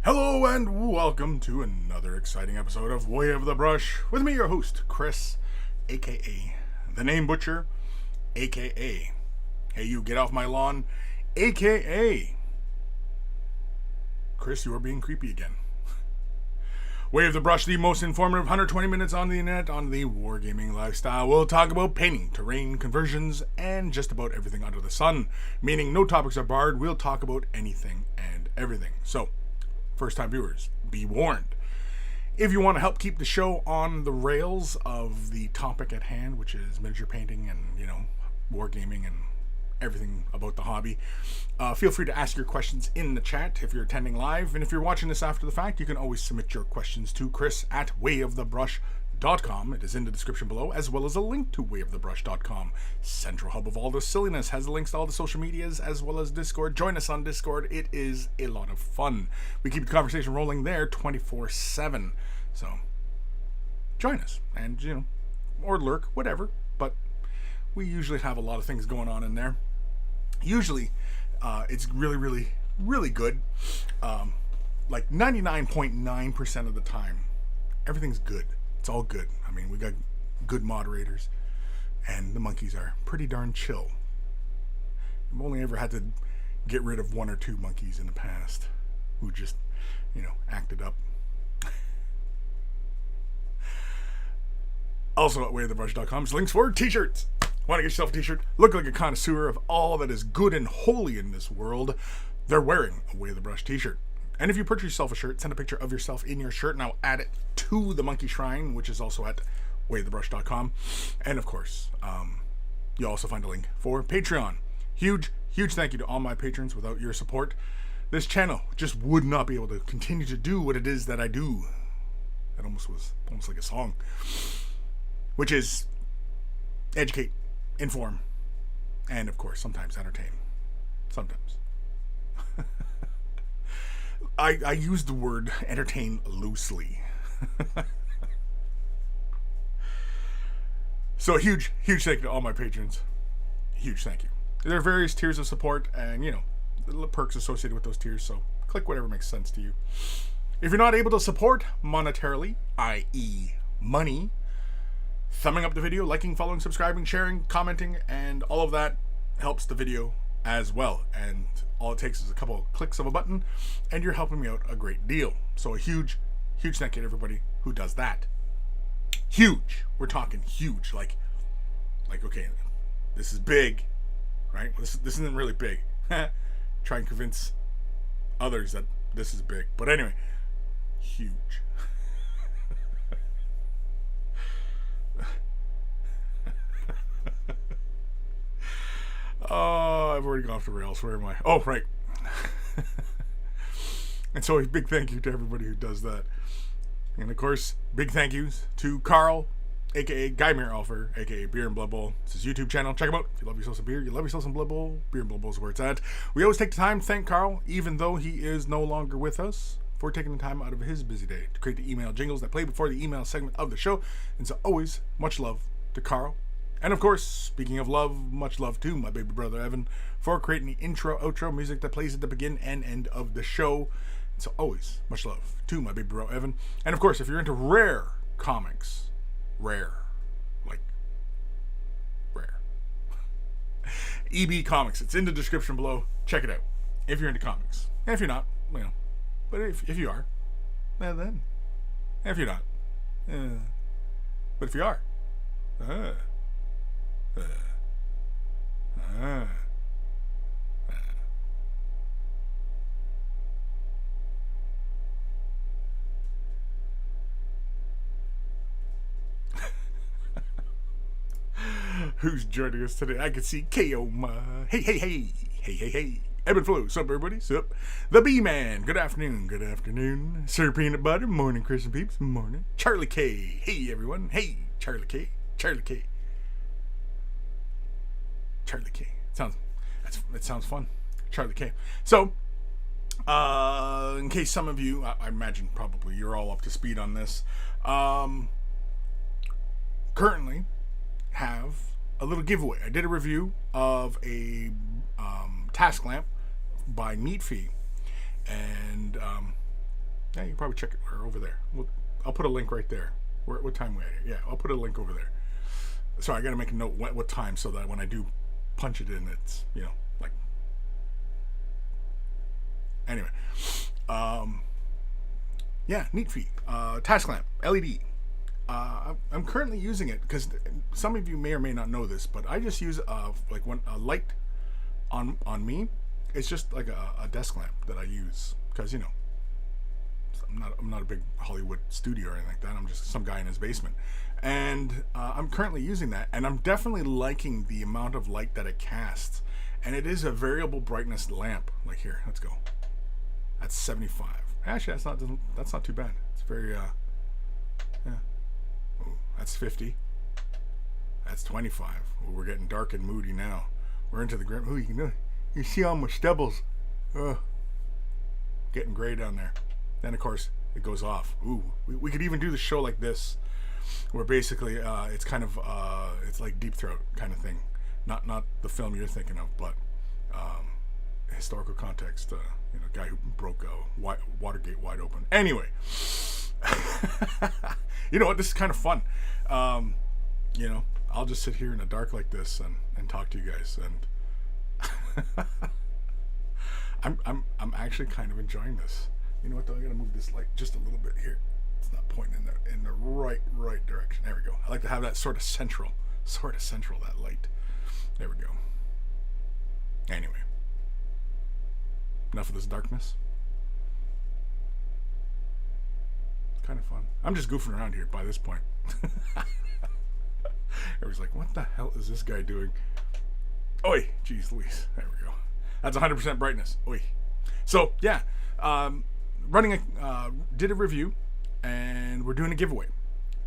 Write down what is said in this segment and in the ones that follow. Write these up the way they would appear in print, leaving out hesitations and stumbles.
Hello and welcome to another exciting episode of Way of the Brush with me, your host, Kris, aka the Name Butcher, aka Hey You Get Off My Lawn, aka Kris, you are being creepy again. Way of the Brush, the most informative 120 minutes on the internet on the wargaming lifestyle. We'll talk about painting, terrain, conversions, and just about everything under the sun. Meaning no topics are barred, we'll talk about anything and everything. So, first-time viewers, be warned. If you want to help keep the show on the rails of the topic at hand, which is miniature painting and, wargaming and everything about the hobby, feel free to ask your questions in the chat if you're attending live. And if you're watching this after the fact, you can always submit your questions to Kris at wayofthebrush.com. It is in the description below, as well as a link to wayofthebrush.com. Central hub of all the silliness, has links to all the social medias, as well as Discord. Join us on Discord. It is a lot of fun. We keep the conversation rolling there 24/7. So, join us. And, or lurk, whatever. But we usually have a lot of things going on in there. Usually, it's really, really, really good. Like 99.9% of the time, everything's good. It's all good. I mean, we got good moderators, and the monkeys are pretty darn chill. I've only ever had to get rid of one or two monkeys in the past who just, acted up. Also at wayofthebrush.com is links for t-shirts. Want to get yourself a t-shirt? Look like a connoisseur of all that is good and holy in this world. They're wearing a Way of the Brush t-shirt. And if you purchase yourself a shirt, send a picture of yourself in your shirt and I'll add it to the Monkey Shrine, which is also at wayofthebrush.com. And of course, you'll also find a link for Patreon. Huge thank you to all my patrons. Without your support, this channel just would not be able to continue to do what it is that I do. That was almost like a song. Which is educate, inform, and of course, sometimes entertain. Sometimes. I use the word entertain loosely. So huge thank you to all my patrons. Huge thank you. There are various tiers of support and, the perks associated with those tiers, so click whatever makes sense to you. If you're not able to support monetarily, i.e. money, thumbing up the video, liking, following, subscribing, sharing, commenting, and all of that helps the video as well. And all it takes is a couple of clicks of a button, and you're helping me out a great deal. So a huge thank you to everybody who does that. Huge. We're talking huge. Like okay, this is big, right? This isn't really big. Try and convince others that this is big. But anyway, huge. Oh, I've already gone off the rails. Where am I? Oh, right. And so a big thank you to everybody who does that. And of course, big thank yous to Carl, aka Guy Alfer, aka Beer and Blood Bowl. It's his YouTube channel. Check him out. If you love yourself some beer, you love yourself some Blood Bowl. Beer and Blood Bowl is where it's at. We always take the time to thank Carl, even though he is no longer with us, for taking the time out of his busy day to create the email jingles that play before the email segment of the show. And so always much love to Carl. And of course, speaking of love, much love to my baby brother Evan for creating the intro, outro music that plays at the begin and end of the show. And so always much love to my baby bro Evan. And of course, if you're into rare comics, rare. EB Comics, it's in the description below. Check it out if you're into comics. And if you're not, but if you are, then. And if you're not, but if you are, who's joining us today? I can see K.O. Hey. Evan Belleau. Sup, everybody? Sup? The B-Man. Good afternoon. Sir Peanut Butter. Morning, Kris and Peeps. Morning. Charlie K. Hey, everyone. Hey, Charlie K. That sounds fun. Charlie K. So, in case some of you, I imagine probably you're all up to speed on this, currently have a little giveaway. I did a review of a task lamp by Meat Fee, and Yeah, you can probably check it over there. I'll put a link right there. What time we at here? Yeah, I'll put a link over there. Sorry, I got to make a note what time so that when I do punch it in, it's, like... Anyway. Yeah, neat feat. Task lamp, LED. I'm currently using it because some of you may or may not know this, but I just use like a light on me. It's just like a desk lamp that I use because I'm not a big Hollywood studio or anything like that. I'm just some guy in his basement, and I'm currently using that, and I'm definitely liking the amount of light that it casts. And it is a variable brightness lamp. Like here, let's go. That's 75. Actually, that's not too bad. It's very yeah. Ooh, that's 50. That's 25. Ooh, we're getting dark and moody now. We're into the grim. Ooh, you see all my stubbles. Getting gray down there. Then of course it goes off. Ooh, we could even do the show like this, where basically it's kind of it's like Deep Throat kind of thing. Not the film you're thinking of, but historical context. Guy who broke Watergate wide open. Anyway, you know what? This is kind of fun. I'll just sit here in the dark like this and talk to you guys, and I'm actually kind of enjoying this. You know what? Though, I gotta move this light just a little bit here. It's not pointing in the right direction. There we go. I like to have that sort of central that light. There we go. Anyway. Enough of this darkness. Kind of fun. I'm just goofing around here by this point. Everybody's like, what the hell is this guy doing? Oi! Jeez Louise. There we go. That's 100% brightness. Oi. So, yeah. Did a review, and we're doing a giveaway.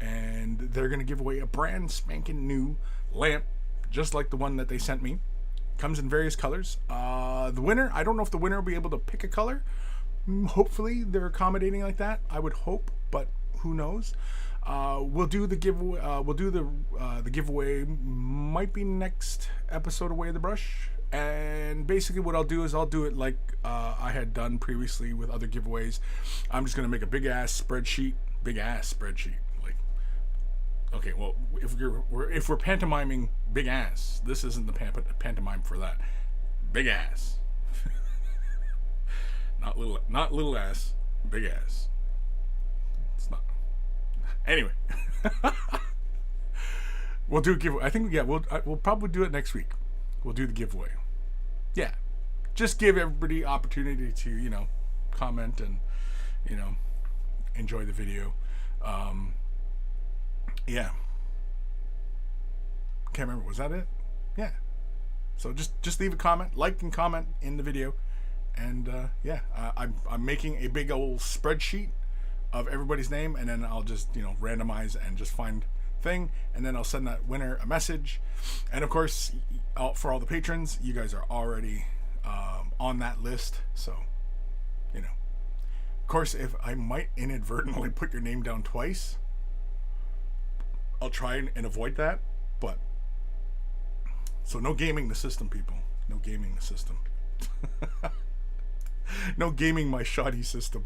And they're going to give away a brand spanking new lamp, just like the one that they sent me. Comes in various colors. The winner, I don't know if the winner will be able to pick a color. Hopefully they're accommodating like that. I would hope, but who knows? We'll do the giveaway. The giveaway might be next episode of Way of the Brush. And basically what I'll do is I'll do it like I had done previously with other giveaways. I'm just gonna make a big ass spreadsheet. Like, okay, well, if we're pantomiming big ass, this isn't the pantomime for that. Big ass. not little ass, big ass. It's not. Anyway. We'll do a giveaway. I think we'll probably do it next week. We'll do the giveaway. Yeah. Just give everybody opportunity to, comment and, enjoy the video. Yeah. Can't remember. Was that it? Yeah. So just leave a comment, like and comment in the video, and yeah, I'm making a big old spreadsheet of everybody's name, and then I'll just randomize and just find thing, and then I'll send that winner a message. And of course, for all the patrons, you guys are already on that list, so of course, if I might inadvertently put your name down twice, I'll try and avoid that. But so no gaming the system, people. No gaming the system. No gaming my shoddy system.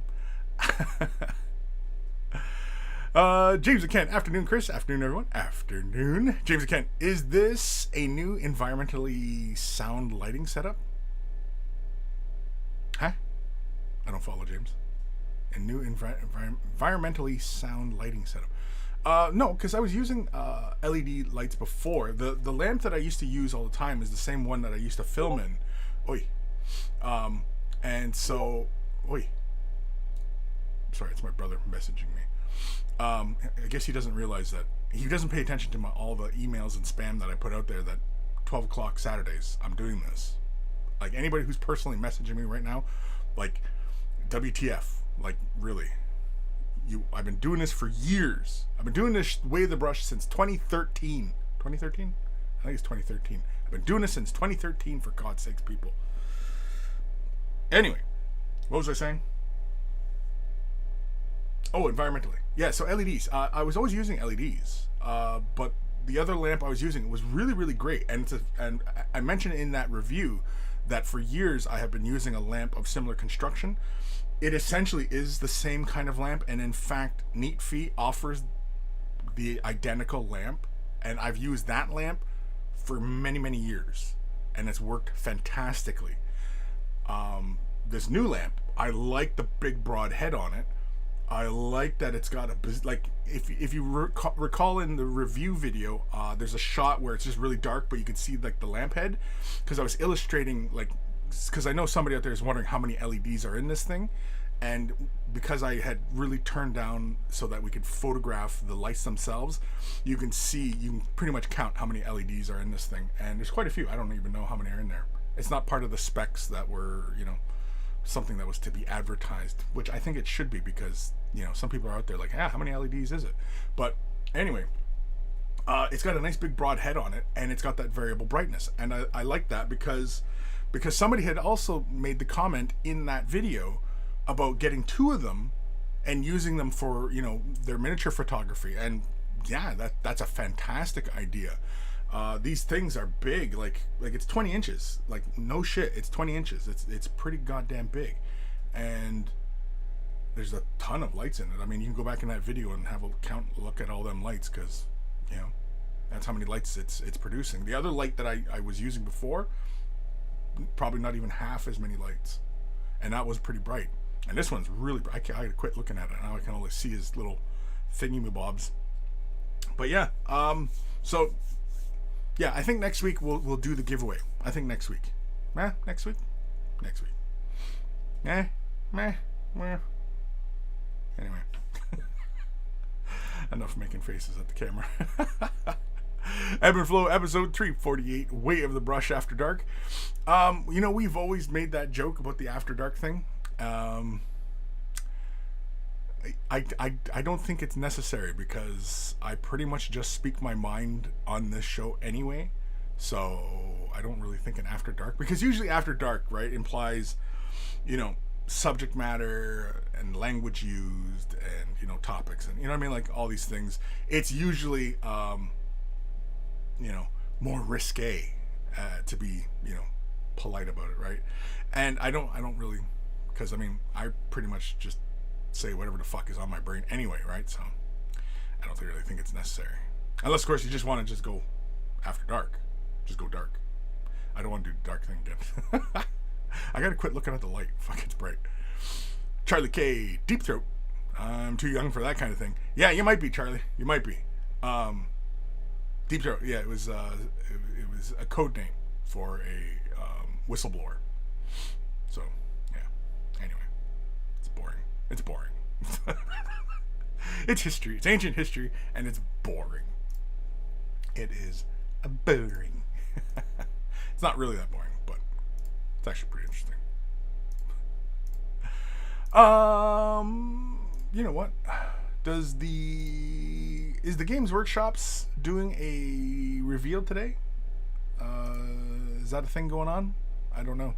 James and Kent, afternoon, Kris. Afternoon, everyone. Afternoon. James and Kent, is this a new environmentally sound lighting setup? Huh? I don't follow, James. A new environmentally sound lighting setup. No, because I was using LED lights before. The lamp that I used to use all the time is the same one that I used to film in. Oi. And so... Oi. Sorry, it's my brother messaging me. I guess he doesn't realize that. He doesn't pay attention to all the emails and spam that I put out there that 12 o'clock Saturdays, I'm doing this. Like, anybody who's personally messaging me right now, like, WTF. Like, really. I've been doing this for years. I've been doing this Way of the Brush since 2013. 2013? I think it's 2013. I've been doing this since 2013, for God's sakes, people. Anyway, what was I saying? Oh, environmentally. Yeah, so LEDs. I was always using LEDs, but the other lamp I was using was really, really great. And I mentioned in that review that for years I have been using a lamp of similar construction, it essentially is the same kind of lamp, and in fact, Neat Fee offers the identical lamp, and I've used that lamp for many, many years, and it's worked fantastically. This new lamp, I like the big broad head on it. I like that it's got a, like, if you recall in the review video, there's a shot where it's just really dark, but you can see like the lamp head, because I was illustrating, like, because I know somebody out there is wondering how many LEDs are in this thing, and because I had really turned down so that we could photograph the lights themselves, you can pretty much count how many LEDs are in this thing, and there's quite a few. I don't even know how many are in there. It's not part of the specs that were, something that was to be advertised, which I think it should be, because some people are out there like, how many LEDs is it? But anyway, it's got a nice big broad head on it, and it's got that variable brightness, and I like that because somebody had also made the comment in that video about getting two of them and using them for their miniature photography, and yeah, that's a fantastic idea. These things are big, like it's 20 inches, like no shit, it's 20 inches. It's pretty goddamn big, and there's a ton of lights in it. I mean, you can go back in that video and have a look at all them lights, because that's how many lights it's producing. The other light that I was using before, probably not even half as many lights, and that was pretty bright. And this one's really bright. I had to quit looking at it now. I can only see his little thingy-mabobs. But yeah, so yeah, I think next week we'll do the giveaway. I think next week. Next week. Anyway, enough making faces at the camera. Evan Belleau, episode 348, Way of the Brush After Dark. We've always made that joke about the After Dark thing. I don't think it's necessary, because I pretty much just speak my mind on this show anyway, so I don't really think an After Dark, because usually After Dark, right, implies subject matter and language used, and topics, and what I mean, like all these things. It's usually more risque, to be polite about it, right? And I don't really, because I pretty much just say whatever the fuck is on my brain anyway, right? So I don't really think it's necessary, unless of course you just want to just go after dark, just go dark. I don't want to do the dark thing again. I gotta quit looking at the light. Fuck, it's bright. Charlie K, Deep Throat. I'm too young for that kind of thing. Yeah, you might be, Charlie. You might be. Deep Throat. Yeah, it was a code name for a whistleblower. So yeah. Anyway, it's boring. It's boring. It's history. It's ancient history, and it's boring. It is boring. It's not really that boring, but it's actually pretty interesting. You know what? Is the Games Workshop's doing a reveal today? Is that a thing going on? I don't know.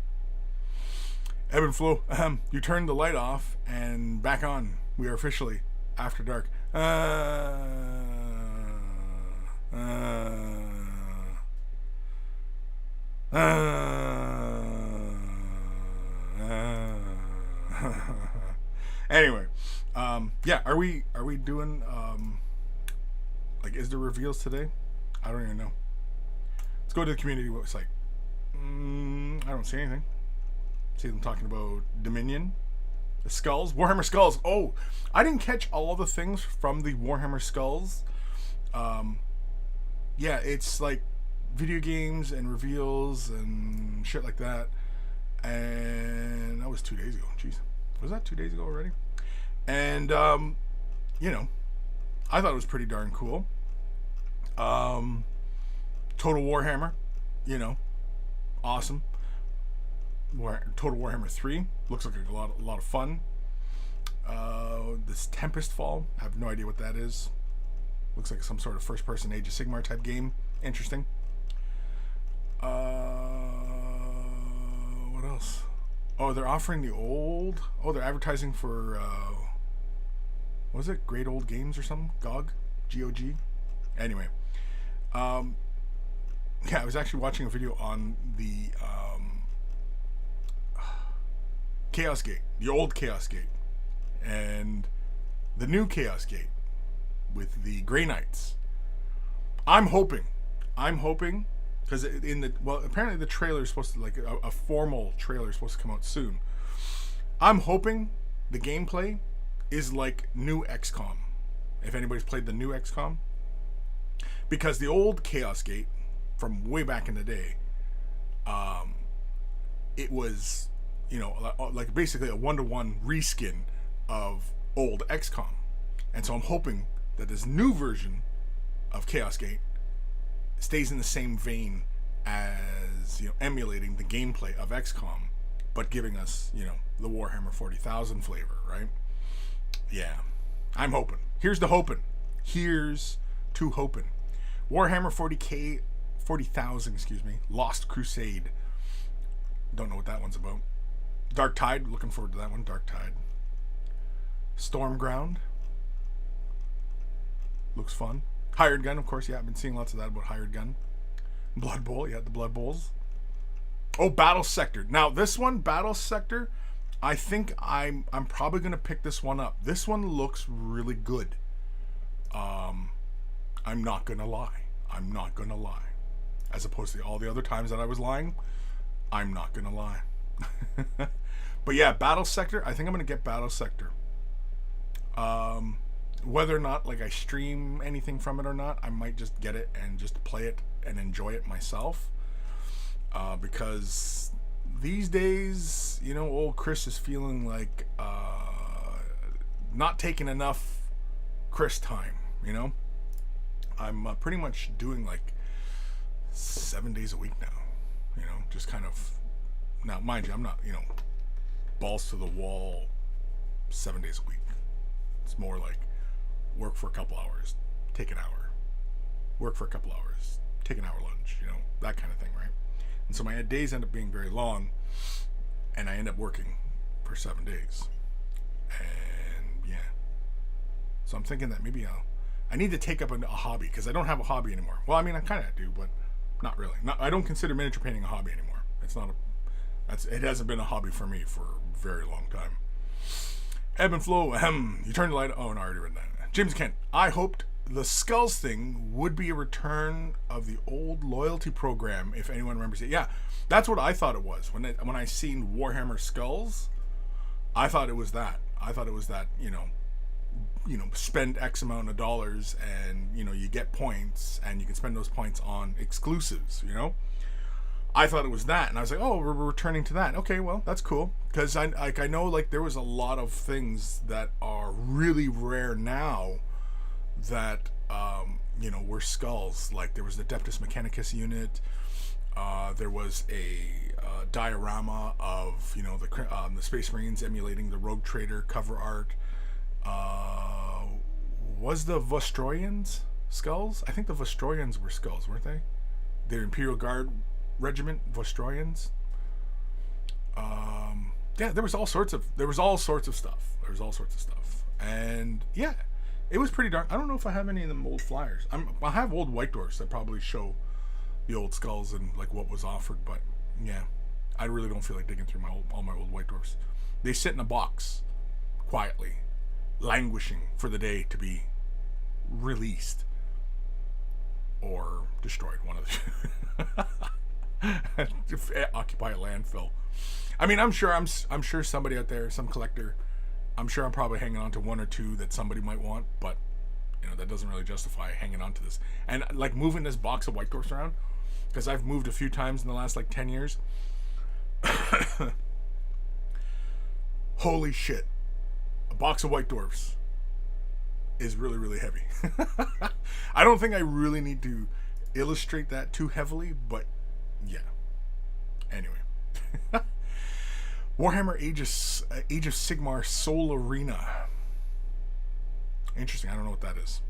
Evan Belleau, you turned the light off and back on. We are officially after dark. Anyway, yeah, are we doing is there reveals today? I don't even know. Let's go to the community website. I don't see anything. See them talking about Dominion, the skulls, Warhammer skulls. Oh, I didn't catch all the things from the Warhammer skulls. Yeah, it's like video games and reveals and shit like that. And that was 2 days ago. Jeez, was that 2 days ago already? And I thought it was pretty darn cool. Total Warhammer, awesome. Total Warhammer 3 looks like a lot of fun. This Tempest Fall, I have no idea what that is. Looks like some sort of first-person Age of Sigmar type game. Interesting. What else? Oh, they're offering the old. Oh, they're advertising for. What was it? Great Old Games or something? GOG, GOG. Anyway, yeah, I was actually watching a video on the Chaos Gate, the old Chaos Gate, and the new Chaos Gate with the Grey Knights. I'm hoping, because apparently the trailer is supposed to, like, a formal trailer is supposed to come out soon. I'm hoping the gameplay is like new XCOM. If anybody's played the new XCOM, because the old Chaos Gate from way back in the day, it was, like basically a 1-to-1 reskin of old XCOM. And so I'm hoping that this new version of Chaos Gate stays in the same vein as, emulating the gameplay of XCOM, but giving us, the Warhammer 40,000 flavor, right? Yeah, I'm hoping. Here's to hoping. Warhammer 40,000, Lost Crusade. Don't know what that one's about. Dark Tide, looking forward to that one. Dark Tide. Stormground. Looks fun. Hired Gun, of course. Yeah, I've been seeing lots of that about Hired Gun. Blood Bowl, yeah, the Blood Bowls. Oh, Battle Sector. Now, this one, Battle Sector, I think I'm probably going to pick this one up. This one looks really good. I'm not going to lie. As opposed to all the other times that I was lying, I'm not going to lie. But yeah, Battle Sector, I think I'm going to get Battle Sector. Whether or not, like, I stream anything from it or not, I might just get it and just play it and enjoy it myself. Because these days, old Kris is feeling like not taking enough Kris time, I'm pretty much doing like 7 days a week now, just kind of. Now, mind you, I'm not, balls to the wall 7 days a week. It's more like work for a couple hours, take an hour. Work for a couple hours, take an hour lunch, that kind of thing, right? And so my days end up being very long, and I end up working for 7 days. And yeah. So I'm thinking that maybe I need to take up a hobby, because I don't have a hobby anymore. Well, I mean, I kind of do, but not really. I don't consider miniature painting a hobby anymore. It hasn't been a hobby for me for a very long time. Evan Belleau, you turned the light. Oh, no, I already read that. James Kent, I hoped the Skulls thing would be a return of the old loyalty program, if anyone remembers it. Yeah, that's what I thought it was. When I seen Warhammer Skulls, I thought it was that. Spend X amount of dollars and, you get points, and you can spend those points on exclusives, I thought it was that, and I was like, oh, we're returning to that. Okay, well, that's cool, because I know, like, there was a lot of things that are really rare now that were skulls. Like, there was the Adeptus Mechanicus unit, there was a diorama of the Space Marines emulating the Rogue Trader cover art. Was the Vostroyans skulls? I think the Vostroyans were skulls, weren't they? The Imperial Guard Regiment Vostroyans. Yeah, there was all sorts of stuff. And yeah, it was pretty dark. I don't know if I have any of them old flyers. I have old white dwarfs that probably show the old skulls and like what was offered, but yeah, I really don't feel like digging through all my old white dwarfs. They sit in a box quietly, languishing for the day to be released or destroyed. One of the occupy a landfill. I mean, I'm sure somebody out there, some collector, I'm sure I'm probably hanging on to one or two that somebody might want, but that doesn't really justify hanging on to this. And like moving this box of white dwarfs around, because I've moved a few times in the last like 10 years. Holy shit. A box of white dwarfs is really, really heavy. I don't think I really need to illustrate that too heavily, but yeah. Anyway. Warhammer Age of Sigmar Soul Arena. Interesting. I don't know what that is.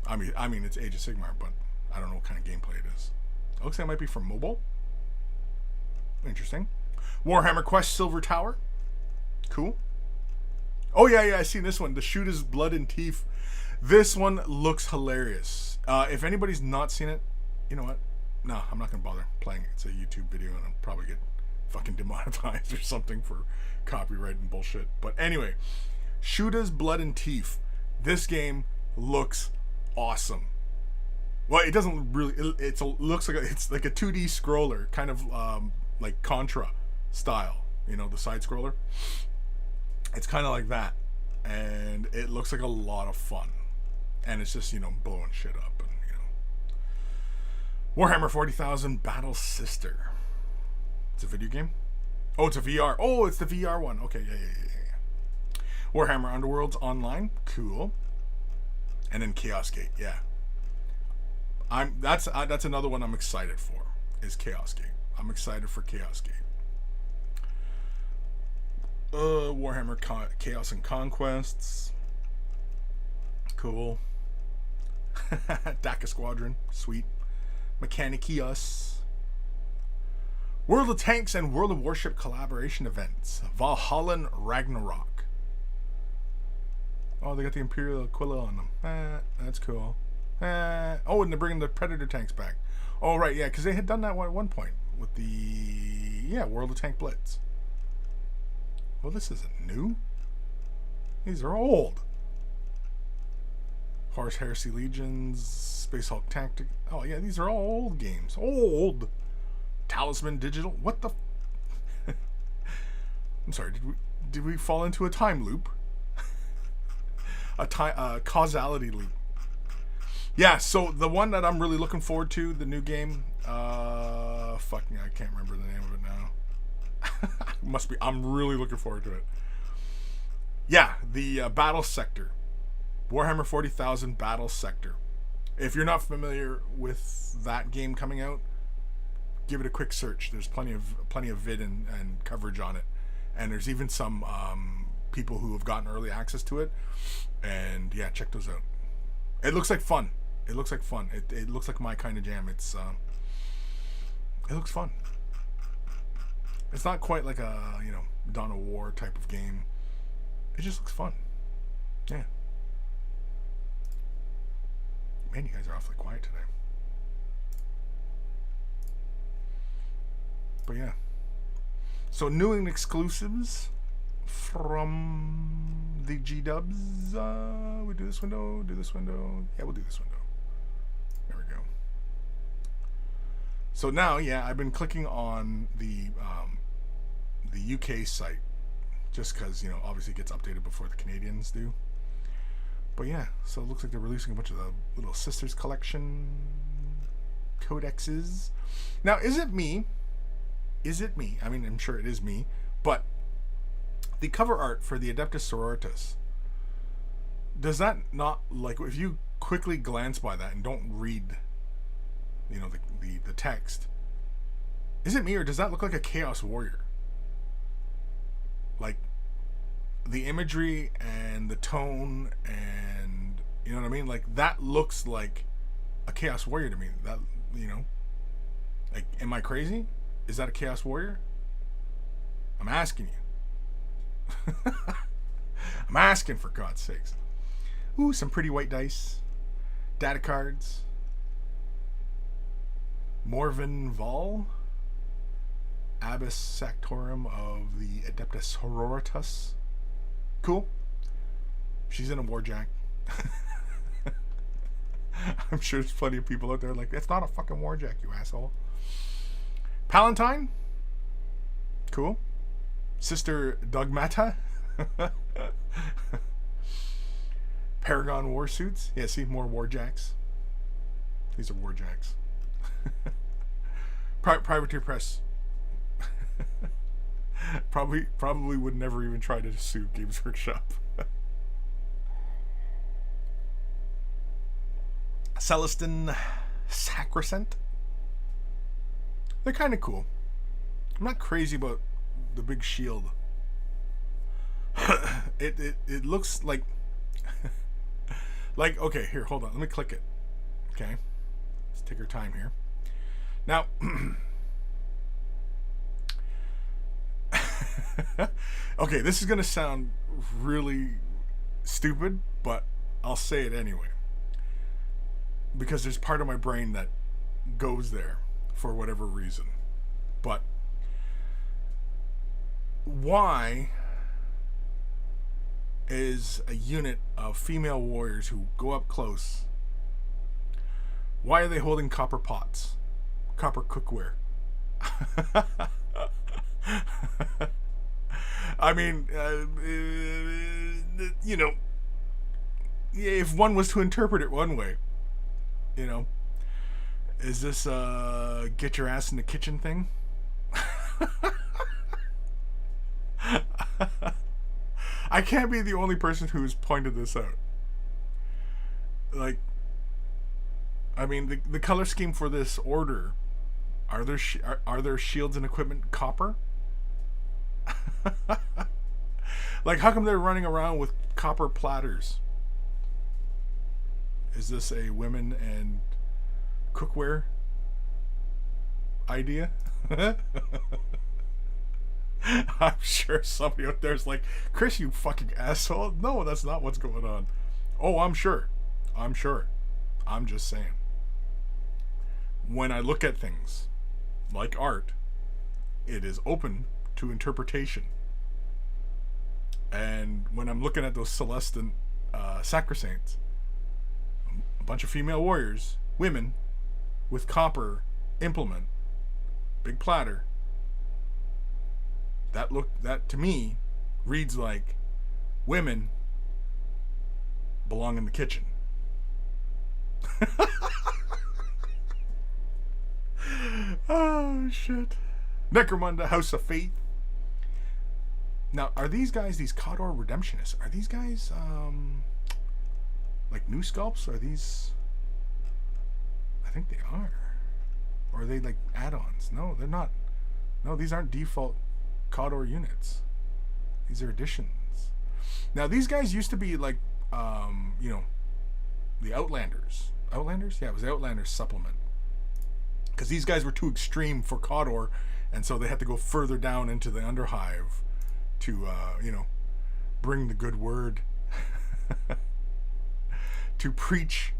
I mean, it's Age of Sigmar, but I don't know what kind of gameplay it is. It looks like it might be for mobile. Interesting. Warhammer Quest Silver Tower. Cool. Oh, yeah, I seen this one. The Shoot His Blood and Teeth. This one looks hilarious. If anybody's not seen it, you know what? No, I'm not going to bother playing it. It's a YouTube video, and I'll probably get fucking demonetized or something for copyright and bullshit. But anyway, Shoota's Blood and Teeth. This game looks awesome. Well, it doesn't really. Looks like it's like a 2D scroller, kind of like Contra style. You know, the side scroller. It's kind of like that, and it looks like a lot of fun. And it's just, you know, blowing shit up, and you know. Warhammer 40,000 Battle Sister. It's a video game. Oh, it's a VR. Oh, it's the VR one. Okay, yeah. Warhammer Underworlds Online. Cool. And then Chaos Gate. Yeah. That's another one I'm excited for. Is Chaos Gate. I'm excited for Chaos Gate. Warhammer Chaos and Conquests. Cool. DACA Squadron. Sweet. Mechanikios. World of Tanks and World of Warship collaboration events. Valhallan Ragnarok. Oh, they got the Imperial Aquila on them. That's cool. Oh, and they're bringing the Predator tanks back. Oh, right, yeah, because they had done that one at one point with the World of Tank Blitz. Well, this isn't new. These are old. Horus Heresy Legions, Space Hulk Tactic. Oh, yeah, these are all old games. Old. Talisman Digital. What the? I'm sorry. Did we fall into a time loop? A causality loop. Yeah. So the one that I'm really looking forward to, the new game. I can't remember the name of it now. Must be. I'm really looking forward to it. Yeah, the Battle Sector. Warhammer 40,000 Battle Sector. If you're not familiar with that game coming out, give it a quick search. There's plenty of vid and coverage on it, and there's even some people who have gotten early access to it. And yeah, check those out. It looks like fun. It looks like my kind of jam. It looks fun. It's not quite like a Dawn of War type of game. It just looks fun. Yeah. Man, you guys are awfully quiet today. But yeah. So new and exclusives from the G-dubs. We do this window. Yeah, we'll do this window. There we go. So now, yeah, I've been clicking on the UK site just because, obviously it gets updated before the Canadians do. But yeah, so it looks like they're releasing a bunch of the little Sisters Collection codexes. Now, is it me? I mean, I'm sure it is me, but the cover art for the Adeptus Sororitas, does that not, like, if you quickly glance by that and don't read, the text, is it me or does that look like a Chaos Warrior? Like, the imagery and the tone and, you know what I mean? Like, that looks like a Chaos Warrior to me. That, like, am I crazy? Is that a Chaos Warrior? I'm asking you. I'm asking, for God's sakes. Ooh, some pretty white dice. Data cards. Morven Vol. Abbess Sactorum of the Adeptus Sororitas. Cool. She's in a warjack. I'm sure there's plenty of people out there like, that's not a fucking warjack, you asshole. Palantine. Cool. Sister Dogmata. Paragon Warsuits. Yeah, see, more warjacks. These are warjacks. Privateer Press. Probably would never even try to sue Games Workshop. Celestin Sacrosanct. They're kind of cool. I'm not crazy about the big shield. It looks like like, okay, here, hold on, let me click it. Okay, let's take our time here. Now, okay, this is gonna sound really stupid, but I'll say it anyway, because there's part of my brain that goes there for whatever reason. But why is a unit of female warriors who go up close, why are they holding copper pots? Copper cookware? I mean, you know, if one was to interpret it one way, you know, is this get your ass in the kitchen thing? I can't be the only person who's pointed this out. Like, I mean, the color scheme for this order, are there shields and equipment copper? Like, how come they're running around with copper platters? Is this a women and cookware idea? I'm sure somebody out there's like, Kris, you fucking asshole. No, that's not what's going on. Oh, I'm sure. I'm just saying. When I look at things like art, it is open to interpretation. And when I'm looking at those Celestin sacrosaints, a bunch of female warriors, women, with copper implement, big platter, that to me reads like women belong in the kitchen. Oh shit. Necromunda, House of Faith. Now, are these guys, these Khador Redemptionists, are these guys like new sculpts? Are these, I think they are. Or are they like add-ons? No, they're not. No, these aren't default Khador units. These are additions. Now, these guys used to be like, you know, the Outlanders. Outlanders? Yeah, it was the Outlanders supplement. Because these guys were too extreme for Khador, and so they had to go further down into the Underhive to, you know, bring the good word. To preach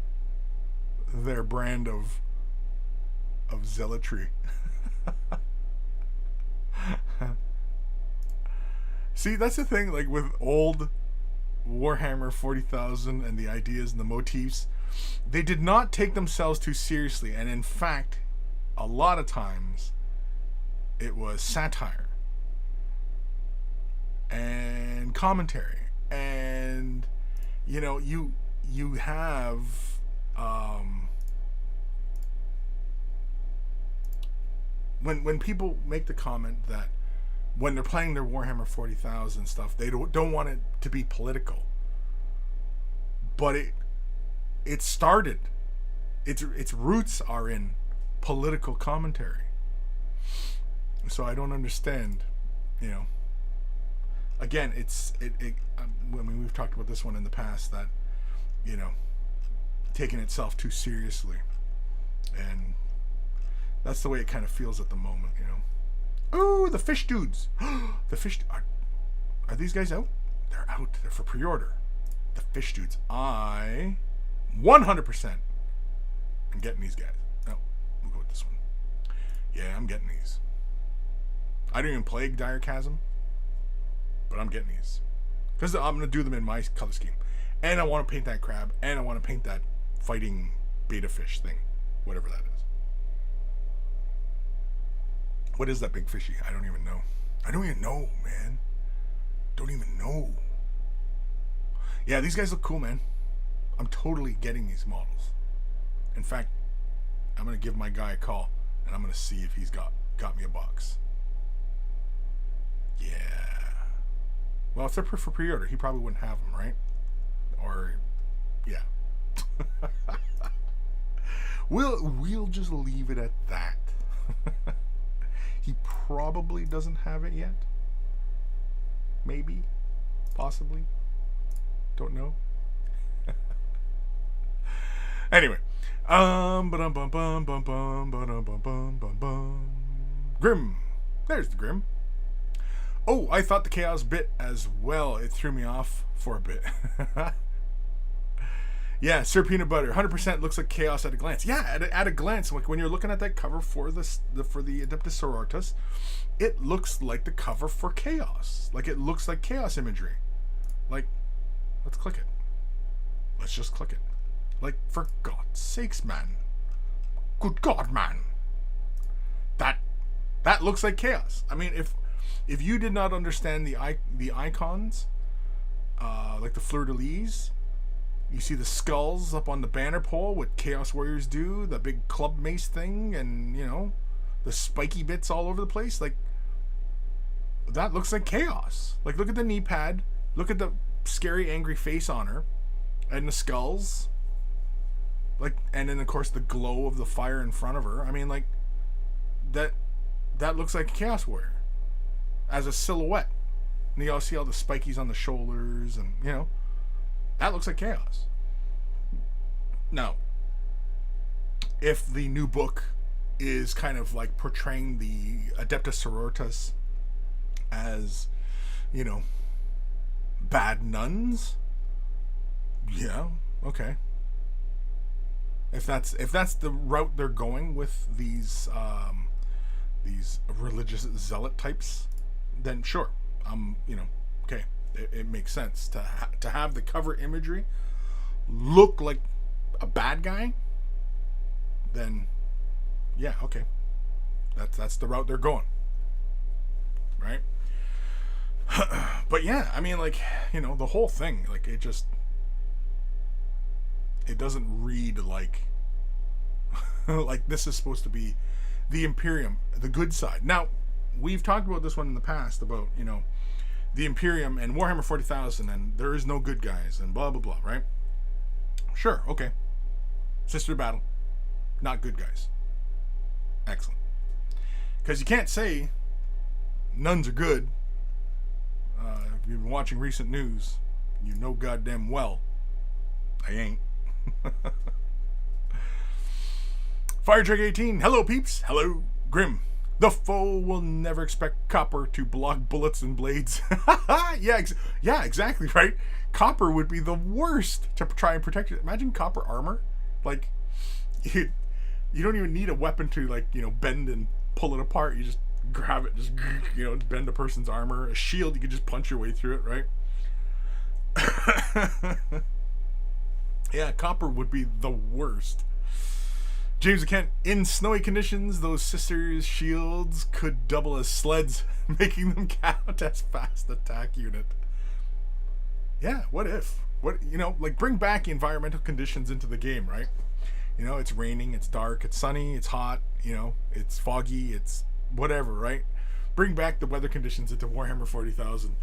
their brand of zealotry. See, that's the thing, like with old Warhammer 40,000 and the ideas and the motifs, they did not take themselves too seriously, and in fact, a lot of times it was satire and commentary, and you know, you have when people make the comment that when they're playing their Warhammer 40,000 stuff, they don't want it to be political, but it started, its roots are in political commentary. So I don't understand, you know. Again, I mean, we've talked about this one in the past, that, you know, taking itself too seriously, and that's the way it kind of feels at the moment, you know. Oh, the fish dudes. The fish are these guys out? They're out. They're for pre-order. The fish dudes. I 100% am getting these guys. No, we'll go with this one. Yeah, I'm getting these. I don't even play Dire Chasm, but I'm getting these because I'm gonna do them in my color scheme, and I want to paint that crab, and I want to paint that fighting beta fish thing, whatever that is. What is that big fishy? I don't even know. I don't even know, man. Don't even know. Yeah, these guys look cool, man. I'm totally getting these models. In fact, I'm going to give my guy a call, and I'm going to see if he's got me a box. Yeah. Well, if they're for pre-order, he probably wouldn't have them, right? Or, yeah. We'll just leave it at that. He probably doesn't have it yet. Maybe. Possibly. Don't know. Anyway. Grim. There's the Grim. Oh, I thought the Chaos bit as well. It threw me off for a bit. Yeah, Sir Peanut Butter, 100% looks like chaos at a glance. Yeah, at a glance, like when you're looking at that cover for the Adeptus Sororitas, it looks like the cover for chaos. Like it looks like chaos imagery. Like, let's click it. Let's just click it. Like, for God's sakes, man. Good God, man. That looks like chaos. I mean, if you did not understand the icons, like the fleur-de-lis, you see the skulls up on the banner pole, what Chaos Warriors do, the big club mace thing, and, you know, the spiky bits all over the place. Like, that looks like chaos. Like, look at the knee pad. Look at the scary, angry face on her. And the skulls. Like, and then, of course, the glow of the fire in front of her. I mean, like, that looks like a Chaos Warrior. As a silhouette. And you all see all the spikies on the shoulders, and, you know. That looks like chaos. Now, if the new book is kind of like portraying the Adeptus Sororitas as, you know, bad nuns, yeah, okay. If that's the route they're going with these religious zealot types, then sure, you know, okay. It makes sense to have the cover imagery look like a bad guy. Then, yeah, okay, that's the route they're going, right? But yeah, I mean, like, you know, the whole thing, like, it doesn't read like like this is supposed to be the Imperium, the good side. Now, we've talked about this one in the past about, you know, the Imperium and Warhammer 40,000, and there is no good guys, and blah, blah, blah, right? Sure, okay. Sister Battle, not good guys. Excellent. Because you can't say nuns are good. If you've been watching recent news, you know goddamn well I ain't. Fire Trick 18, hello peeps, hello Grim. The foe will never expect copper to block bullets and blades. Yeah, exactly, right? Copper would be the worst to try and protect you. Imagine copper armor. Like, you don't even need a weapon to, like, you know, bend and pull it apart. You just grab it, just, you know, bend a person's armor. A shield, you could just punch your way through it, right? Yeah, copper would be the worst. James Kent, in snowy conditions, those sisters' shields could double as sleds, making them count as fast attack unit. Yeah, what if? What, you know, like, bring back environmental conditions into the game, right? You know, it's raining, it's dark, it's sunny, it's hot, you know, it's foggy, it's whatever, right? Bring back the weather conditions into Warhammer 40,000,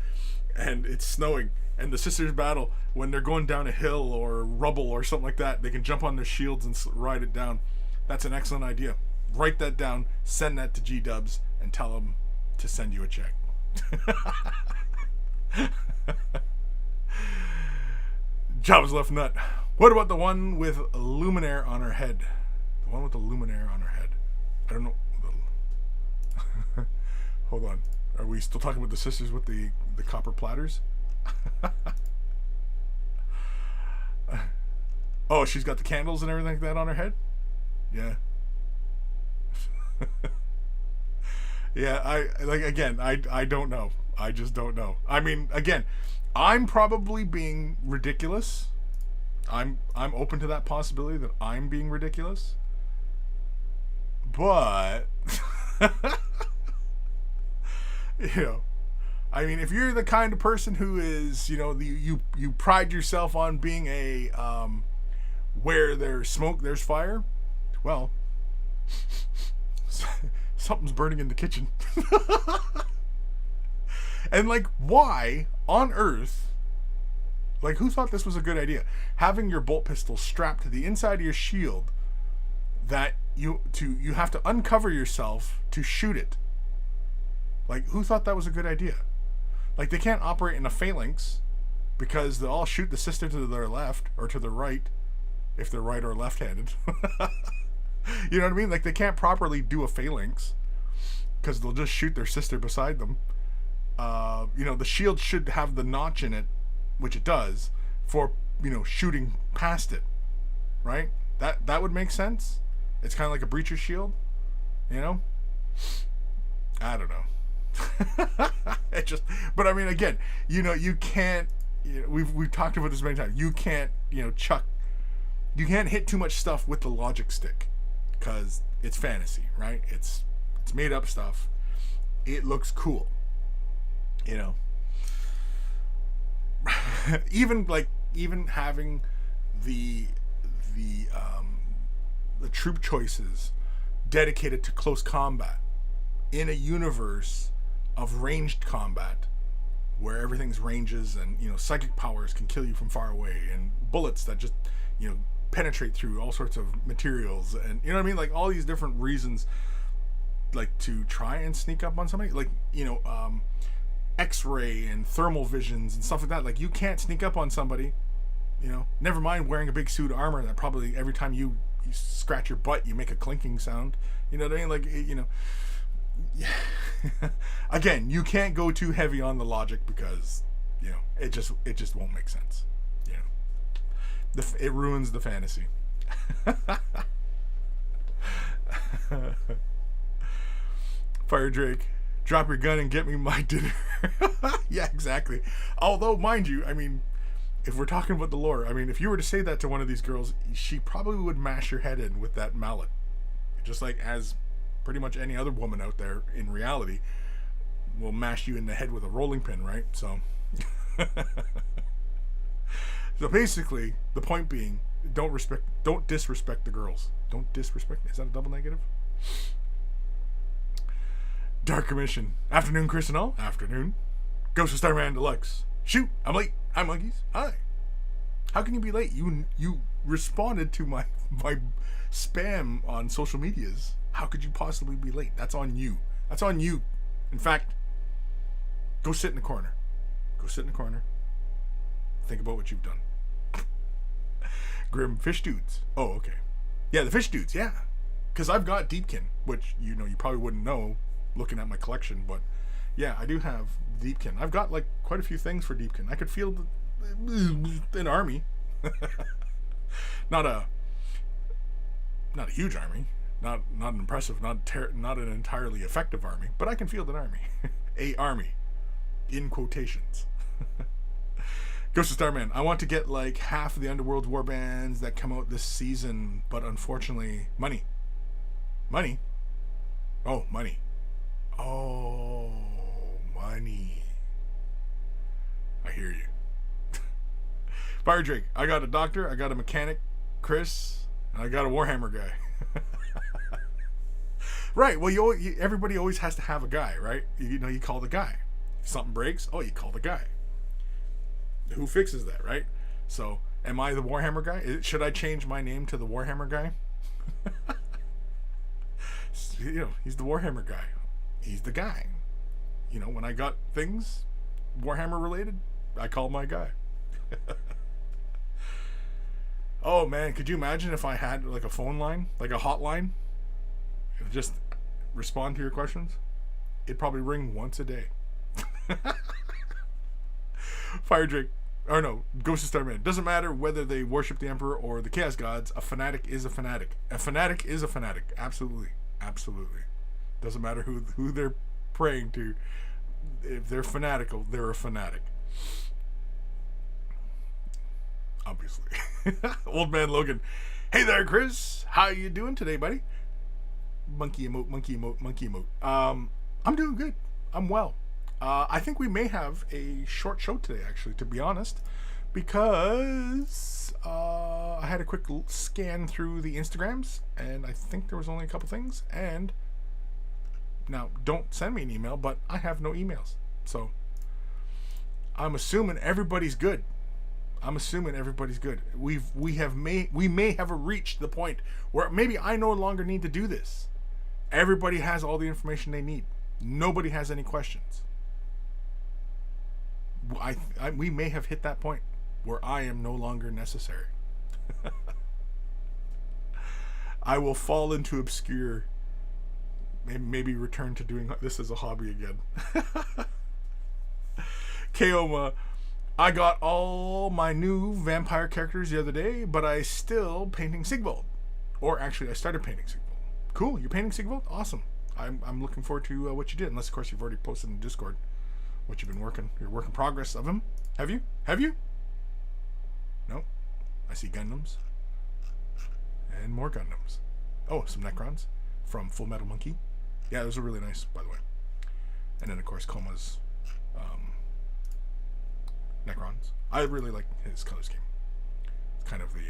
and it's snowing, and the sisters battle, when they're going down a hill or rubble or something like that, they can jump on their shields and ride it down. That's an excellent idea. Write that down, send that to G-Dubs, and tell them to send you a check. Job's left nut. What about the one with luminaire on her head? The one with the luminaire on her head. I don't know. Hold on. Are we still talking about the sisters with the copper platters? Oh, she's got the candles and everything like that on her head? Yeah. Yeah, I don't know. I just don't know. I mean, again, I'm probably being ridiculous. I'm open to that possibility that I'm being ridiculous. But you know, I mean, if you're the kind of person who is, you know, you pride yourself on being a where there's smoke, there's fire. Well, something's burning in the kitchen. And, like, why on earth, like, who thought this was a good idea? Having your bolt pistol strapped to the inside of your shield that you have to uncover yourself to shoot it. Like, who thought that was a good idea? Like, they can't operate in a phalanx because they'll all shoot the sister to their left or to the right if they're right or left-handed. You know what I mean? Like, they can't properly do a phalanx because they'll just shoot their sister beside them. You know, the shield should have the notch in it, which it does, for shooting past it, right? That would make sense. It's kind of like a breacher shield, I don't know. But I mean, again, you can't. We've talked about this many times. You can't, you can't hit too much stuff with the logic stick, because it's fantasy, right? It's made up stuff. It looks cool, even having the troop choices dedicated to close combat in a universe of ranged combat where everything's ranges and psychic powers can kill you from far away, and bullets that just penetrate through all sorts of materials, and what I mean, like all these different reasons, like to try and sneak up on somebody, like X-ray and thermal visions and stuff like that. Like you can't sneak up on somebody, never mind wearing a big suit of armor that probably every time you scratch your butt you make a clinking sound. You know what I mean? Like again, you can't go too heavy on the logic, because it just won't make sense. It ruins the fantasy. Fire Drake, drop your gun and get me my dinner. Yeah, exactly. Although, mind you, I mean, if we're talking about the lore, I mean, if you were to say that to one of these girls, she probably would mash your head in with that mallet, just like as pretty much any other woman out there in reality will mash you in the head with a rolling pin, right? So so basically the point being, don't disrespect the girls. Don't disrespect. Is that a double negative? Dark Commission. Afternoon, Kris and all. Afternoon. Ghost of Starman Deluxe. Shoot, I'm late. Hi, monkeys. Hi. How can you be late? You responded to my spam on social medias. How could you possibly be late? That's on you. That's on you. In fact, go sit in the corner. Go sit in the corner. Think about what you've done. Grim Fish Dudes. Oh, okay. Yeah, the Fish Dudes, yeah. Because I've got Deepkin, which, you probably wouldn't know looking at my collection, but yeah, I do have Deepkin. I've got, like, quite a few things for Deepkin. I could field an army. Not a huge army. Not an impressive, not an entirely effective army, but I can field an army. A army. In quotations. Ghost of Starman. I want to get like half of the Underworld warbands that come out this season, but unfortunately, money. Oh, money. I hear you. Fire Drake. I got a doctor, I got a mechanic, Kris, and I got a Warhammer guy. Right. Well, everybody always has to have a guy, right? You call the guy. If something breaks, you call the guy. Who fixes that, right? So, am I the Warhammer guy? Should I change my name to the Warhammer guy? He's the Warhammer guy. He's the guy. When I got things Warhammer related, I called my guy. Oh man, could you imagine if I had like a phone line, like a hotline, just respond to your questions? It'd probably ring once a day. Fire Drake. Or no, Ghost of Starman. Doesn't matter whether they worship the Emperor or the Chaos Gods, a fanatic is a fanatic. A fanatic is a fanatic. Absolutely. Absolutely. Doesn't matter who they're praying to. If they're fanatical, they're a fanatic. Obviously. Old Man Logan. Hey there, Kris. How you doing today, buddy? Monkey emote, monkey emote, monkey emote. I'm doing good. I'm well. I think we may have a short show today, actually, to be honest, because I had a quick scan through the Instagrams, and I think there was only a couple things. And now, don't send me an email, but I have no emails, so I'm assuming everybody's good. We may have reached the point where maybe I no longer need to do this. Everybody has all the information they need. Nobody has any questions. We may have hit that point where I am no longer necessary. I will fall into obscure, maybe return to doing this as a hobby again. Keoma, I got all my new vampire characters the other day, but I still painting Sigvald. Or actually, I started painting Sigvald. Cool, you're painting Sigvald? Awesome. I'm looking forward to what you did. Unless, of course, you've already posted in Discord what you've been working. Your work in progress of him. Have you? Have you? No. I see Gundams. And more Gundams. Oh, some Necrons from Full Metal Monkey. Yeah, those are really nice, by the way. And then, of course, Koma's Necrons. I really like his color scheme. It's kind of the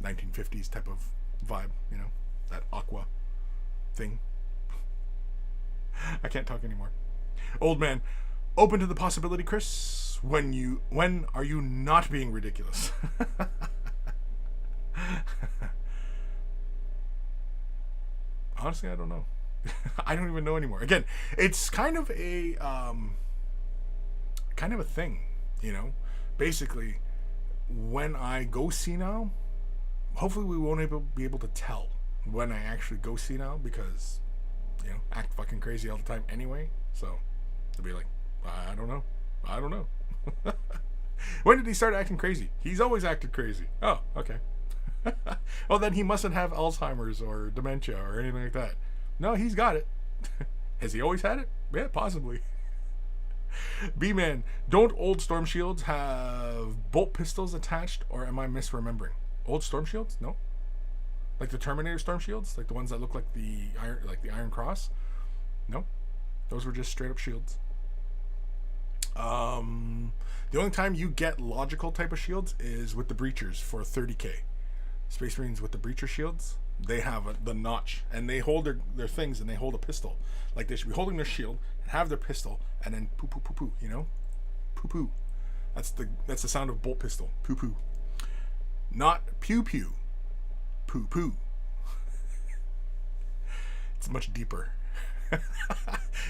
1950s type of vibe, you know? That aqua thing. I can't talk anymore. Old man, open to the possibility, Kris? When are you not being ridiculous? Honestly, I don't know. I don't even know anymore. Again, it's kind of a thing, you know. Basically, when I go senile, hopefully we won't be able to tell when I actually go senile, because, you know, act fucking crazy all the time anyway. So they'll be like, I don't know. When did he start acting crazy? He's always acted crazy. Oh, okay. Well, then he mustn't have Alzheimer's or dementia or anything like that. No, he's got it. Has he always had it? Yeah, possibly. B-Man, don't old storm shields have bolt pistols attached, or am I misremembering? Old storm shields? No. Like the Terminator storm shields, like the ones that look like the Iron Cross. No, those were just straight up shields. The only time you get logical type of shields is with the breachers for 30k. Space Marines with the breacher shields, they have the notch, and they hold their things, and they hold a pistol. Like they should be holding their shield and have their pistol, and then poo poo poo poo. You know, poo poo. That's the sound of bolt pistol. Poo poo. Not pew pew. Poo poo. It's much deeper.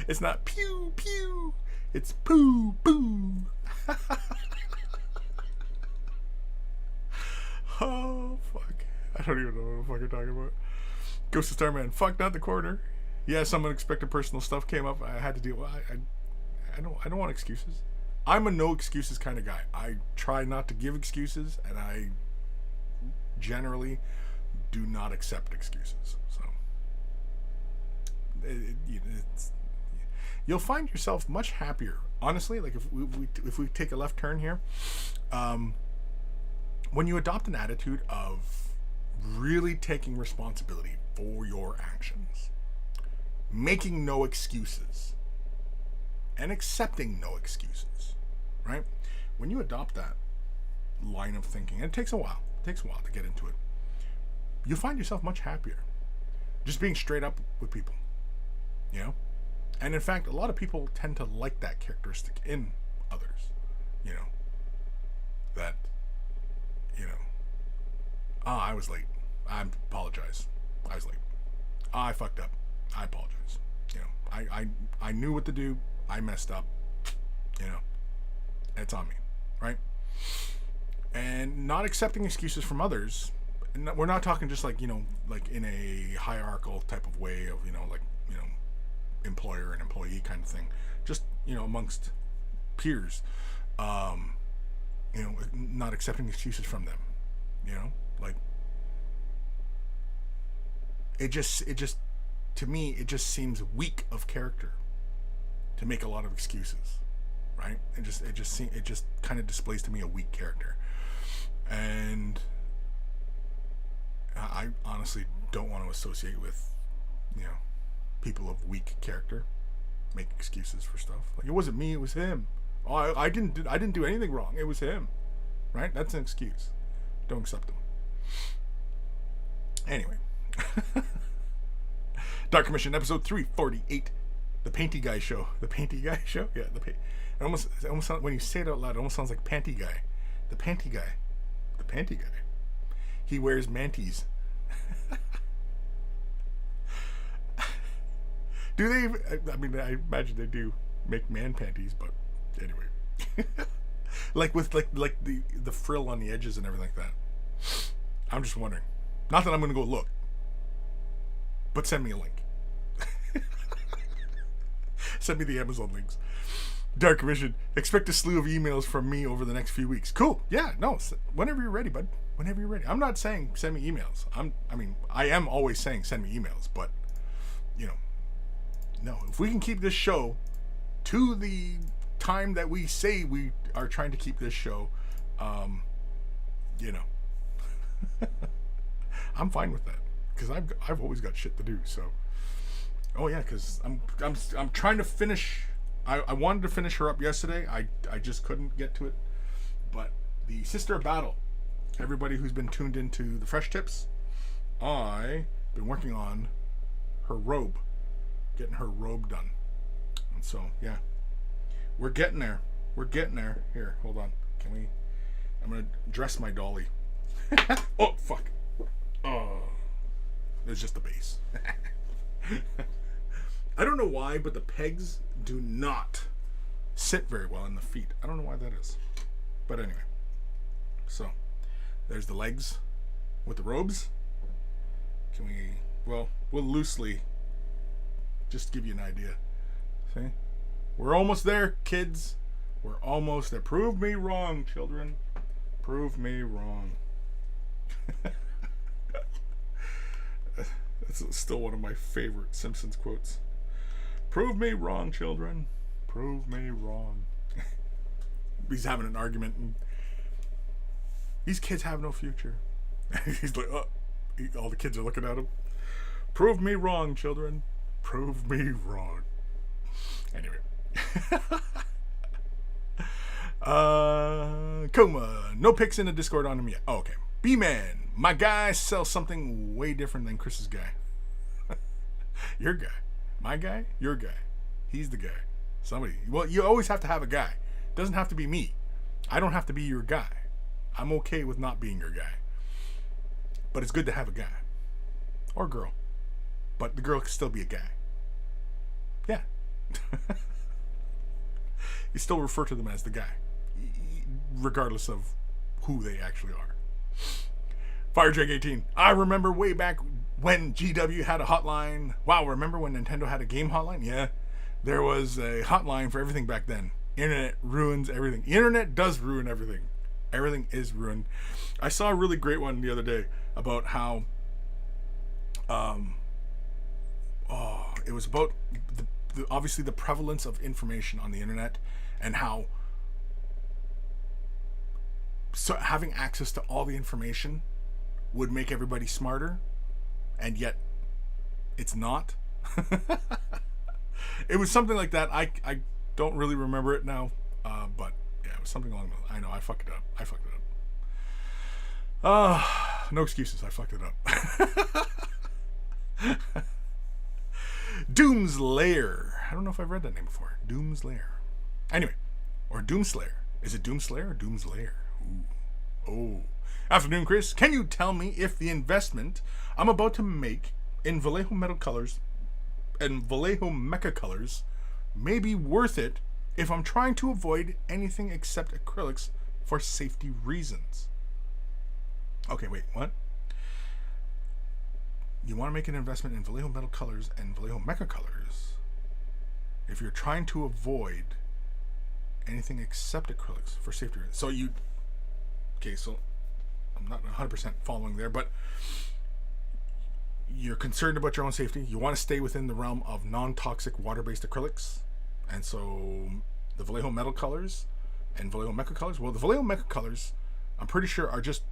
It's not pew pew. It's poo poo. Oh, fuck. I don't even know what the fuck you're talking about. Ghost of Starman. Fuck, not the corner. Yeah, some unexpected personal stuff came up. I had to deal with it. I don't want excuses. I'm a no excuses kind of guy. I try not to give excuses, and I generally do not accept excuses. So you'll find yourself much happier. Honestly, like if we take a left turn here, when you adopt an attitude of really taking responsibility for your actions, making no excuses, and accepting no excuses, right? When you adopt that line of thinking, and it takes a while to get into it, you'll find yourself much happier. Just being straight up with people, you know? And in fact, a lot of people tend to like that characteristic in others, you know? That, you know, I was late. I apologize. I was late. I fucked up. I apologize. You know, I knew what to do. I messed up. You know, it's on me, right? And not accepting excuses from others. We're not talking just like, you know, like in a hierarchical type of way of, you know, like, you know, employer and employee kind of thing. Just, you know, amongst peers. You know, not accepting excuses from them. You know, like it just to me it just seems weak of character to make a lot of excuses, right? It just kind of displays to me a weak character, and I honestly don't want to associate with, you know, people of weak character make excuses for stuff. Like, it wasn't me, it was him. Oh, I didn't do anything wrong. It was him, right? That's an excuse. Don't accept them. Anyway. Dark Commission, episode 348. The Painty Guy Show. The Painty Guy Show? Yeah, it almost sounds, when you say it out loud, it almost sounds like Panty Guy. The Panty Guy. The Panty Guy. He wears manties. Do they? I mean, I imagine they do make man panties, but anyway. Like with like the frill on the edges and everything like that. I'm just wondering. Not that I'm going to go look, but send me a link. Send me the Amazon links. Dark Vision. Expect a slew of emails from me over the next few weeks. Cool. Yeah, no. Whenever you're ready, bud. Whenever you're ready. I'm not saying send me emails. I am always saying send me emails, but, no. If we can keep this show to the time that we say we are trying to keep this show, I'm fine with that. Because I've always got shit to do, so. Oh, yeah, because I'm trying to finish. I wanted to finish her up yesterday. I just couldn't get to it. But the Sister of Battle, everybody who's been tuned into the Fresh Tips, I've been working on her robe, getting her robe done. And so, yeah, we're getting there. We're getting there. Here, hold on. I'm going to dress my dolly. Oh, fuck. Oh, it's just the base. I don't know why, but the pegs do not sit very well in the feet. I don't know why that is. But anyway. So, there's the legs with the robes. We'll loosely just give you an idea. See? We're almost there, kids. We're almost there. Prove me wrong, children. Prove me wrong. That's still one of my favorite Simpsons quotes. Prove me wrong, children. Prove me wrong. He's having an argument, and these kids have no future. He's like, all the kids are looking at him. Prove me wrong, children. Prove me wrong. Anyway. Coma. No pics in the Discord on him yet. Oh, okay. B-Man. My guy sells something way different than Chris's guy. Your guy. My guy? Your guy. He's the guy. Somebody. Well, you always have to have a guy. It doesn't have to be me. I don't have to be your guy. I'm okay with not being your guy. But it's good to have a guy. Or girl. But the girl can still be a guy. Yeah. You still refer to them as the guy. Regardless of who they actually are. Firedrake 18. I remember way back when GW had a hotline. Wow, remember when Nintendo had a game hotline? Yeah. There was a hotline for everything back then. Internet ruins everything. Internet does ruin everything. Everything is ruined. I saw a really great one the other day about how it was about obviously the prevalence of information on the internet, and how having access to all the information would make everybody smarter, and yet it's not. It was something like that. I don't really remember it now, but yeah, it was something along those. I know I fucked it up. No excuses. I fucked it up. Doom's Lair. I don't know if I've read that name before. Doom's Lair. Anyway, or Doomslayer. Is it Doomslayer or Doom's Lair? Ooh. Oh. Afternoon, Kris. Can you tell me if the investment I'm about to make in Vallejo Metal Colors and Vallejo Mecha Colors may be worth it if I'm trying to avoid anything except acrylics for safety reasons? Okay, wait, what? You want to make an investment in Vallejo Metal Colors and Vallejo Mecha Colors if you're trying to avoid anything except acrylics for safety reasons. So so I'm not 100% following there, but you're concerned about your own safety. You want to stay within the realm of non-toxic water-based acrylics. And so the Vallejo Metal Colors and Vallejo Mecha Colors, well, the Vallejo Mecha Colors, I'm pretty sure, are just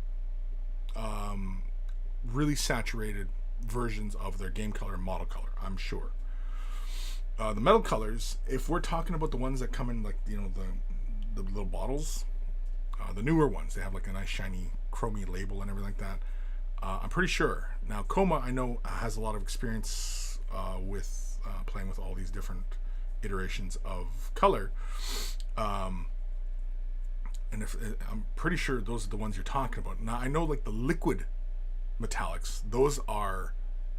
really saturated versions of their game color and model color, I'm sure. The metal colors, if we're talking about the ones that come in, like, the little bottles, the newer ones, they have like a nice shiny chromy label and everything like that. I'm pretty sure. Now, Coma, I know, has a lot of experience with playing with all these different iterations of color. And I'm pretty sure those are the ones you're talking about. Now, I know, like, the liquid metallics, those are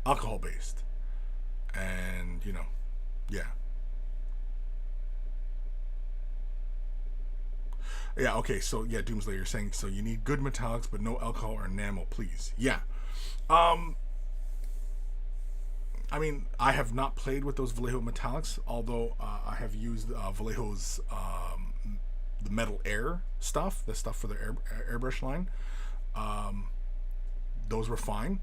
alcohol based, and yeah, okay, so yeah, Doomslayer, you're saying so you need good metallics but no alcohol or enamel, please. Yeah, I mean, I have not played with those Vallejo metallics, although I have used Vallejo's the metal air stuff, the stuff for the airbrush line. Those were fine.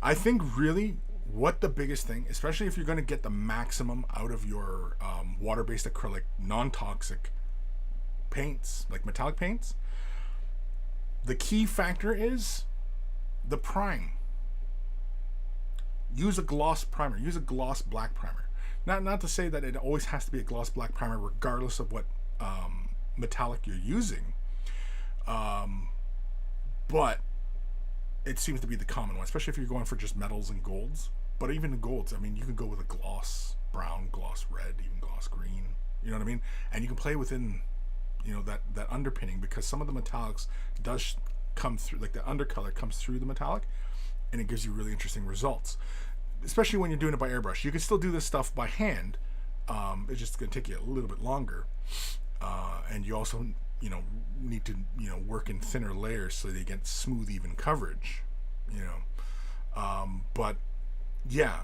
I think really what the biggest thing, especially if you're going to get the maximum out of your water-based acrylic, non-toxic paints, like metallic paints, the key factor is the prime. Use a gloss primer. Use a gloss black primer. Not to say that it always has to be a gloss black primer, regardless of what metallic you're using. But it seems to be the common one, especially if you're going for just metals and golds. But even the golds, I mean, you can go with a gloss brown, gloss red, even gloss green. You know what I mean? And you can play within, that underpinning, because some of the metallics does come through, like the undercolor comes through the metallic, and it gives you really interesting results, especially when you're doing it by airbrush. You can still do this stuff by hand. It's just going to take you a little bit longer, and you also need to work in thinner layers so that you get smooth, even coverage. But yeah,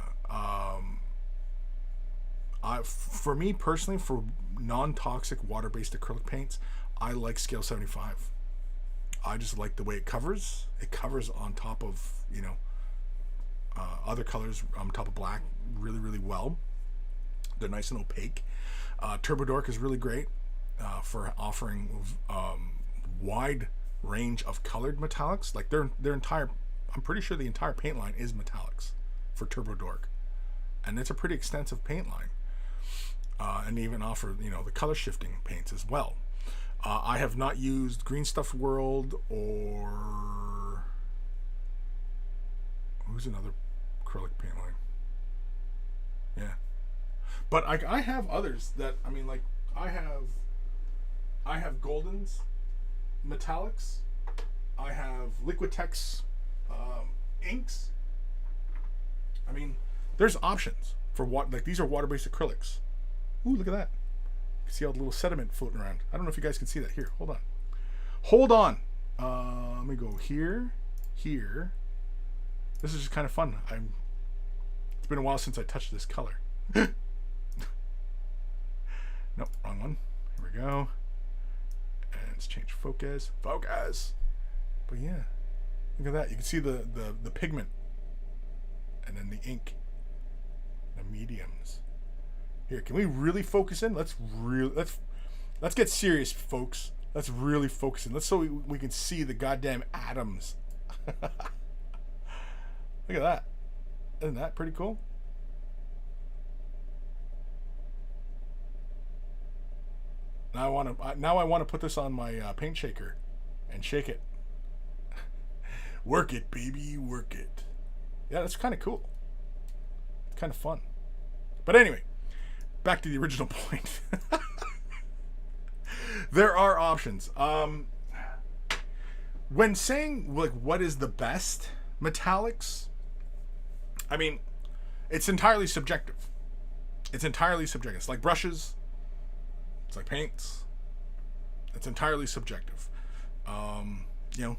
for me personally, for non-toxic water-based acrylic paints, I like scale 75. I just like the way it covers. It covers on top of other colors on top of black really, really well. They're nice and opaque. Turbo Dork is really great for offering wide range of colored metallics. Like their entire, I'm pretty sure the entire paint line is metallics for Turbo Dork, and it's a pretty extensive paint line. And they even offer the color shifting paints as well. I have not used Green Stuff World or who's another acrylic paint line. Yeah, but I have others that I have Goldens metallics. I have Liquitex inks. I mean, there's options for what, like, these are water-based acrylics. Ooh, look at that. You can see all the little sediment floating around. I don't know if you guys can see that. Here, hold on. Let me go here. This is just kind of fun. It's been a while since I touched this color. Nope, wrong one. Here we go. And let's change focus. But yeah, look at that. You can see the pigment, and then the ink, the mediums. Here, can we really focus in? Let's get serious, folks. Let's really focus in. Let's so we can see the goddamn atoms. Look at that. Isn't that pretty cool? Now I want to put this on my paint shaker and shake it. Work it, baby, work it. Yeah, that's kind of cool. It's kind of fun. But anyway, back to the original point. There are options. When saying like what is the best metallics, I mean, it's entirely subjective. It's like brushes. It's like paints. It's entirely subjective.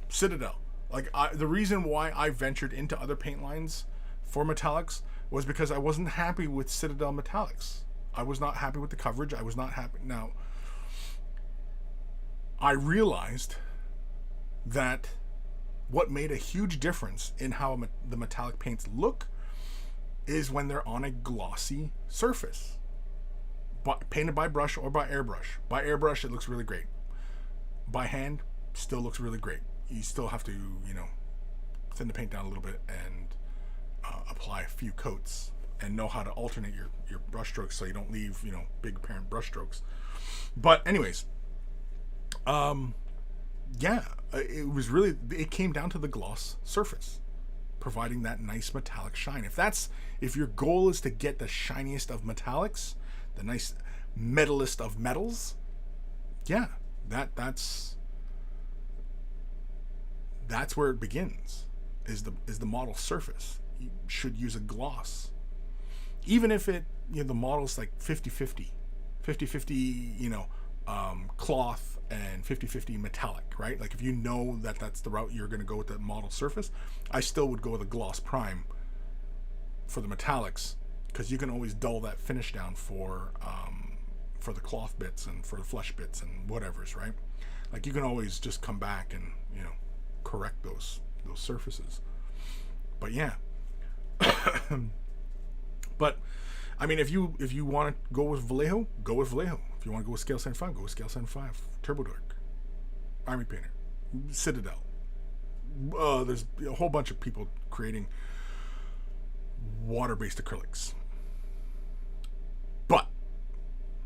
Citadel. Like the reason why I ventured into other paint lines for metallics was because I wasn't happy with Citadel metallics. I was not happy with the coverage. I was not happy. Now, I realized that what made a huge difference in how the metallic paints look is when they're on a glossy surface. Painted by brush or by airbrush. By airbrush, it looks really great. By hand, still looks really great. You still have to, thin the paint down a little bit and apply a few coats and know how to alternate your brush strokes so you don't leave, big apparent brush strokes. But anyways, it came down to the gloss surface, providing that nice metallic shine. If your goal is to get the shiniest of metallics, the nice metallist of metals, yeah, that's where it begins, is the model surface. You should use a gloss, even if the model's like 50-50 cloth and 50-50 metallic, right? Like if you know that that's the route you're going to go with the model surface, I still would go with a gloss prime for the metallics, because you can always dull that finish down for the cloth bits and for the flesh bits and whatever's, right? Like you can always just come back and, you know, correct those surfaces. But yeah. But I mean, if you want to go with Vallejo, go with Vallejo. If you want to go with Scale 75, go with Scale 75. Turbo Dark, Army Painter, Citadel. There's a whole bunch of people creating water-based acrylics. But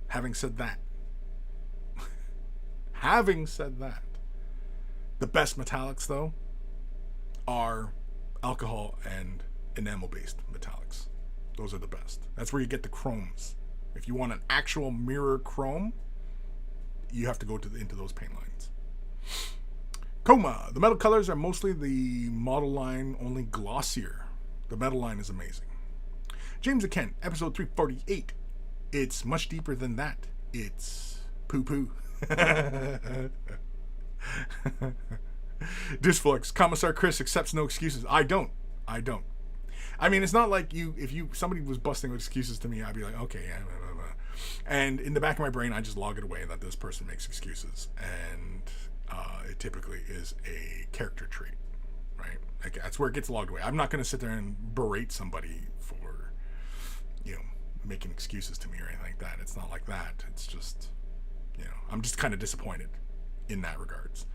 having said that, the best metallics though are alcohol and enamel-based metallics. Those are the best. That's where you get the chromes. If you want an actual mirror chrome, you have to go into those paint lines. Chroma. The metal colors are mostly the model line, only glossier. The metal line is amazing. James and Kent, episode 348. It's much deeper than that. It's poo-poo. Disflux. Commissar Kris accepts no excuses. I don't. I mean, it's not like if somebody was busting with excuses to me, I'd be like, okay, yeah, blah, blah, blah. And in the back of my brain, I just log it away that this person makes excuses. And it typically is a character trait, right? Like, that's where it gets logged away. I'm not going to sit there and berate somebody for, you know, making excuses to me or anything like that. It's not like that. It's just, you know, I'm just kind of disappointed in that regards.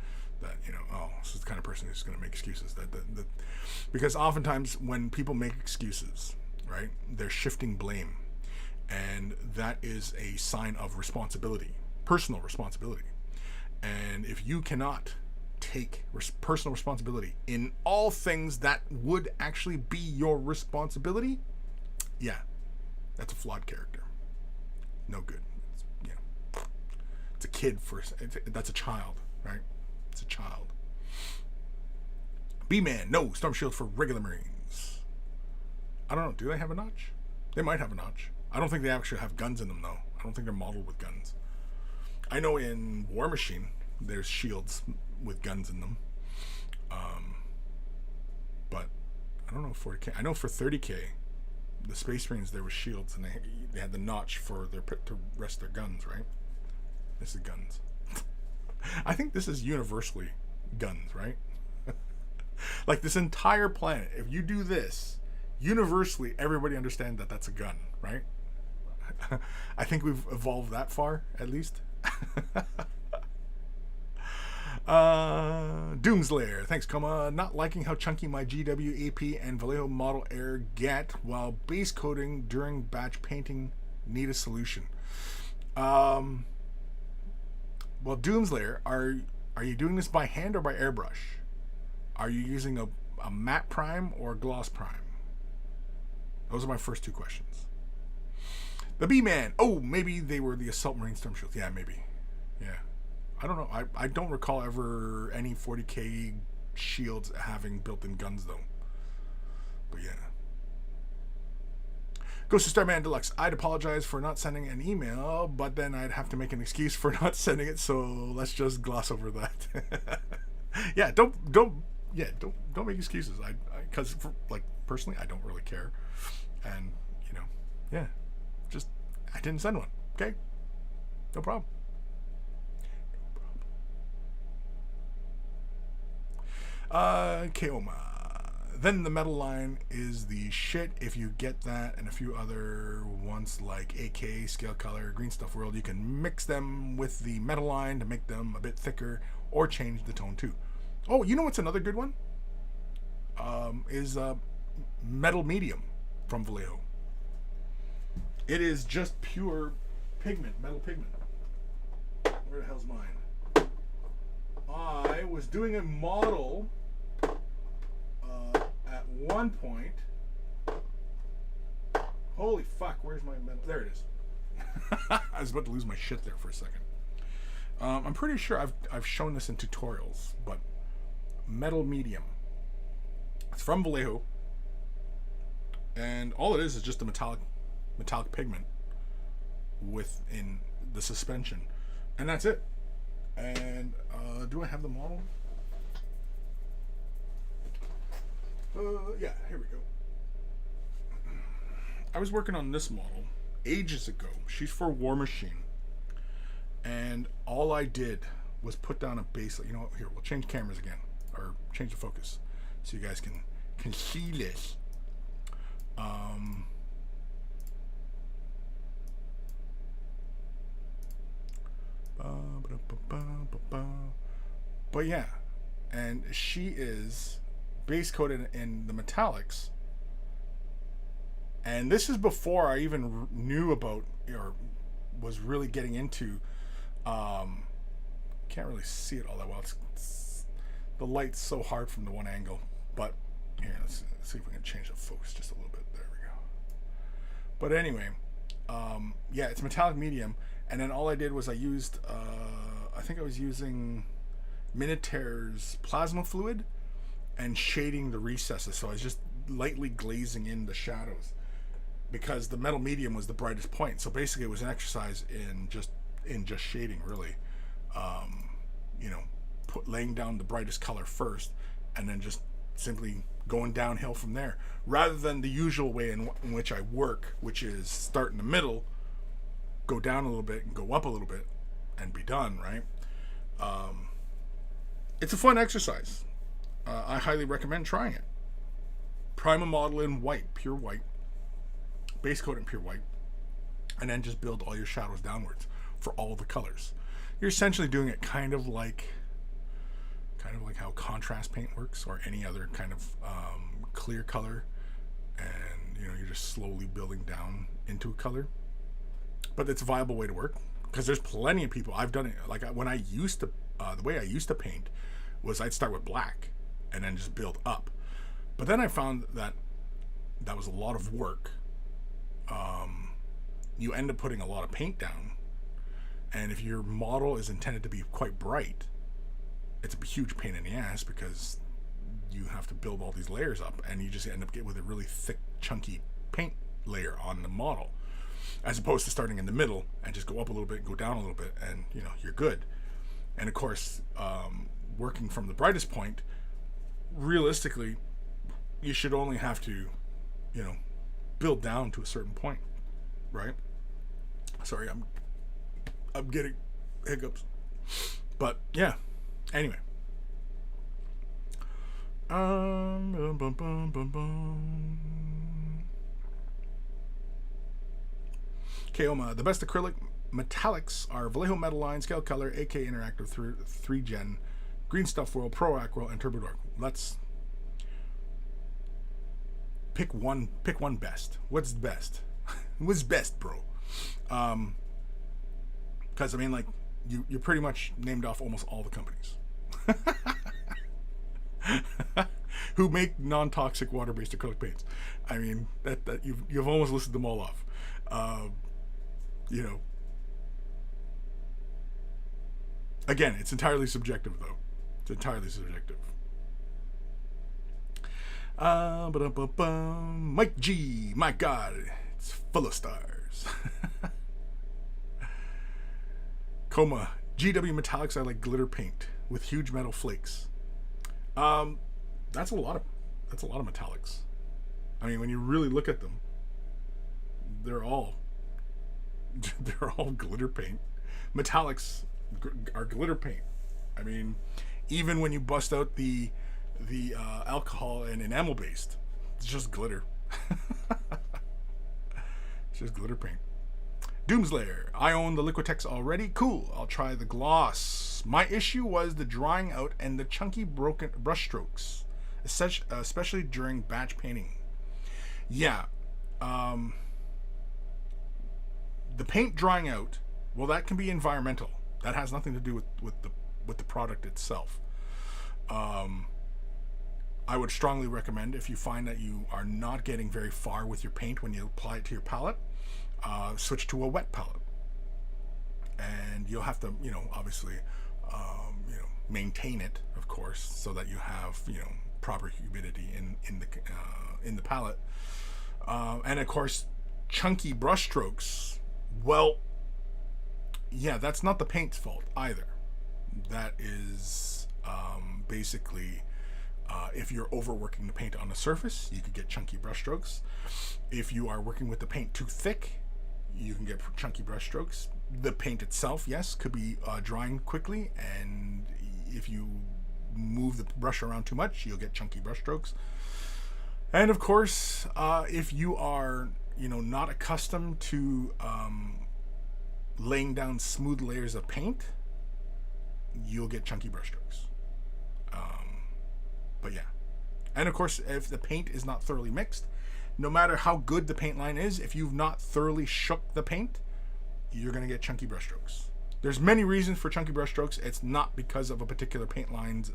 That, you know, oh, this is the kind of person who's going to make excuses. Because oftentimes when people make excuses, right, they're shifting blame, and that is a sign of responsibility, personal responsibility. And if you cannot take personal responsibility in all things that would actually be your responsibility, yeah, that's a flawed character. No good. It's a kid that's a child, right? It's a child. B-Man, no storm shield for regular Marines. I don't know. Do they have a notch? They might have a notch. I don't think they actually have guns in them, though. I don't think they're modeled with guns. I know in War Machine, there's shields with guns in them. But I don't know 40K. I know for 30K, the Space Marines, there were shields, and they had the notch for to rest their guns, right? This is guns. I think this is universally guns, right? Like this entire planet, if you do this, universally everybody understands that that's a gun, right? I think we've evolved that far, at least. Doomslayer, thanks, Coma. Not liking how chunky my GW, AP, and Vallejo model air get while base coating during batch painting. Need a solution. Well, Doomslayer, are you doing this by hand or by airbrush? Are you using a matte prime or a gloss prime? Those are my first two questions. The B-Man. Oh, maybe they were the Assault Marine Storm Shields. Yeah, maybe. Yeah. I don't know. I don't recall ever any 40K shields having built-in guns, though. But yeah. Ghost of Starman Deluxe. I'd apologize for not sending an email, but then I'd have to make an excuse for not sending it, so let's just gloss over that. Yeah, don't make excuses. Because like personally, I don't really care, and you know, yeah, just I didn't send one. Okay, no problem. Keoma. Then the metal line is the shit. If you get that and a few other ones like AK, Scale Color, Green Stuff World, you can mix them with the metal line to make them a bit thicker or change the tone too. Oh, you know what's another good one? Is Metal Medium from Vallejo. It is just pure pigment, metal pigment. Where the hell's mine? I was doing a model at one point. Holy fuck, where's my metal? There it is. I was about to lose my shit there for a second. I'm pretty sure I've shown this in tutorials, but Metal Medium. It's from Vallejo, and all it is just a metallic pigment within the suspension, and that's it. And do I have the model? Yeah, here we go. I was working on this model ages ago. She's for War Machine. And all I did was put down a base. You know what? Here, we'll change cameras again. Or change the focus. So you guys can see this. But yeah. And she is base coated in the metallics. And this is before I even knew about or was really getting into. Can't really see it all that well. The light's so hard from the one angle. But here, let's see if we can change the focus just a little bit. There we go. But anyway, yeah, it's metallic medium. And then all I did was I used, I think I was using Minotaur's plasma fluid and shading the recesses. So I was just lightly glazing in the shadows because the metal medium was the brightest point. So basically it was an exercise in just shading, really. You know, laying down the brightest color first and then just simply going downhill from there, rather than the usual way in which I work, which is start in the middle, go down a little bit and go up a little bit and be done, right? It's a fun exercise. I highly recommend trying it. Prime a model in white, pure white, base coat in pure white, and then just build all your shadows downwards for all the colors. You're essentially doing it kind of like how contrast paint works, or any other kind of clear color, and you know, you're just slowly building down into a color. But it's a viable way to work because there's plenty of people. I've done it like when I used to. The way I used to paint was I'd start with black and then just build up. But then I found that was a lot of work. You end up putting a lot of paint down. And if your model is intended to be quite bright, it's a huge pain in the ass because you have to build all these layers up and you just end up getting with a really thick, chunky paint layer on the model, as opposed to starting in the middle and just go up a little bit and go down a little bit and, you know, you're good. And of course, working from the brightest point, realistically, you should only have to, you know, build down to a certain point, right? Sorry, I'm getting hiccups. But yeah, anyway. Keoma, the best acrylic metallics are Vallejo Metal Line, Scale Color, AK Interactive 3 Gen, Green Stuff World, Pro Aquarel, and Turbo Dark. Let's pick one best. What's best? What's best, bro? Because I mean, like, you pretty much named off almost all the companies who make non-toxic water-based acrylic paints. I mean, that you've almost listed them all off. You know, again, it's entirely subjective, though. It's entirely subjective. Mike G, my God, it's full of stars. Coma, GW Metallics are like glitter paint with huge metal flakes. That's a lot of metallics. I mean, when you really look at them, they're all glitter paint. Metallics are glitter paint. I mean, even when you bust out the alcohol and enamel based, it's just glitter. It's just glitter paint. Doomslayer, I own the Liquitex already. Cool, I'll try the gloss. My issue was the drying out and the chunky broken brush strokes, especially during batch painting. Yeah, the paint drying out, well, that can be environmental. That has nothing to do with the product itself. I would strongly recommend, if you find that you are not getting very far with your paint when you apply it to your palette, switch to a wet palette. And you'll have to, obviously, maintain it, of course, so that you have, proper humidity in the palette. And of course, chunky brush strokes, well, yeah, that's not the paint's fault either. That is basically If you're overworking the paint on the surface, you could get chunky brush strokes. If you are working with the paint too thick, you can get chunky brush strokes. The paint itself, yes, could be drying quickly, and if you move the brush around too much, you'll get chunky brush strokes. And of course, if you are, not accustomed to laying down smooth layers of paint, you'll get chunky brush strokes. But yeah. And of course, if the paint is not thoroughly mixed, no matter how good the paint line is, if you've not thoroughly shook the paint, you're going to get chunky brush strokes. There's many reasons for chunky brush strokes. It's not because of a particular paint line's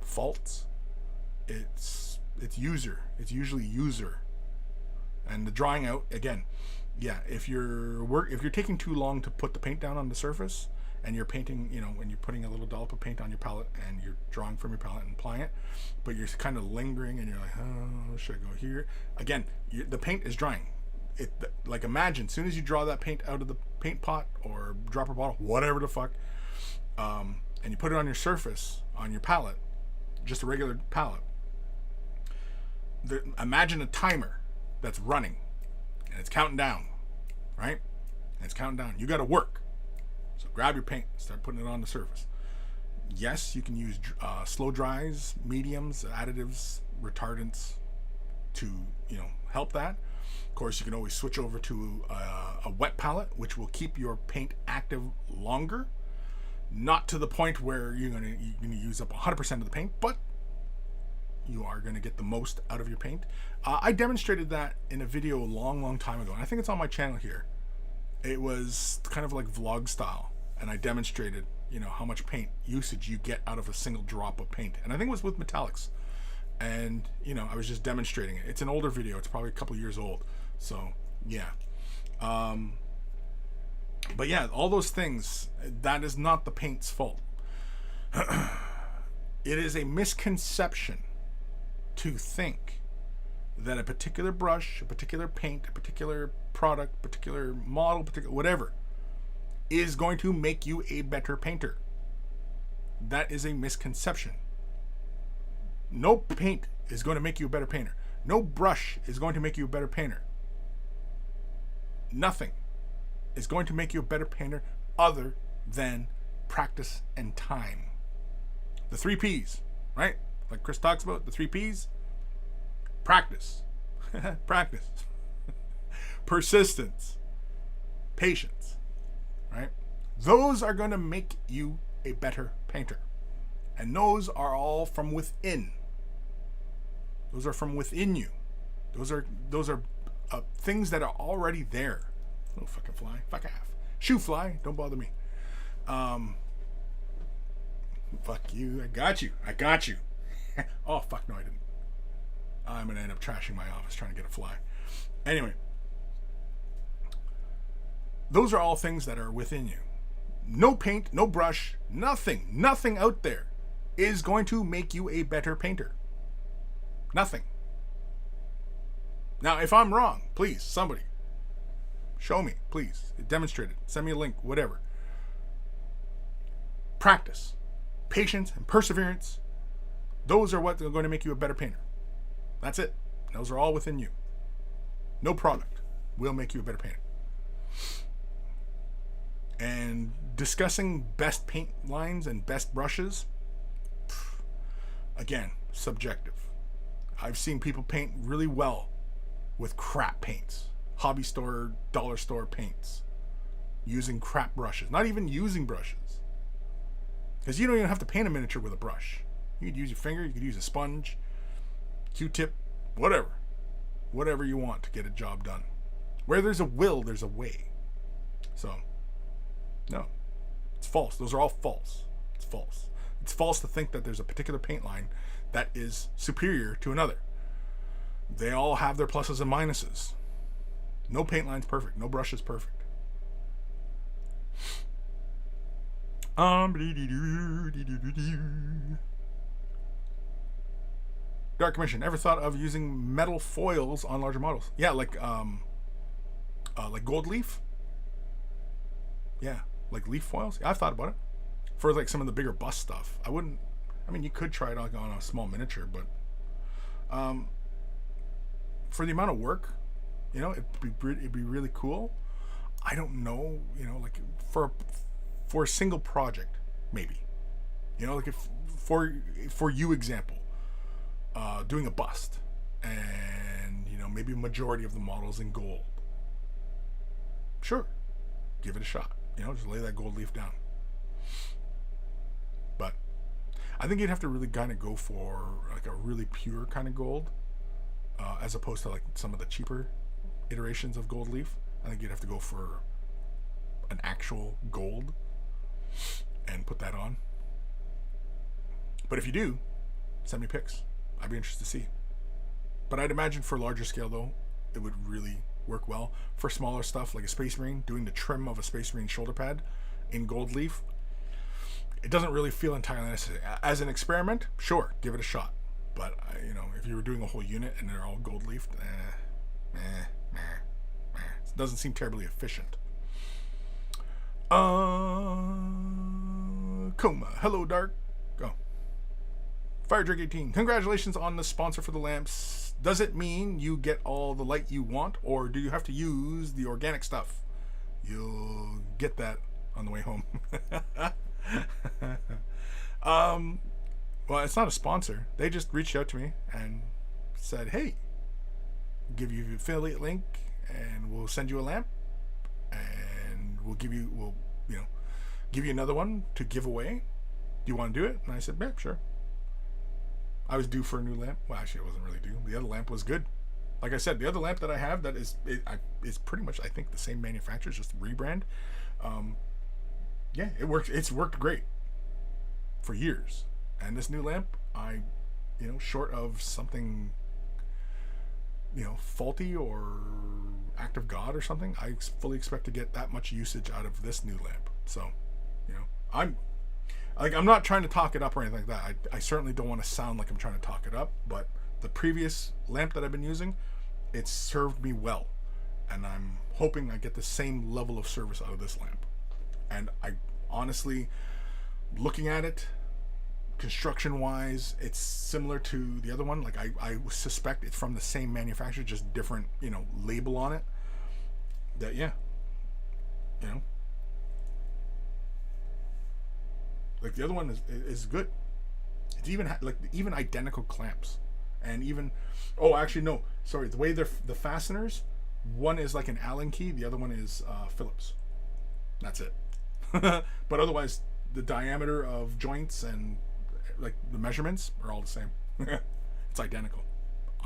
faults. It's usually user. And the drying out, again, yeah, if you're taking too long to put the paint down on the surface, and you're painting, when you're putting a little dollop of paint on your palette and you're drawing from your palette and applying it, but you're kind of lingering and you're like, oh, should I go here? Again, the paint is drying. Like, imagine, as soon as you draw that paint out of the paint pot or dropper bottle, whatever the fuck, and you put it on your surface, on your palette, just a regular palette, imagine a timer that's running and it's counting down, right? And it's counting down. You got to work. So grab your paint, start putting it on the surface. Yes, you can use slow dries, mediums, additives, retardants to help that. Of course, you can always switch over to a wet palette, which will keep your paint active longer. Not to the point where you're gonna use up 100% of the paint, but you are going to get the most out of your paint. I demonstrated that in a video a long time ago, and I think it's on my channel here. It was kind of like vlog style, and I demonstrated, how much paint usage you get out of a single drop of paint. And I think it was with metallics. And, I was just demonstrating it. It's an older video. It's probably a couple years old. So, yeah. But yeah, all those things, that is not the paint's fault. It is a misconception to think that a particular brush, a particular paint, a particular product, particular model, particular whatever, is going to make you a better painter. That is a misconception. No paint is going to make you a better painter. No brush is going to make you a better painter. Nothing is going to make you a better painter other than practice and time. The 3 P's, right? Like Kris talks about, the 3 P's. Practice. Practice. Persistence. Patience. Right? Those are going to make you a better painter. And those are all from within. Those are from within you. Those are things that are already there. Oh, fucking fly. Fuck off. Shoe fly. Don't bother me. Fuck you. I got you. Oh, fuck no, I didn't. I'm going to end up trashing my office trying to get a fly. Anyway. Those are all things that are within you. No paint, no brush, nothing out there is going to make you a better painter. Nothing. Now, if I'm wrong, please, somebody, show me, please. Demonstrate it. Send me a link, whatever. Practice, patience, and perseverance. Those are what are going to make you a better painter. That's it. Those are all within you. No product will make you a better painter. And discussing best paint lines and best brushes, again, subjective. I've seen people paint really well with crap paints. Hobby store, dollar store paints. Using crap brushes. Not even using brushes. Because you don't even have to paint a miniature with a brush. You could use your finger, you could use a sponge, Q-tip, whatever. Whatever you want to get a job done. Where there's a will, there's a way. So, no. It's false. Those are all false. It's false. It's false to think that there's a particular paint line that is superior to another. They all have their pluses and minuses. No paint line's perfect. No brush is perfect. Dark Commission. Ever thought of using metal foils on larger models? Yeah, like gold leaf. Yeah, like leaf foils. Yeah, I've thought about it for like some of the bigger bust stuff. I wouldn't I mean, you could try it on a small miniature, but for the amount of work, it'd be really cool. I don't know, like for a single project, maybe, like if for you example, doing a bust, and maybe a majority of the models in gold. Sure, give it a shot. Just lay that gold leaf down. But I think you'd have to really kind of go for like a really pure kind of gold, as opposed to like some of the cheaper iterations of gold leaf. I think you'd have to go for an actual gold and put that on. But if you do, send me pics. I'd be interested to see. But I'd imagine for larger scale though, it would really work well. For smaller stuff like a Space Marine, doing the trim of a Space Marine shoulder pad in gold leaf, it doesn't really feel entirely necessary. As an experiment, sure, give it a shot. But if you were doing a whole unit and they're all gold leafed, it doesn't seem terribly efficient. Coma, hello Dark. Oh. Fire Drake 18. Congratulations on the sponsor for the lamps. Does it mean you get all the light you want, or do you have to use the organic stuff? You'll get that on the way home. Well, it's not a sponsor. They just reached out to me and said, hey, give you the affiliate link and we'll send you a lamp, and we'll give you another one to give away. Do you want to do it? And I said, yeah, sure. I was due for a new lamp. Well, actually, I wasn't really due. The other lamp was good. Like I said, the other lamp that I have is pretty much, I think, the same manufacturer, just rebrand. Yeah, it works. It's worked great for years. And this new lamp, short of something, faulty or act of God or something, I fully expect to get that much usage out of this new lamp. So, I'm not trying to talk it up or anything like that. I certainly don't want to sound like I'm trying to talk it up, but the previous lamp that I've been using, it served me well. And I'm hoping I get the same level of service out of this lamp. And I honestly, looking at it, construction-wise, it's similar to the other one. Like, I suspect it's from the same manufacturer, just different, label on it. That, yeah. Like, the other one is good. It's even identical clamps. And even, oh, actually, no. Sorry, the way the fasteners, one is like an Allen key, the other one is Phillips. That's it. But otherwise, the diameter of joints and like the measurements are all the same. It's identical.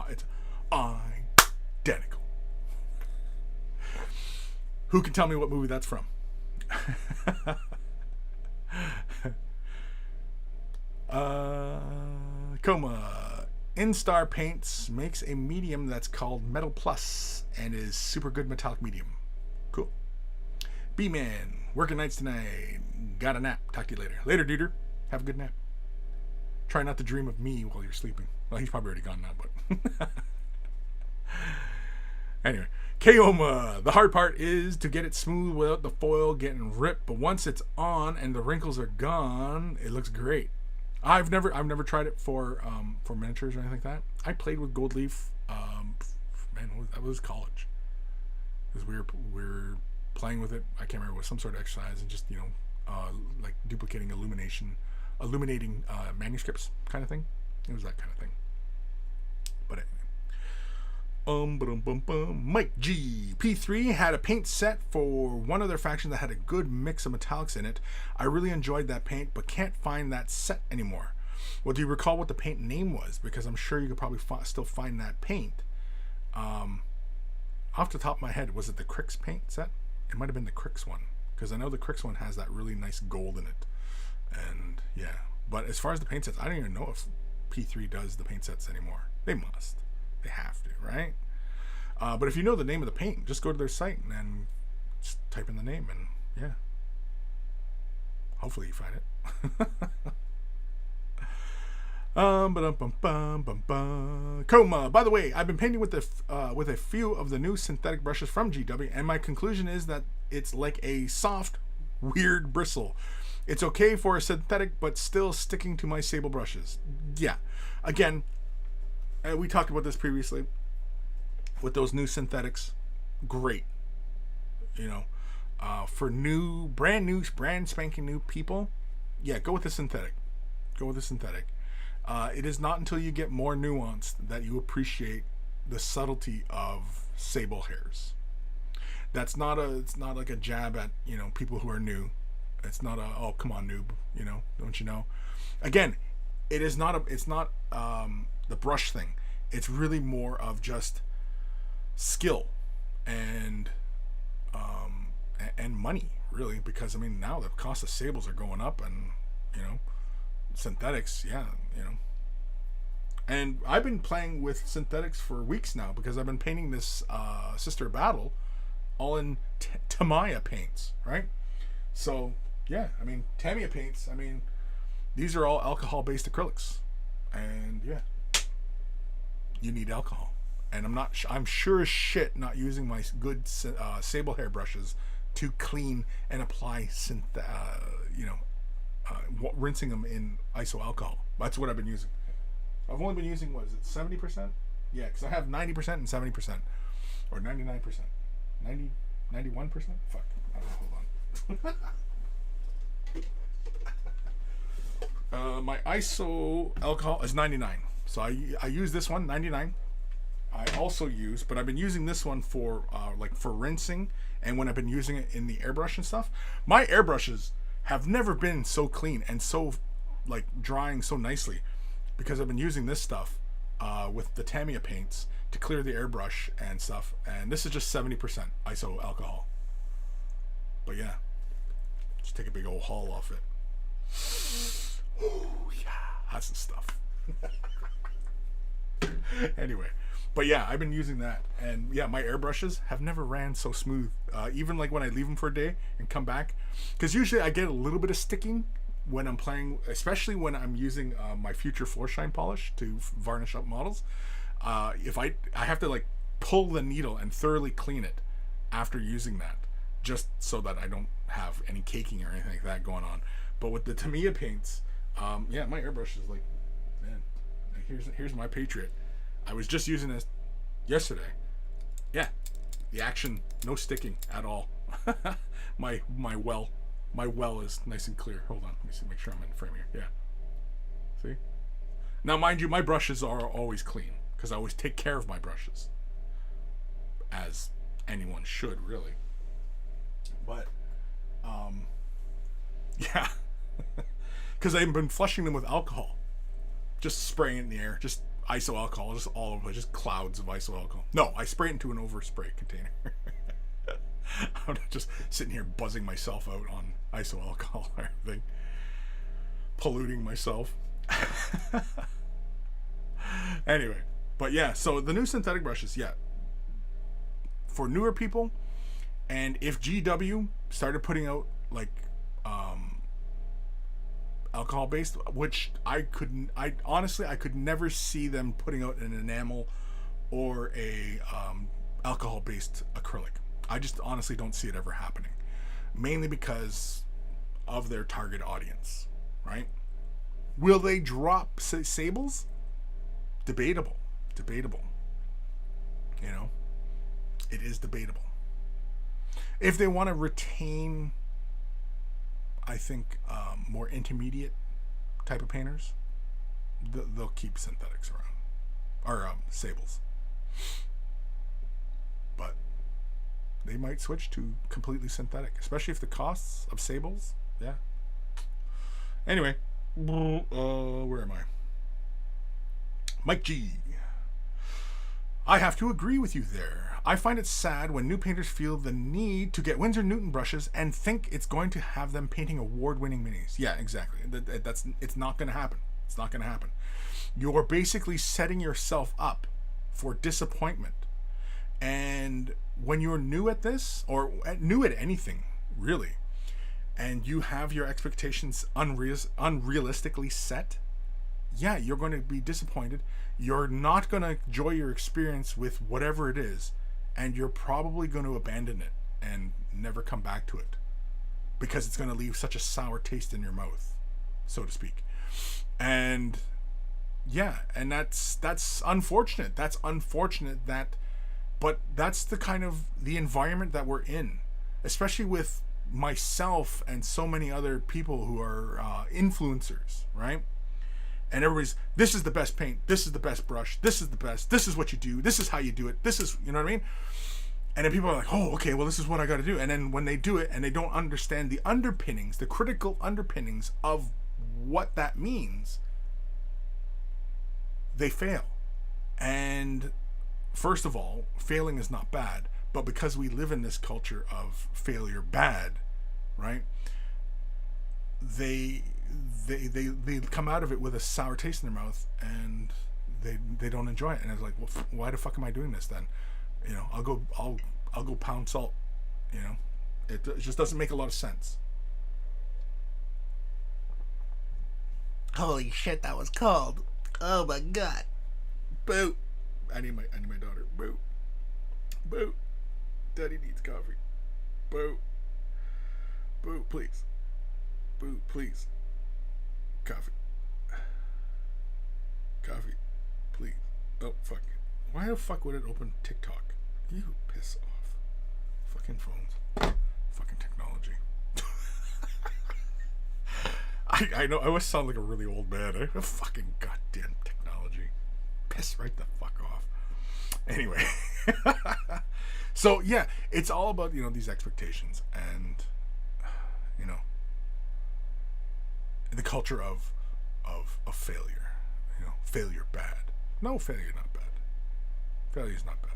It's identical. Who can tell me what movie that's from? Coma. Instar Paints makes a medium that's called Metal Plus and is super good metallic medium. Cool. B-Man. Working nights tonight. Got a nap. Talk to you later. Later, duder. Have a good nap. Try not to dream of me while you're sleeping. Well, he's probably already gone now, but... Anyway. Keoma. The hard part is to get it smooth without the foil getting ripped, but once it's on and the wrinkles are gone, it looks great. I've never tried it for miniatures or anything like that. I played with gold leaf. That was college. Because we were playing with it. I can't remember. It was some sort of exercise and just like duplicating illuminating manuscripts kind of thing. It was that kind of thing. But anyway. Mike G. P3 had a paint set for one of their factions that had a good mix of metallics in it. I really enjoyed that paint, but can't find that set anymore. Well, do you recall what the paint name was? Because I'm sure you could probably still find that paint. Off the top of my head, was it the Kris paint set? It might have been the Kris one, because I know the Kris one has that really nice gold in it. And yeah, but as far as the paint sets, I don't even know if P3 does the paint sets anymore. They must. They have to, right? But if you know the name of the paint, just go to their site and then just type in the name, and yeah, hopefully you find it. Coma. By the way, I've been painting with a few of the new synthetic brushes from GW, and my conclusion is that it's like a soft, weird bristle. It's okay for a synthetic, but still sticking to my sable brushes. Yeah. Again, we talked about this previously with those new synthetics. Great. You know, for brand spanking new people, yeah, go with the synthetic. Go with the synthetic. It is not until you get more nuanced that you appreciate the subtlety of sable hairs. It's not like a jab at, people who are new. It's not a, oh, come on, noob, don't you know? Again, it's not the brush thing. It's really more of just skill and money, really, because now the cost of sables are going up, and synthetics, yeah, and I've been playing with synthetics for weeks now because I've been painting this Sister Battle all in Tamiya paints, right? So yeah, Tamiya paints, these are all alcohol based acrylics, and yeah, you need alcohol, and I'm sure as shit not using my good sable hair brushes to clean and apply rinsing them in iso alcohol. That's what I've been using. I've only been using, what is it, 70%? Yeah, because I have 90% and 70%, or 99%, 90, 91%. Fuck, I don't know. Hold on. My iso alcohol is 99, so I use this one 99. I also use, but I've been using this one for for rinsing, and when I've been using it in the airbrush and stuff. My airbrushes have never been so clean and so drying so nicely, because I've been using this stuff with the Tamiya paints to clear the airbrush and stuff, and this is just 70% iso alcohol. But yeah, just take a big old haul off it. Ooh, yeah, that's the stuff. Anyway, but yeah, I've been using that, and yeah, my airbrushes have never ran so smooth. Even when I leave them for a day and come back, because usually I get a little bit of sticking when I'm playing, especially when I'm using my Future Floor Shine polish to varnish up models. If I have to pull the needle and thoroughly clean it after using that, just so that I don't have any caking or anything like that going on. But with the Tamiya paints, yeah, my airbrush is man, here's my Patriot. I was just using this yesterday. Yeah, the action, no sticking at all. my well is nice and clear. Hold on, let me see, make sure I'm in frame here. Yeah, see. Now, mind you, my brushes are always clean because I always take care of my brushes, as anyone should, really. But yeah, because I've been flushing them with alcohol, just spraying it in the air, just iso alcohol, just all over, just clouds of iso alcohol. No, I spray it into an overspray container. I'm just sitting here buzzing myself out on iso alcohol or everything, polluting myself. Anyway, but yeah, so the new synthetic brushes, yeah, for newer people, and if GW started putting out alcohol based, which I honestly could never see them putting out an enamel or a alcohol based acrylic. I just honestly don't see it ever happening, mainly because of their target audience, right? Will they drop sables? Debatable. It is debatable. If they want to retain, I think, more intermediate type of painters, they'll keep synthetics around, or sables. But they might switch to completely synthetic, especially if the costs of sables, yeah. Anyway, where am I? Mike G. I have to agree with you there. I find it sad when new painters feel the need to get Winsor Newton brushes and think it's going to have them painting award-winning minis. Yeah, exactly. It's not going to happen. It's not going to happen. You're basically setting yourself up for disappointment. And when you're new at this, or new at anything, really, and you have your expectations unrealistically set, yeah, you're going to be disappointed. You're not going to enjoy your experience with whatever it is, and you're probably going to abandon it and never come back to it because it's going to leave such a sour taste in your mouth, so to speak. And yeah, and that's unfortunate. That's unfortunate but that's the kind of the environment that we're in, especially with myself and so many other people who are influencers, right? And everybody's, this is the best paint, this is the best brush, this is the best, this is what you do, this is how you do it, this is, you know what I mean? And then people are like, oh, okay, well, this is what I got to do. And then when they do it and they don't understand the underpinnings, the critical underpinnings of what that means, they fail. And first of all, failing is not bad, but because we live in this culture of failure bad, right? They come out of it with a sour taste in their mouth, and they don't enjoy it. And it's like, well, why the fuck am I doing this then? You know, I'll go pound salt. You know, it just doesn't make a lot of sense. Holy shit, that was cold. Oh my god. Boo. I need my daughter. Boo. Boo. Daddy needs coffee. Boo. Boo, please. Boo, please. Coffee. Coffee. Please. Oh, fuck. Why the fuck would it open TikTok? You piss off. Fucking phones. Fucking technology. I know, I always sound like a really old man. Eh? Fucking goddamn technology. Piss right the fuck off. Anyway. So, yeah, it's all about, you know, these expectations and, you know, the culture of failure. You know, failure bad. No, failure not bad. Failure's not bad.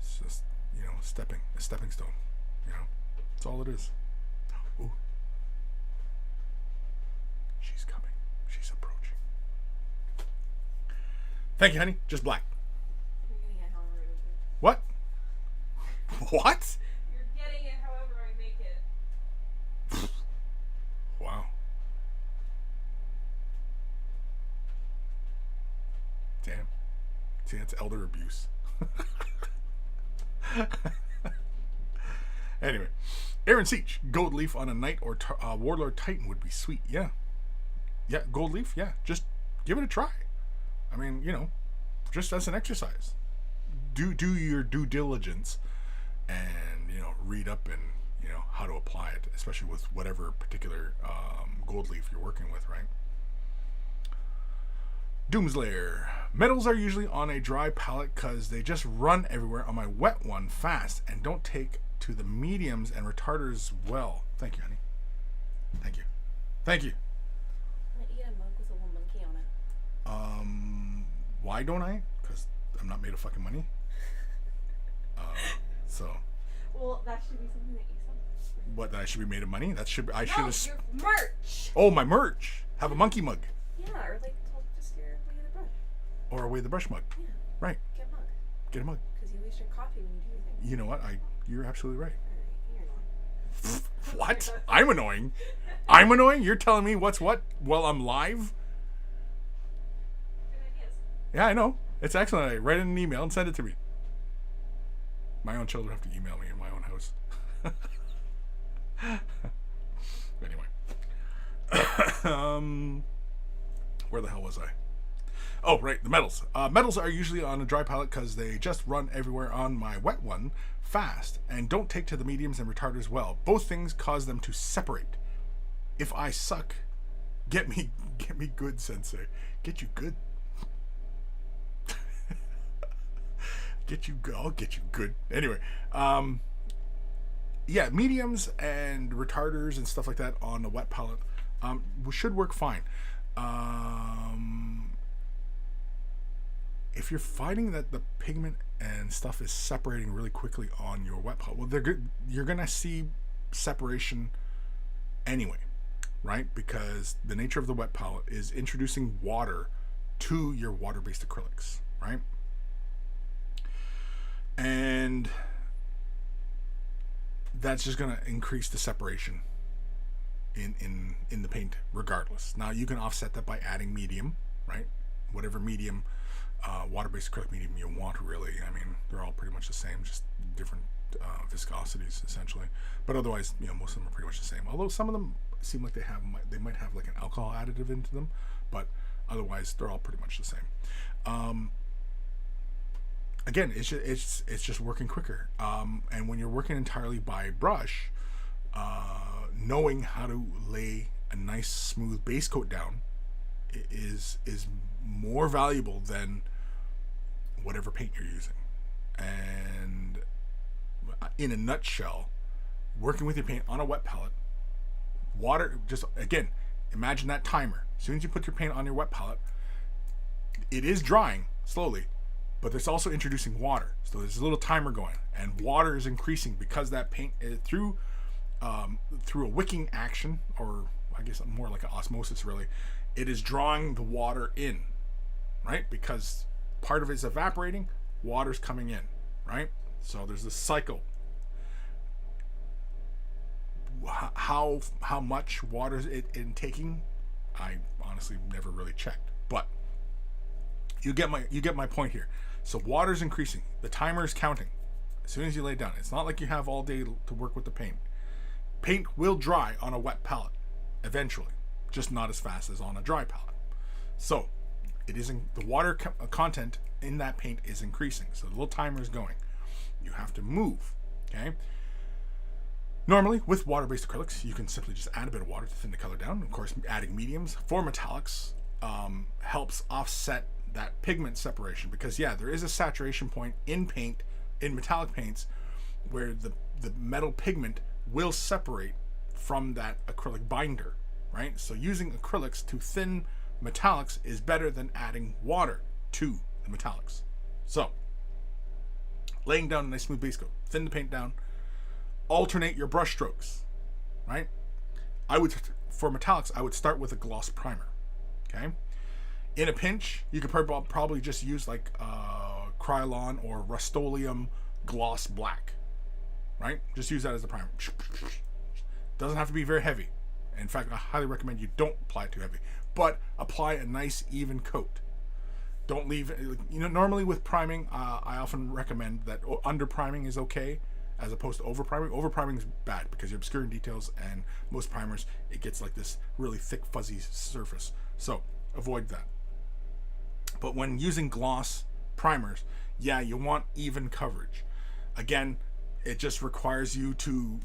It's just, you know, a stepping stone. You know, that's all it is. Ooh. She's coming. She's approaching. Thank you, honey. Just black. You're getting it however I make it. What? What? You're getting it however I make it. Wow. Damn. See, that's elder abuse. Anyway, Aaron Seach, gold leaf on a knight or warlord titan would be sweet. Yeah, gold leaf. Yeah, just give it a try. I mean, you know, just as an exercise. Do your due diligence, and you know, read up and you know how to apply it, especially with whatever particular gold leaf you're working with, right? Doomslayer. Metals are usually on a dry palette because they just run everywhere. On my wet one fast and don't take to the mediums and retarders well. Thank you, honey. Thank you. Thank you. I'm gonna eat a mug with a little monkey on it. Why don't I? Because I'm not made of fucking money. So. Well, that should be something that you sell. What? That I should be made of money? That should I should No, have. your merch. Oh, my merch. Have a monkey mug. Yeah, or like just your way of the brush. Or away the brush mug. Yeah. Right. Get a mug. Get a mug. Because you always drink coffee when you do things. You know what? You're absolutely right. Alright, you're not. What? I'm annoying. I'm annoying? You're telling me what's what while I'm live? Good ideas. Yeah, I know. It's excellent. I write in an email and send it to me. My own children have to email me in my own house. Anyway. Where the hell was I? Oh, right, the metals. Metals are usually on a dry palette because they just run everywhere. On my wet one fast and don't take to the mediums and retarders well. Both things cause them to separate. If I suck, get me good, sensei. Get you good. I'll get you good. Anyway, yeah, mediums and retarders and stuff like that on the wet palette should work fine. If you're finding that the pigment and stuff is separating really quickly on your wet palette, well, they're good. You're gonna see separation anyway, right? Because the nature of the wet palette is introducing water to your water-based acrylics, right? And that's just going to increase the separation in the paint regardless. Now you can offset that by adding medium, right? Whatever medium, water-based acrylic medium you want, really. I mean, they're all pretty much the same, just different viscosities essentially. But otherwise, most of them are pretty much the same. Although some of them seem like they might have like an alcohol additive into them, but otherwise they're all pretty much the same. Again, it's just working quicker. And when you're working entirely by brush, knowing how to lay a nice smooth base coat down is more valuable than whatever paint you're using. And in a nutshell, working with your paint on a wet palette, water, just again, imagine that timer. As soon as you put your paint on your wet palette, it is drying slowly, but it's also introducing water. So there's a little timer going, and water is increasing because that paint is through a wicking action, or I guess more like an osmosis really, it is drawing the water in, right? Because part of it is evaporating, water's coming in, right? So there's this cycle. How much water is it intaking? I honestly never really checked, but you get my point here. So water's increasing, the timer is counting. As soon as you lay it down, it's not like you have all day to work with the paint. Paint will dry on a wet palette eventually, just not as fast as on a dry palette. So it isn't, the water content in that paint is increasing, so the little timer is going. You have to move, okay? Normally, with water-based acrylics, you can simply just add a bit of water to thin the color down. Of course, adding mediums for metallics helps offset that pigment separation, because there is a saturation point in paint, in metallic paints, where the metal pigment will separate from that acrylic binder, right? So using acrylics to thin metallics is better than adding water to the metallics. So, laying down a nice smooth base coat, thin the paint down, alternate your brush strokes, right? For metallics, I would start with a gloss primer, okay? In a pinch, you could probably just use like Krylon or Rust-Oleum gloss black, right? Just use that as the primer. Doesn't have to be very heavy. In fact, I highly recommend you don't apply it too heavy, but apply a nice even coat. Don't leave, normally with priming, I often recommend that under priming is okay, as opposed to over priming. Over priming is bad because you're obscuring details, and most primers, it gets like this really thick, fuzzy surface. So avoid that. But when using gloss primers, you want even coverage. Again, it just requires you to,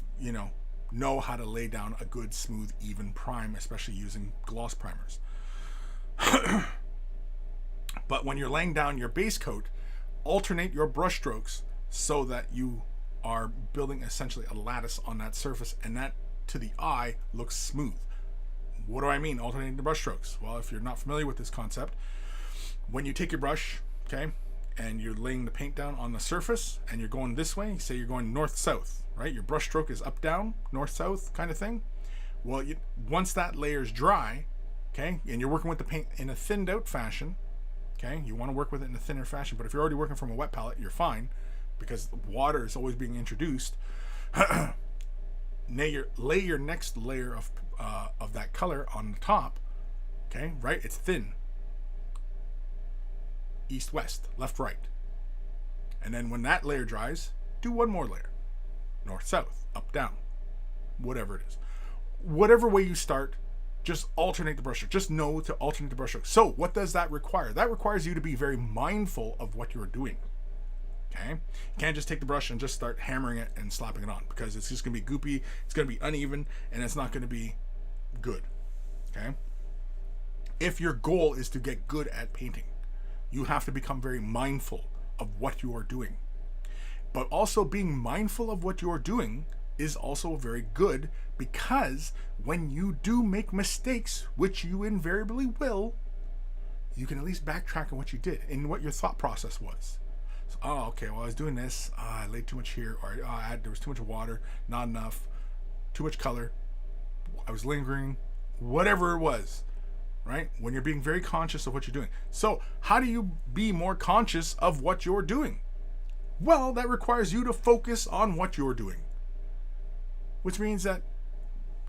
know how to lay down a good, smooth, even prime, especially using gloss primers. But when you're laying down your base coat, alternate your brush strokes so that you are building essentially a lattice on that surface, and that to the eye looks smooth. What do I mean alternating the brush strokes? Well, if you're not familiar with this concept, when you take your brush, okay, and you're laying the paint down on the surface and you're going this way, say you're going north-south, right? Your brush stroke is up-down, north-south kind of thing. Well, once that layer's dry, okay, and you're working with the paint in a thinned out fashion, okay, you want to work with it in a thinner fashion, but if you're already working from a wet palette, you're fine, because water is always being introduced. Lay your next layer of that color on the top, okay, right? It's thin. East, west, left, right. And then when that layer dries, do one more layer. North, south, up, down, whatever it is. Whatever way you start, just alternate the brush stroke. Just know to alternate the brush stroke. So what does that require? That requires you to be very mindful of what you're doing. Okay? You can't just take the brush and just start hammering it and slapping it on, because it's just going to be goopy, it's going to be uneven, and it's not going to be good. Okay? If your goal is to get good at painting, you have to become very mindful of what you are doing. But also being mindful of what you are doing is also very good, because when you do make mistakes, which you invariably will, you can at least backtrack on what you did and what your thought process was. So, okay, well, I was doing this, I laid too much here, or there was too much water, not enough, too much color, I was lingering, whatever it was. Right? When you're being very conscious of what you're doing. So, how do you be more conscious of what you're doing? Well, that requires you to focus on what you're doing. Which means that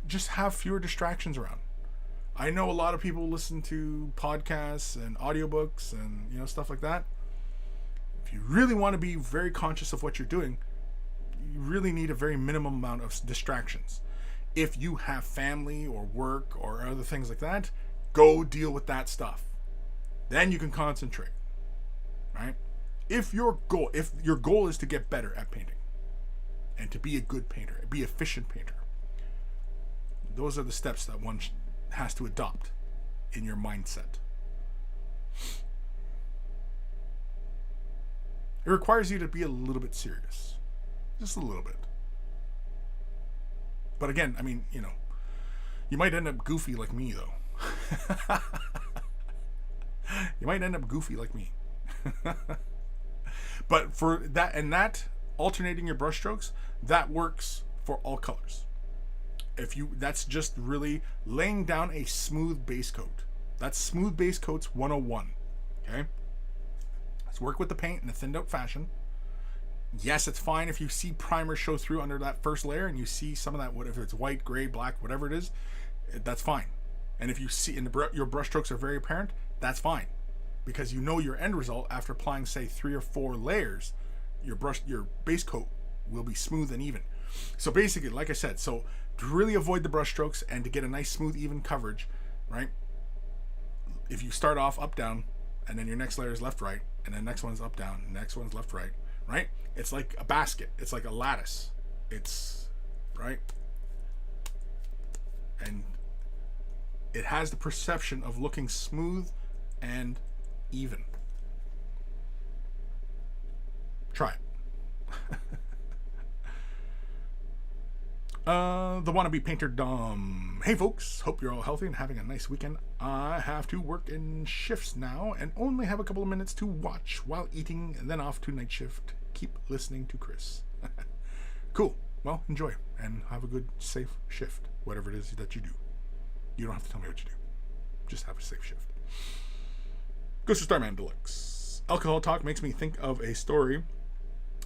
just have fewer distractions around. I know a lot of people listen to podcasts and audiobooks and stuff like that. If you really want to be very conscious of what you're doing, you really need a very minimum amount of distractions. If you have family or work or other things like that, go deal with that stuff. Then you can concentrate, right? If your goal is to get better at painting and to be a good painter, be an efficient painter, those are the steps that one has to adopt in your mindset. It requires you to be a little bit serious. Just a little bit. But again, I mean, you might end up goofy like me, though. You might end up goofy like me. But for that alternating your brush strokes, that works for all colors. That's just really laying down a smooth base coat. That's smooth base coats 101. Okay? Let's work with the paint in a thinned out fashion. Yes, it's fine if you see primer show through under that first layer and you see some of that, if it's white, gray, black, whatever it is, that's fine. And if you see your brush strokes are very apparent, that's fine. Because you know your end result after applying, say, 3 or 4 layers, your base coat will be smooth and even. So basically, like I said, to really avoid the brush strokes and to get a nice, smooth, even coverage, right? If you start off up, down, and then your next layer is left, right, and then next one's up, down, next one's left, right, right? It's like a basket. It's like a lattice. It's, right? And it has the perception of looking smooth and even. Try it. The wannabe painter Dom. Hey folks, hope you're all healthy and having a nice weekend. I have to work in shifts now and only have a couple of minutes to watch while eating and then off to night shift. Keep listening to Kris. Cool. Well, enjoy and have a good, safe shift, whatever it is that you do. You don't have to tell me what you do. Just have a safe shift. Goes to Starman Deluxe. Alcohol talk makes me think of a story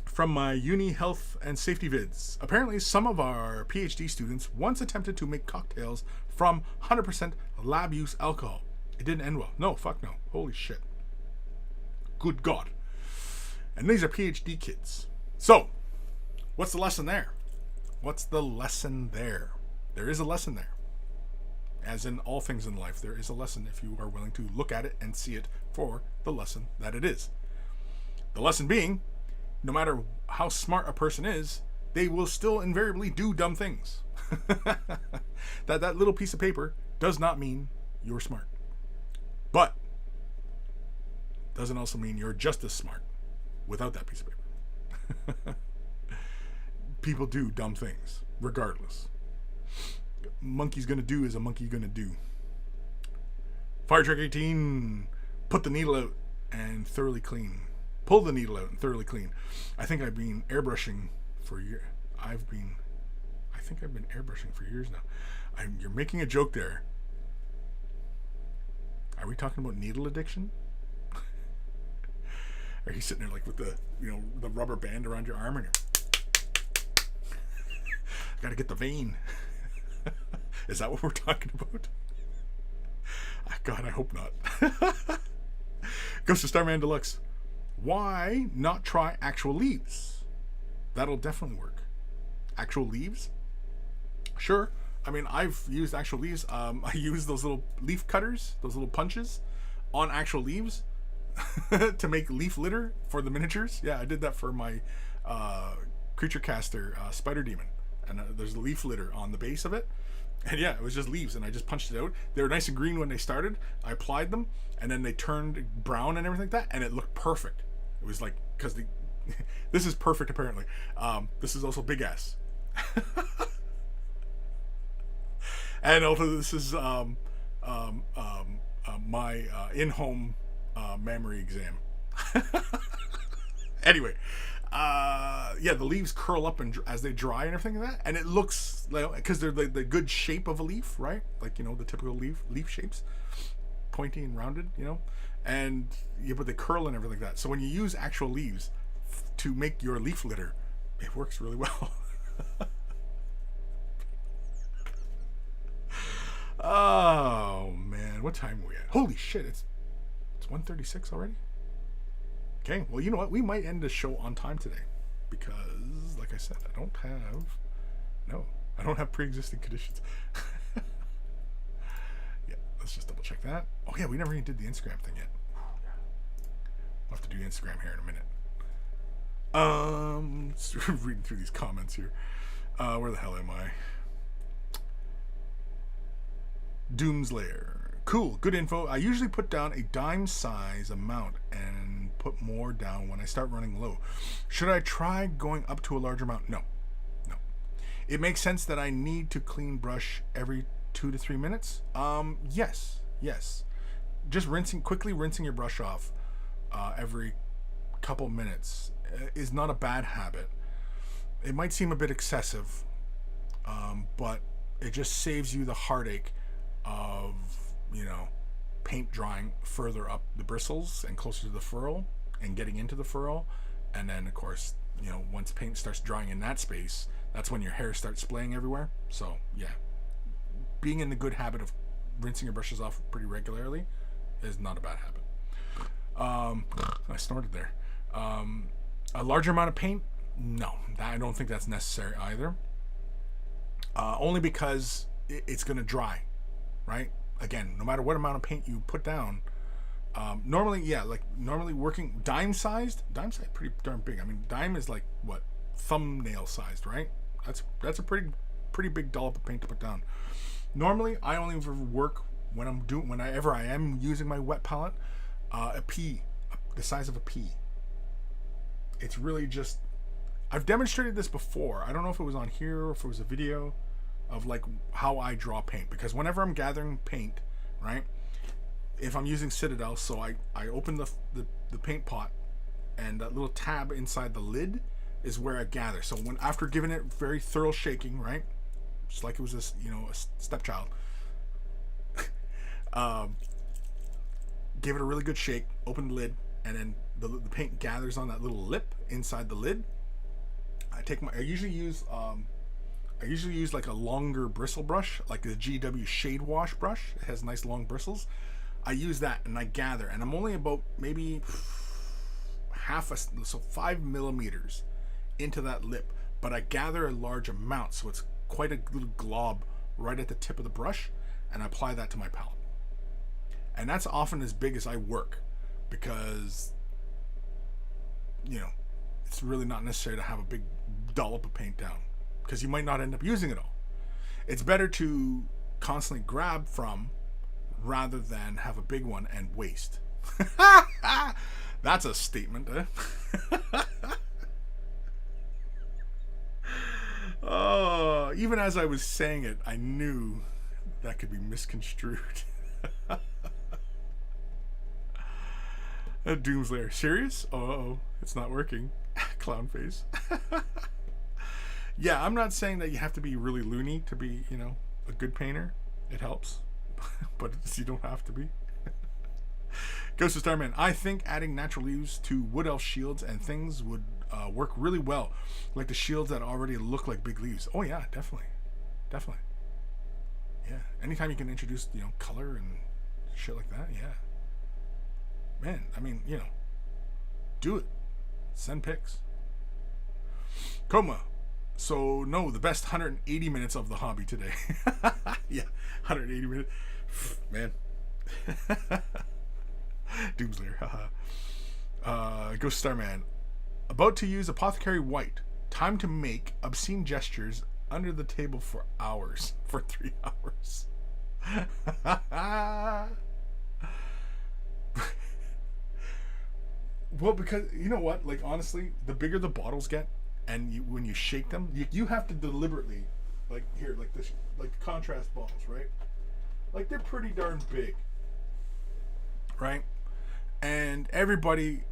from my uni health and safety vids. Apparently, some of our PhD students once attempted to make cocktails from 100% lab use alcohol. It didn't end well. No, fuck no. Holy shit. Good God. And these are PhD kids. So, what's the lesson there? What's the lesson there? There is a lesson there. As in all things in life, there is a lesson if you are willing to look at it and see it for the lesson that it is. The lesson being, no matter how smart a person is, they will still invariably do dumb things. That little piece of paper does not mean you're smart. But doesn't also mean you're just as smart without that piece of paper. People do dumb things, regardless. Monkey's gonna do is a monkey gonna do. Fire trick 18. Put the needle out and thoroughly clean. Pull the needle out and thoroughly clean. I think I've been airbrushing for years. I think I've been airbrushing for years now. You're making a joke there. Are we talking about needle addiction? Are you sitting there like with the rubber band around your arm and you're gotta get the vein? Is that what we're talking about? God, I hope not. Goes to Starman Deluxe. Why not try actual leaves? That'll definitely work. Actual leaves? Sure. I mean, I've used actual leaves. I use those little leaf cutters, those little punches on actual leaves to make leaf litter for the miniatures. Yeah, I did that for my creature caster spider demon. And there's a leaf litter on the base of it. And yeah, it was just leaves, and I just punched it out. They were nice and green when they started. I applied them, and then they turned brown and everything like that, and it looked perfect. It was like, because this is perfect apparently. This is also big ass. And also this is my in-home memory exam. Anyway, yeah, the leaves curl up and as they dry and everything like that, and it looks like, because they're the good shape of a leaf, right? Like, the typical leaf shapes, pointy and rounded, and yeah, but they curl and everything like that. So when you use actual leaves to make your leaf litter, it works really well. Oh man, what time are we at? Holy shit, it's 1:36 already. Okay, well, you know what? We might end the show on time today because, like I said, I don't have pre-existing conditions. Yeah, let's just double check that. Oh yeah, we never even did the Instagram thing yet. I'll have to do Instagram here in a minute. Reading through these comments here. Where the hell am I? Doomslayer. Cool, good info. I usually put down a dime size amount and put more down when I start running low. Should I try going up to a larger amount? No. It makes sense that I need to clean brush every 2 to 3 minutes. Yes. Just quickly rinsing your brush off every couple minutes is not a bad habit. It might seem a bit excessive, but it just saves you the heartache of, paint drying further up the bristles and closer to the furrow and getting into the furrow. And then, of course, once paint starts drying in that space, that's when your hair starts splaying everywhere. So, yeah, being in the good habit of rinsing your brushes off pretty regularly is not a bad habit. I snorted there. A larger amount of paint? No, I don't think that's necessary either. Only because it's going to dry, right? Again, no matter what amount of paint you put down, normally working dime-sized, pretty darn big. I mean, dime is like what, thumbnail sized, right? That's a pretty big dollop of paint to put down. Normally, I only work whenever I am using my wet palette, a pea, the size of a pea. It's really just, I've demonstrated this before. I don't know if it was on here or if it was a video of like how I draw paint, because whenever I'm gathering paint, right, if I'm using Citadel, so I open the paint pot, and that little tab inside the lid is where I gather. So after giving it very thorough shaking, right, just like it was a stepchild, give it a really good shake, open the lid, and then the paint gathers on that little lip inside the lid. I usually use like a longer bristle brush, like the GW Shade Wash brush. It has nice long bristles. I use that and I gather, and I'm only about maybe 5 millimeters into that lip, but I gather a large amount, so it's quite a little glob right at the tip of the brush, and I apply that to my palette. And that's often as big as I work, because it's really not necessary to have a big dollop of paint down, because you might not end up using it all. It's better to constantly grab from rather than have a big one and waste. That's a statement, eh? Oh, even as I was saying it, I knew that could be misconstrued. Doomslayer. Serious? Oh, it's not working. Clown face. Yeah, I'm not saying that you have to be really loony to be, a good painter. It helps. But you don't have to be. Ghost of Starman. I think adding natural leaves to wood elf shields and things would work really well. Like the shields that already look like big leaves. Oh yeah, definitely. Yeah. Anytime you can introduce, color and shit like that, yeah. Man, I mean, do it. Send pics. Coma. So, no, the best 180 minutes of the hobby today. Yeah, 180 minutes. Man. Doomslayer, haha. Ghost Starman. About to use Apothecary White. Time to make obscene gestures under the table for hours. For 3 hours. Well, because, you know what? Like, honestly, the bigger the bottles get, and when you shake them, you have to deliberately, like, here, like this, like contrast bottles, right? Like, they're pretty darn big, right? And everybody,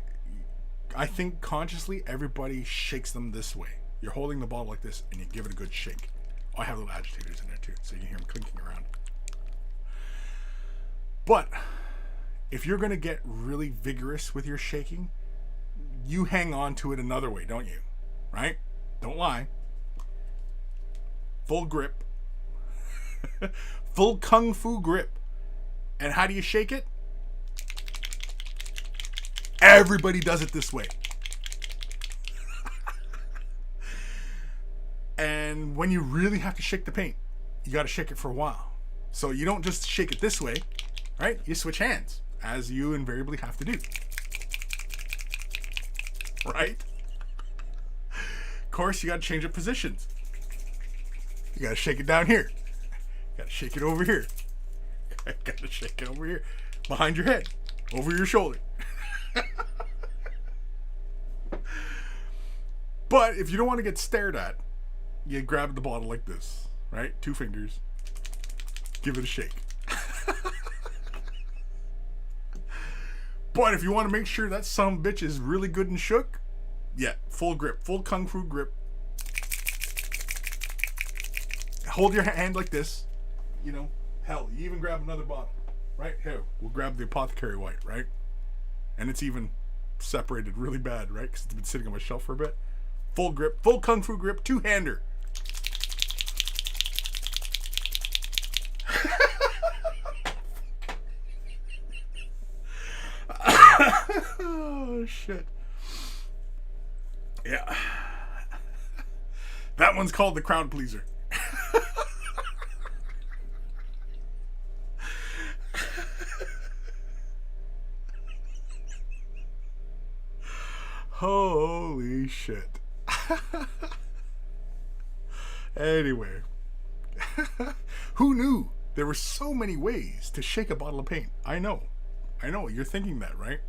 I think consciously, everybody shakes them this way. You're holding the bottle like this, and you give it a good shake. Oh, I have little agitators in there, too, so you can hear them clinking around. But if you're going to get really vigorous with your shaking, you hang on to it another way, don't you? Right? Don't lie. Full grip. Full kung fu grip. And how do you shake it? Everybody does it this way. And when you really have to shake the paint, you got to shake it for a while. So you don't just shake it this way, right? You switch hands, as you invariably have to do. Right? Of course, you got to change up positions. You got to shake it down here. You got to shake it over here. You got to shake it over here. Behind your head. Over your shoulder. But if you don't want to get stared at, you grab the bottle like this, right? 2 fingers. Give it a shake. But if you want to make sure that some bitch is really good and shook, yeah, full grip, full kung fu grip. Hold your hand like this. You know, hell, you even grab another bottle. Right? Here, we'll grab the apothecary white, right? And it's even separated really bad, right? Because it's been sitting on my shelf for a bit. Full grip, full kung fu grip, 2-hander. Oh, shit. Yeah. That one's called the crowd pleaser. Holy shit. Anyway. Who knew there were so many ways to shake a bottle of paint? I know. You're thinking that, right?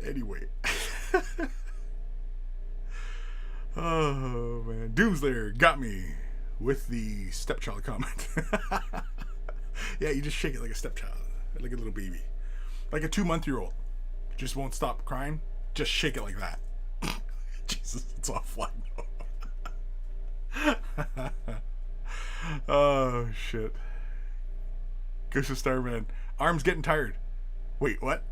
Anyway. Oh, man. Doomslayer got me with the stepchild comment. Yeah, you just shake it like a stepchild. Like a little baby. Like a 2-month-old. Just won't stop crying. Just shake it like that. Jesus, it's offline. Oh, shit. Goes to Starman. Arm's getting tired. Wait, what?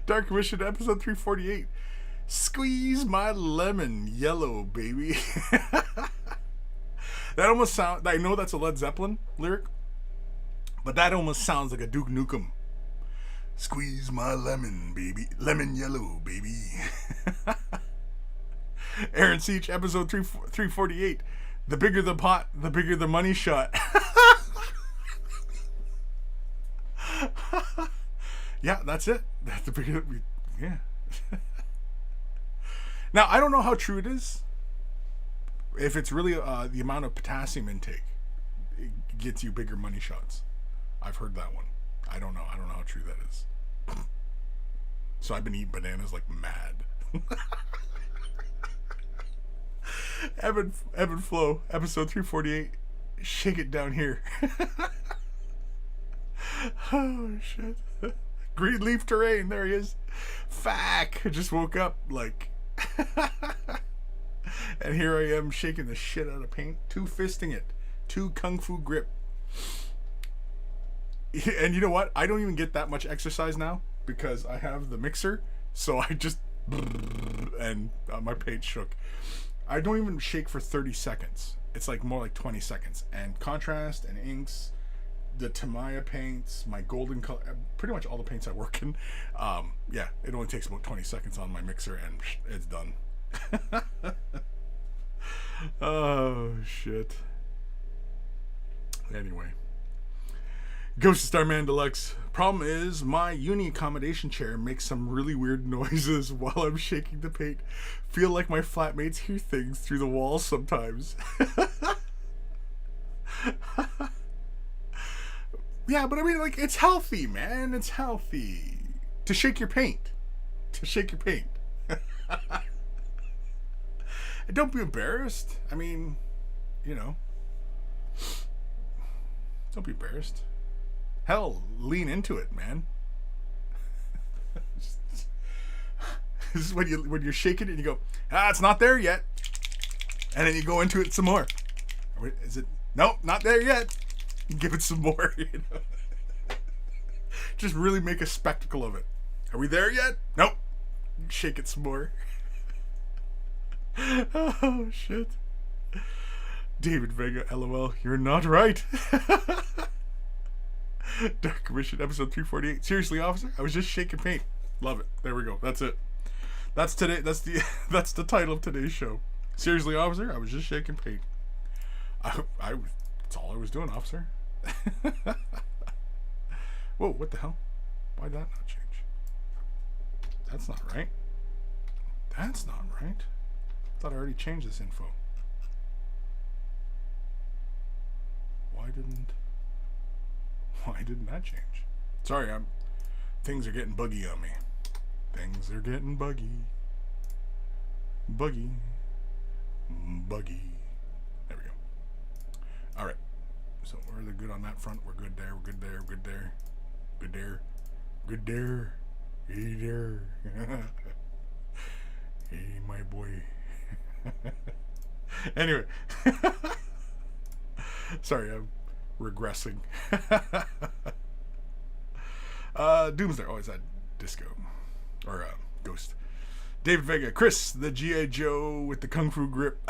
Dark Mission episode 348. Squeeze my lemon yellow, baby. That almost sounds... I know that's a Led Zeppelin lyric, but that almost sounds like a Duke Nukem. Squeeze my lemon, baby. Lemon yellow, baby. Aaron Seach, episode 348. The bigger the pot, the bigger the money shot. Yeah, that's it. That's the bigger... Yeah. Now, I don't know how true it is. If it's really the amount of potassium intake, it gets you bigger money shots. I've heard that one. I don't know how true that is. So I've been eating bananas like mad. Evan Flow, episode 348. Shake it down here. Oh, shit. Greenleaf terrain. There he is. Fuck. I just woke up like... And here I am shaking the shit out of paint. 2-fisting it. 2 kung fu grip. And you know what? I don't even get that much exercise now because I have the mixer. So I just... And my paint shook. I don't even shake for 30 seconds. It's like more like 20 seconds. And contrast and inks, the Tamiya paints, my golden color, pretty much all the paints I work in. Yeah, it only takes about 20 seconds on my mixer and it's done. Oh, shit. Anyway. Ghost of Starman Deluxe. Problem is, my uni accommodation chair makes some really weird noises while I'm shaking the paint. Feel like my flatmates hear things through the walls sometimes. Yeah, but I mean, like, it's healthy, man. It's healthy. To shake your paint. To shake your paint. And don't be embarrassed. I mean, you know. Don't be embarrassed. Hell, lean into it, man. This is when you're shaking it and you go, it's not there yet. And then you go into it some more. Is it? Nope, not there yet. Give it some more, you know. Just really make a spectacle of it. Are we there yet? Nope. Shake it some more. Oh, shit. David Vega, LOL, you're not right. Dark Commission, episode 348. Seriously, officer, I was just shaking paint. Love it. There we go. That's it. That's today. That's the that's the title of today's show. Seriously, officer, I was just shaking paint. That's all I was doing, officer. Whoa, what the hell? Why did that not change? That's not right. That's not right. I thought I already changed this info. Why didn't that change? Sorry, things are getting buggy on me. Things are getting buggy. Buggy. Buggy. There we go. Alright. So we're good on that front. We're good there. We're good there. Good there. Good there. Good there. Hey there. Hey, my boy. Anyway. Sorry, I'm regressing. Doomsday. Oh, is that Disco? Or Ghost. David Vega. Kris, the G.I. Joe with the Kung Fu grip.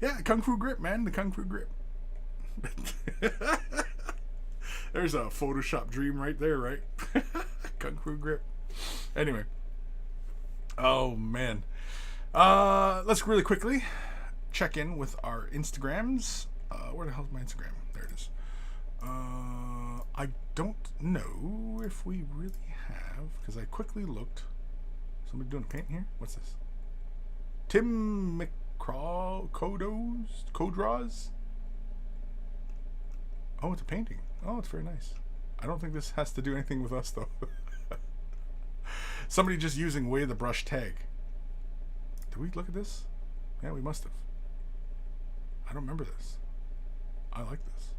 Yeah, Kung Fu grip, man. The Kung Fu grip. There's a Photoshop dream right there, right? Kung Fu grip. Anyway. Oh, man. Let's really quickly check in with our Instagrams. Where the hell's my Instagram? There it is. I don't know if we really have, because I quickly looked. Somebody doing a paint here? What's this? Tim Codraws? Oh, it's a painting. Oh, it's very nice. I don't think this has to do anything with us, though. Somebody just using Way the Brush tag. Did we look at this? Yeah, we must have. I don't remember this. I like this.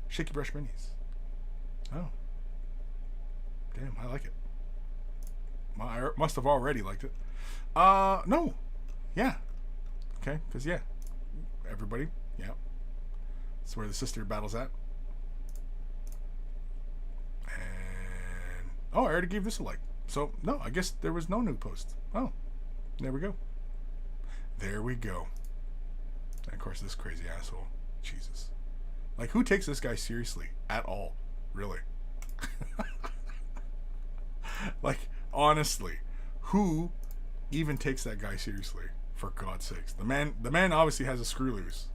Shaky Brush Minis. Oh. Damn, I like it. I must have already liked it. No. Yeah. Okay, because, yeah. Everybody. Yeah. That's where the sister battle's at. And... oh, I already gave this a like. So, no, I guess there was no new post. Oh. There we go. There we go. And, of course, this crazy asshole. Jesus. Like, who takes this guy seriously at all? Really? Like, honestly, who even takes that guy seriously? For God's sakes, the man obviously has a screw loose.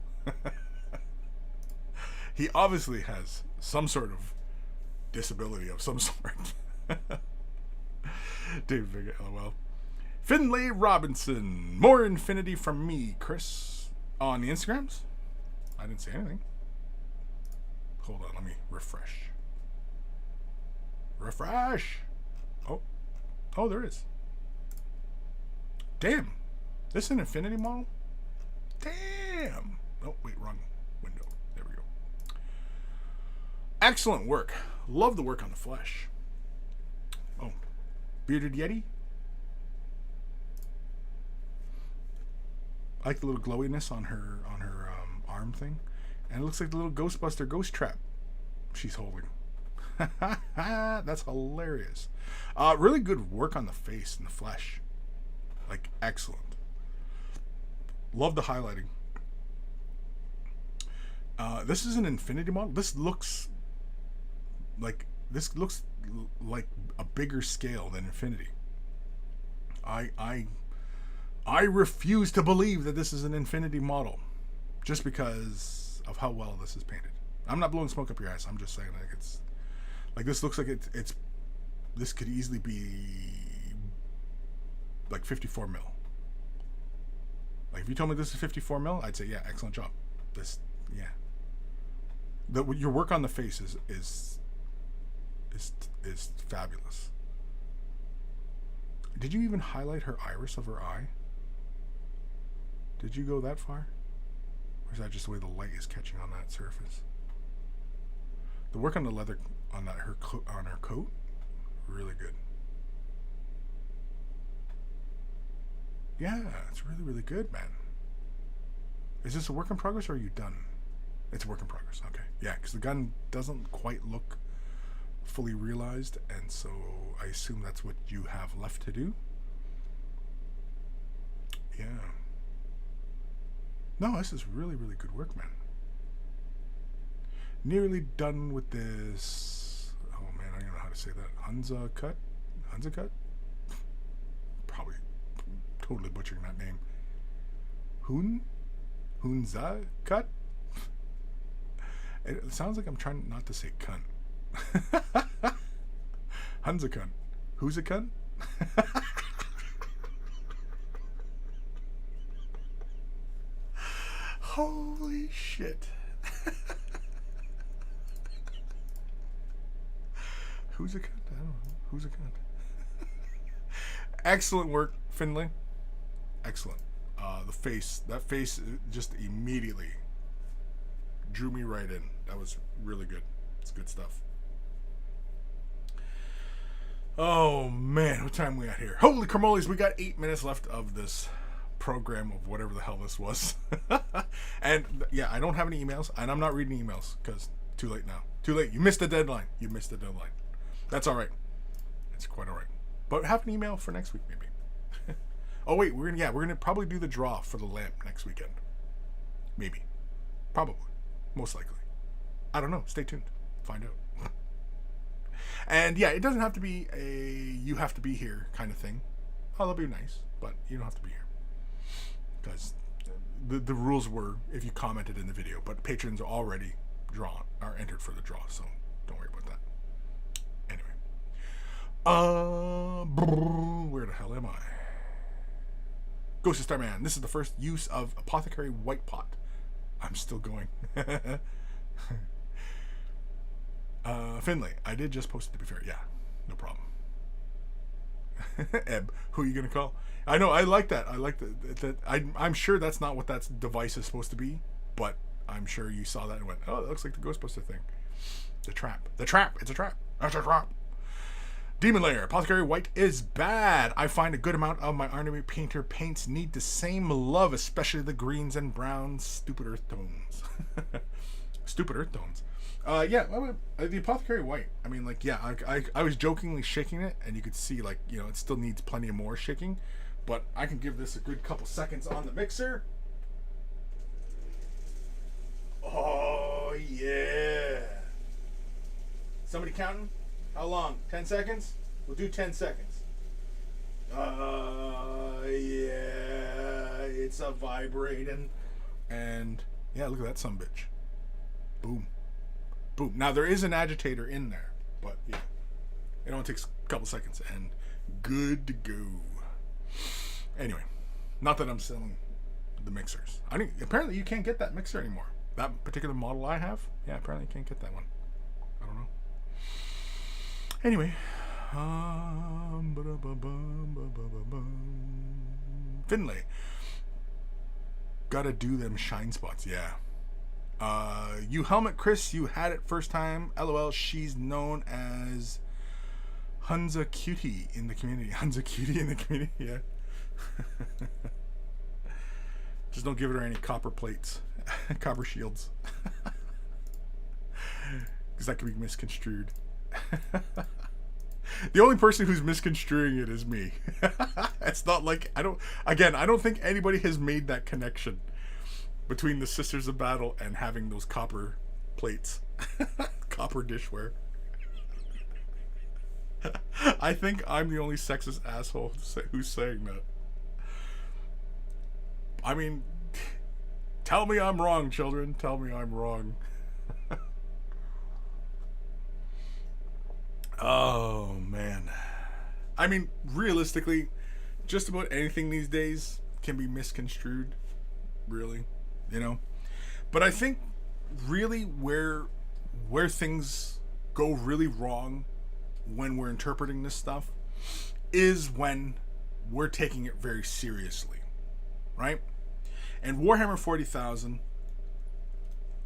He obviously has some sort of disability of some sort. David Vega, LOL. Finlay Robinson, more infinity from me, Kris, on the Instagrams. I didn't say anything. Hold on, let me refresh. Refresh. Oh, there is. Damn. This is an infinity model? Damn. Oh, wait, wrong window. There we go. Excellent work. Love the work on the flesh. Oh. Bearded Yeti. I like the little glowiness on her arm thing. And it looks like the little Ghostbuster ghost trap she's holding. That's hilarious. Really good work on the face and the flesh. Like, excellent. Love the highlighting. This is an infinity model. This looks like a bigger scale than infinity. I refuse to believe that this is an infinity model just because of how well this is painted. I'm not blowing smoke up your ass. I'm just saying, like, it's like, this looks like it's this could easily be like 54 mil. Like, if you told me this is 54 mil, I'd say, yeah, excellent job. This, yeah. Your work on the face is fabulous. Did you even highlight her iris of her eye? Did you go that far? Or is that just the way the light is catching on that surface? The work on the leather on her coat, really good. Yeah, it's really, really good, man. Is this a work in progress, or are you done? It's a work in progress. Okay. Yeah, because the gun doesn't quite look fully realized, and so I assume that's what you have left to do. Yeah. No, this is really, really good work, man. Nearly done with this. Oh, man, I don't know how to say that. Hunza cut? totally butchering that name. Hunza cut? It sounds like I'm trying not to say cunt. Hunza cunt. Who's a cunt? Holy shit. Who's a cunt? I don't know. Who's a cunt? Excellent work, Finlay. Excellent. That face just immediately drew me right in. That was really good. It's good stuff. Oh man, what time we at here? Holy caramoles, we got 8 minutes left of this program of whatever the hell this was. And yeah, I don't have any emails, and I'm not reading emails because too late now. Too late. You missed the deadline. That's all right. It's quite all right. But have an email for next week, maybe. Oh wait, we're gonna probably do the draw for the lamp next weekend. Maybe, probably, most likely. I don't know. Stay tuned. Find out. And yeah, it doesn't have to be a you have to be here kind of thing. Oh, that'll be nice, but you don't have to be here because the rules were if you commented in the video. But patrons are already are entered for the draw, so don't worry about that. Anyway, where the hell am I? Ghost of Starman. This is the first use of Apothecary White Pot. I'm still going. Finlay, I did just post it, to be fair. Yeah, no problem. Eb, who are you going to call? I know, I like that. I like that. I'm sure that's not what that device is supposed to be, but I'm sure you saw that and went, oh, that looks like the Ghostbuster thing. The trap. It's a trap. That's a trap. Demon Lair. Apothecary White is bad. I find a good amount of my Army Painter paints need the same love, especially the greens and browns. Stupid earth tones. Yeah, the Apothecary White. I mean, like, yeah, I was jokingly shaking it, and you could see, like, you know, it still needs plenty of more shaking. But I can give this a good couple seconds on the mixer. Oh, yeah. Somebody counting? How long? 10 seconds? We'll do 10 seconds. Yeah, it's a vibrating. And, yeah, look at that sumbitch. Boom. Boom. Now, there is an agitator in there, but, yeah. It only takes a couple seconds, and good to go. Anyway, not that I'm selling the mixers. Apparently, you can't get that mixer anymore. That particular model I have, yeah, apparently you can't get that one. I don't know. Anyway, Finlay. Gotta do them shine spots, yeah. You helmet Kris, you had it first time. LOL, she's known as Hunza Cutie in the community. Yeah. Just don't give her any copper plates. Copper shields. Because that could be misconstrued. The only person who's misconstruing it is me. It's not like I don't think anybody has made that connection between the Sisters of Battle and having those copper plates. Copper dishware. I think I'm the only sexist asshole who's saying that. I mean, tell me I'm wrong, children. Tell me I'm wrong. Oh, man. I mean, realistically, just about anything these days can be misconstrued. Really. You know? But I think really where things go really wrong when we're interpreting this stuff is when we're taking it very seriously. Right? And Warhammer 40,000,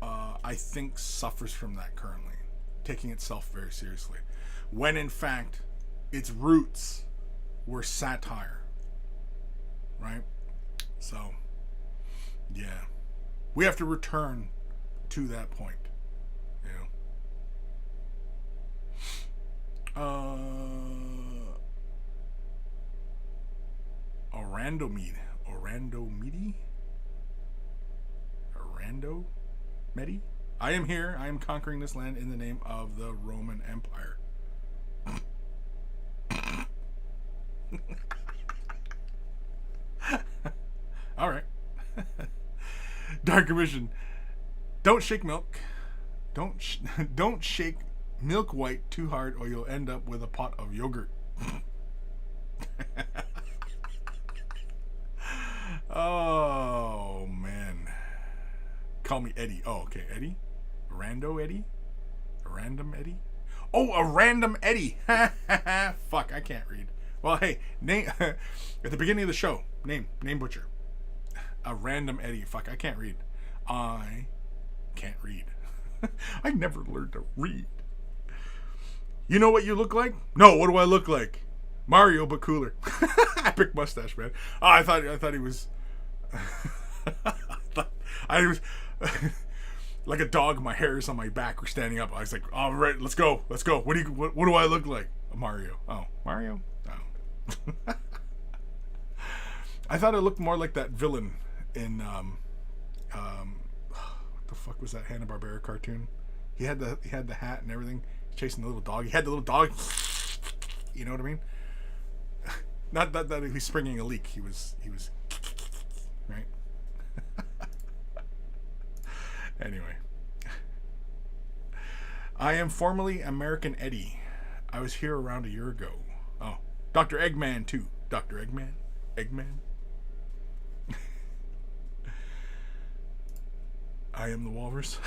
I think, suffers from that currently. Taking itself very seriously. When in fact, its roots were satire. Right? So, yeah. We have to return to that point. You know? Orlando Medi? I am here. I am conquering this land in the name of the Roman Empire. Dark Commission. Don't shake milk. Don't shake milk white too hard, or you'll end up with a pot of yogurt. Oh man. Call me Eddie. Oh, okay, Eddie. Rando Eddie. A random Eddie. Oh, a random Eddie. Fuck, I can't read. Well, hey, name at the beginning of the show. Name butcher. A random Eddie. Fuck, I can't read. I can't read. I never learned to read. You know what you look like? No, what do I look like? Mario, but cooler. Epic mustache, man. Oh, I thought he was. I was like a dog. My hairs on my back were standing up. I was like, all right, let's go. What do I look like? Mario. Oh, Mario. Oh. I thought it looked more like that villain in what the fuck was that Hanna-Barbera cartoon? He had the hat and everything, chasing the little dog. He had the little dog. You know what I mean? Not that he's springing a leak. He was right. Anyway, I am formerly American Eddie. I was here around a year ago. Oh, Dr. Eggman too. Dr. Eggman. I am the walrus.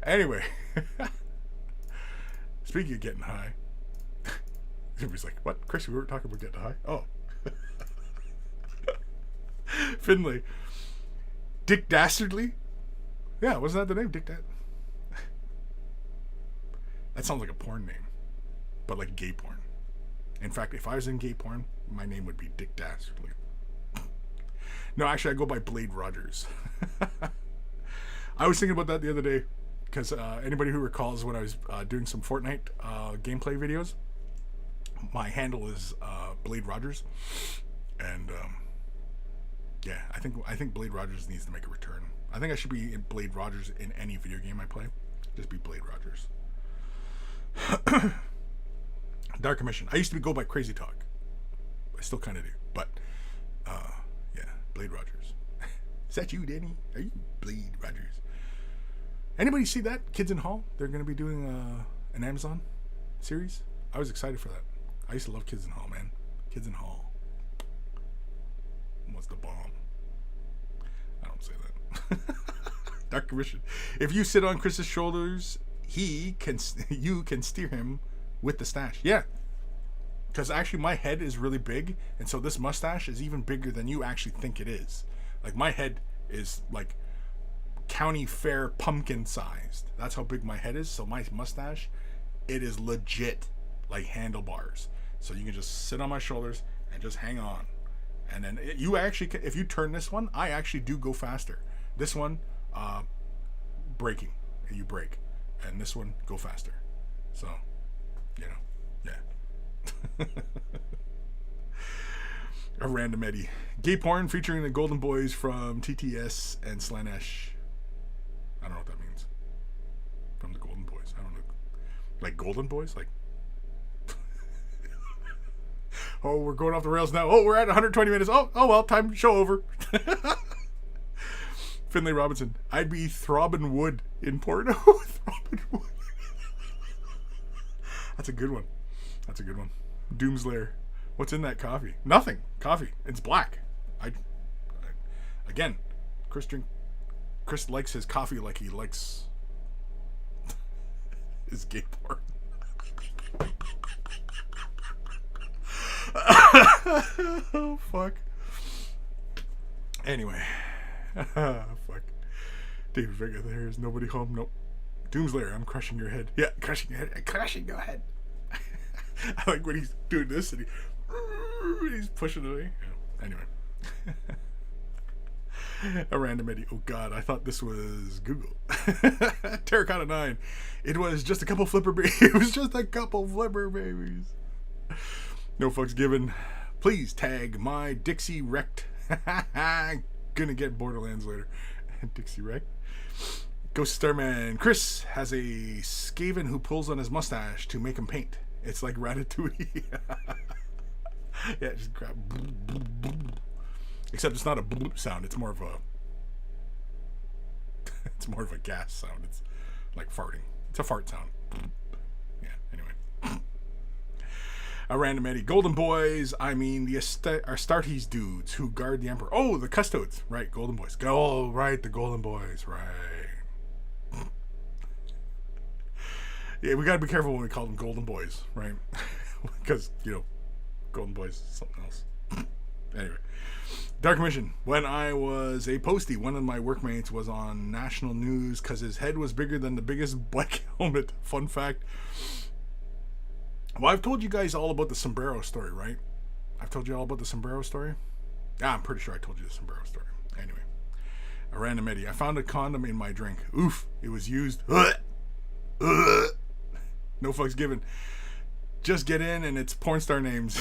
Anyway, speaking of getting high, everybody's like, "What, Kris? We were talking about getting high." Oh, Finlay, Dick Dastardly. Yeah, wasn't that the name, Dick Dastardly? That sounds like a porn name, but like gay porn. In fact, if I was in gay porn, my name would be Dick Dastardly. No, actually, I go by Blade Rogers. I was thinking about that the other day, because anybody who recalls when I was doing some Fortnite gameplay videos, my handle is Blade Rogers, and yeah, I think Blade Rogers needs to make a return. I think I should be in Blade Rogers in any video game I play. Just be Blade Rogers. Dark Commission. I used to go by Crazy Talk. I still kind of do, but yeah, Blade Rogers. Is that you, Danny? Are you Blade Rogers? Anybody see that? Kids in Hall? They're going to be doing an Amazon series. I was excited for that. I used to love Kids in Hall, man. Kids in Hall. What's the bomb? I don't say that. Dark Commission. If you sit on Kris's shoulders, you can steer him with the stash. Yeah. Because actually my head is really big, and so this mustache is even bigger than you actually think it is. Like, my head is like county fair pumpkin sized. That's how big my head is. So my mustache, it is legit like handlebars. So you can just sit on my shoulders and just hang on. And then you actually, if you turn this one, I actually do go faster. This one, braking. You brake. And this one, go faster. So, you know, yeah. A random Eddie. Gay porn featuring the Golden Boys from TTS and Slanesh. I don't know what that means. From the Golden Boys. I don't know. Like Golden Boys? Like. Oh, we're going off the rails now. Oh, we're at 120 minutes. Oh well, time, show over. Finlay Robinson. I'd be throbbing wood in porno. Throbbing wood. That's a good one. Doomslayer. What's in that coffee? Nothing. Coffee. It's black. Again, Kris likes his coffee like he likes his gay porn. Oh, fuck. Anyway. Fuck. David Vega, there is nobody home. Nope. Doomslayer, I'm crushing your head. Yeah, crushing your head. Crushing your head. I like when he's doing this and he's pushing it away. Yeah. Anyway. A random Eddie. Oh god, I thought this was Google. Terracotta 9. It was just a couple flipper babies. It was just a couple flipper babies. No fucks given. Please tag my Dixie wrecked. Gonna get Borderlands later. Dixie wrecked. Ghost Starman. Kris has a Skaven who pulls on his mustache to make him paint. It's like Ratatouille. Yeah, just grab. Except it's not a bloop sound. It's more of a it's more of a gas sound. It's like farting. It's a fart sound. Yeah, anyway. A random Eddie. Golden Boys, I mean the Astartes dudes who guard the Emperor. Oh, the Custodes. Right, Golden Boys. Oh, right, the Golden Boys. Right. Yeah, we gotta be careful when we call them Golden Boys, right? Because, Golden Boys is something else. Anyway. Dark Mission. When I was a postie, one of my workmates was on national news because his head was bigger than the biggest black helmet. Fun fact. Well, I've told you guys all about the Sombrero story, right? I've told you all about the Sombrero story? Yeah, I'm pretty sure I told you the Sombrero story. Anyway. A random Eddie. I found a condom in my drink. Oof. It was used. No fucks given. Just get in and it's porn star names.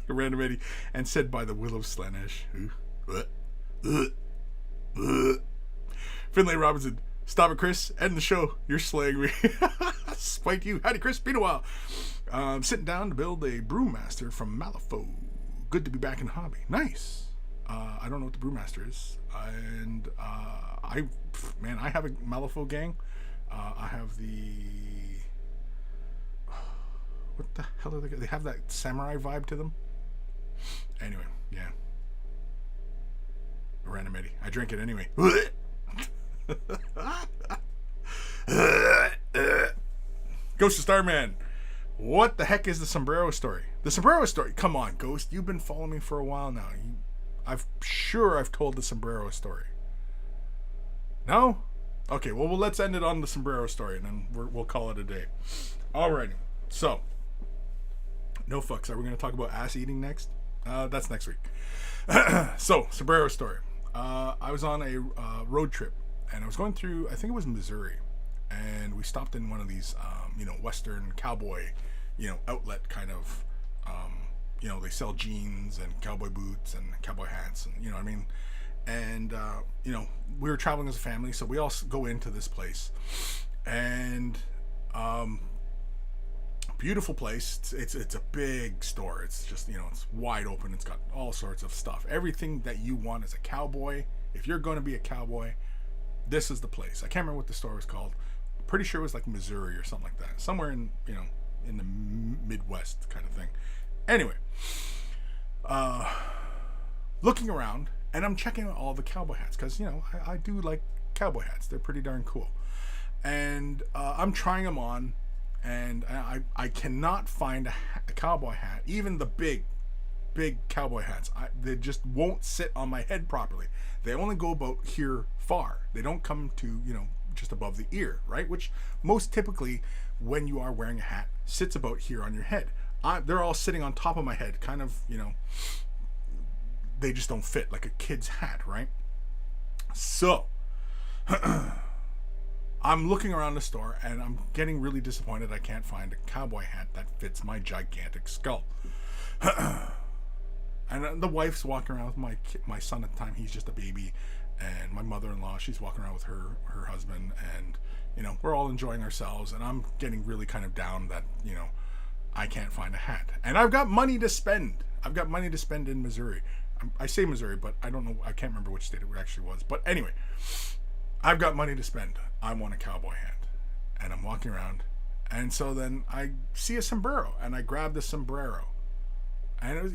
Random Eddie. And said by the Will of Slaanesh. Finlay Robinson. Stop it, Kris. End the show. You're slaying me. Spite you. Howdy, Kris. Been a while. Sitting down to build a Brewmaster from Malifaux. Good to be back in the hobby. Nice. I don't know what the Brewmaster is. And I have a Malifaux gang. I have the... What the hell are they? They have that samurai vibe to them. Anyway, yeah. A random Eddie. I drink it anyway. Ghost of Starman. What the heck is the Sombrero story? The Sombrero story. Come on, Ghost. You've been following me for a while now. I've told the Sombrero story. No? Okay, well, let's end it on the Sombrero story, and then we'll call it a day. Alrighty. So, no fucks. Are we going to talk about ass eating next? That's next week. So, Sombrero story. I was on a road trip, and I was going through, I think it was Missouri, and we stopped in one of these, Western cowboy, outlet kind of, they sell jeans and cowboy boots and cowboy hats, and you know what I mean? And, we were traveling as a family, so we all go into this place, and, beautiful place. It's a big store. It's just, it's wide open. It's got all sorts of stuff. Everything that you want as a cowboy. If you're going to be a cowboy, this is the place. I can't remember what the store was called. Pretty sure it was like Missouri or something like that. Somewhere in, in the Midwest kind of thing. Anyway, looking around, and I'm checking out all the cowboy hats because, I do like cowboy hats. They're pretty darn cool. And I'm trying them on. And I cannot find a cowboy hat, even the big cowboy hats. They just won't sit on my head properly. They only go about here far. They don't come to, just above the ear, right? Which most typically, when you are wearing a hat, sits about here on your head. They're all sitting on top of my head, kind of, they just don't fit like a kid's hat, right? So... I'm looking around the store, and I'm getting really disappointed I can't find a cowboy hat that fits my gigantic skull. And the wife's walking around with my son at the time. He's just a baby. And my mother-in-law, she's walking around with her husband. And, we're all enjoying ourselves. And I'm getting really kind of down that, I can't find a hat. And I've got money to spend. I've got money to spend in Missouri. I say Missouri, but I don't know. I can't remember which state it actually was. But anyway... I've got money to spend. I want a cowboy hat. And I'm walking around. And so then I see a sombrero. And I grab the sombrero. And it was,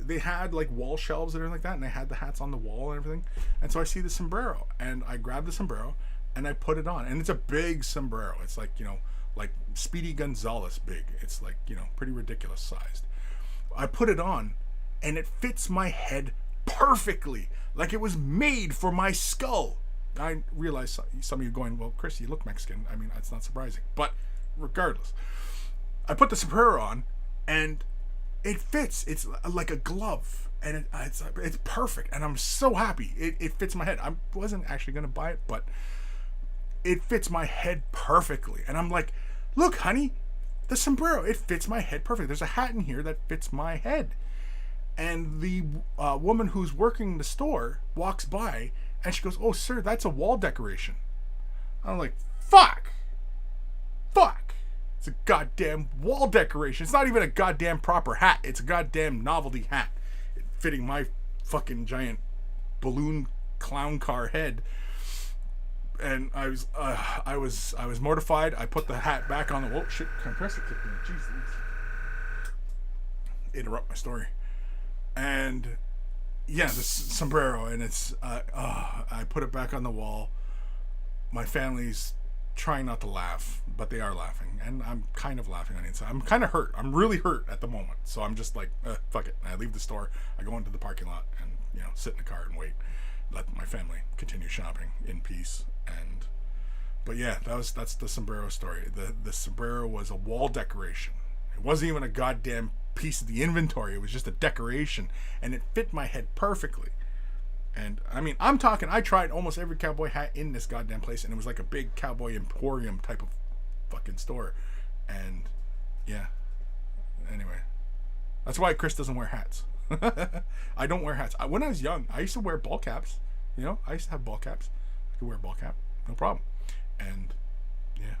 they had wall shelves and everything like that. And they had the hats on the wall and everything. And so I see the sombrero. And I grab the sombrero. And I put it on. And it's a big sombrero. It's like Speedy Gonzales big. It's pretty ridiculous sized. I put it on. And it fits my head perfectly. Like it was made for my skull. I realize some of you are going, well, Kris, you look Mexican. I mean, it's not surprising. But regardless, I put the sombrero on, and it fits. It's like a glove, and it's perfect. And I'm so happy. It fits my head. I wasn't actually going to buy it, but it fits my head perfectly. And I'm like, look, honey, the sombrero, it fits my head perfect. There's a hat in here that fits my head. And the woman who's working the store walks by, and she goes, oh, sir, that's a wall decoration. I'm like, fuck. It's a goddamn wall decoration. It's not even a goddamn proper hat. It's a goddamn novelty hat fitting my fucking giant balloon clown car head. And I was mortified. I put the hat back on the. Whoa, shit! Compressor kicked in. Jesus. Interrupt my story. And yeah, this sombrero, and it's. I put it back on the wall. My family's trying not to laugh, but they are laughing, and I'm kind of laughing on the inside. I'm kind of hurt. I'm really hurt at the moment, so I'm just like, fuck it. I leave the store. I go into the parking lot and sit in the car and wait. Let my family continue shopping in peace. But yeah, that's the sombrero story. The sombrero was a wall decoration. It wasn't even a goddamn piece of the inventory. It was just a decoration, and it fit my head perfectly. And I mean, I'm talking, I tried almost every cowboy hat in this goddamn place, and it was like a big cowboy emporium type of fucking store. And yeah, anyway, that's why Kris doesn't wear hats. I don't wear hats. When I was young, I used to wear ball caps. I used to have ball caps. I could wear a ball cap, no problem. And yeah.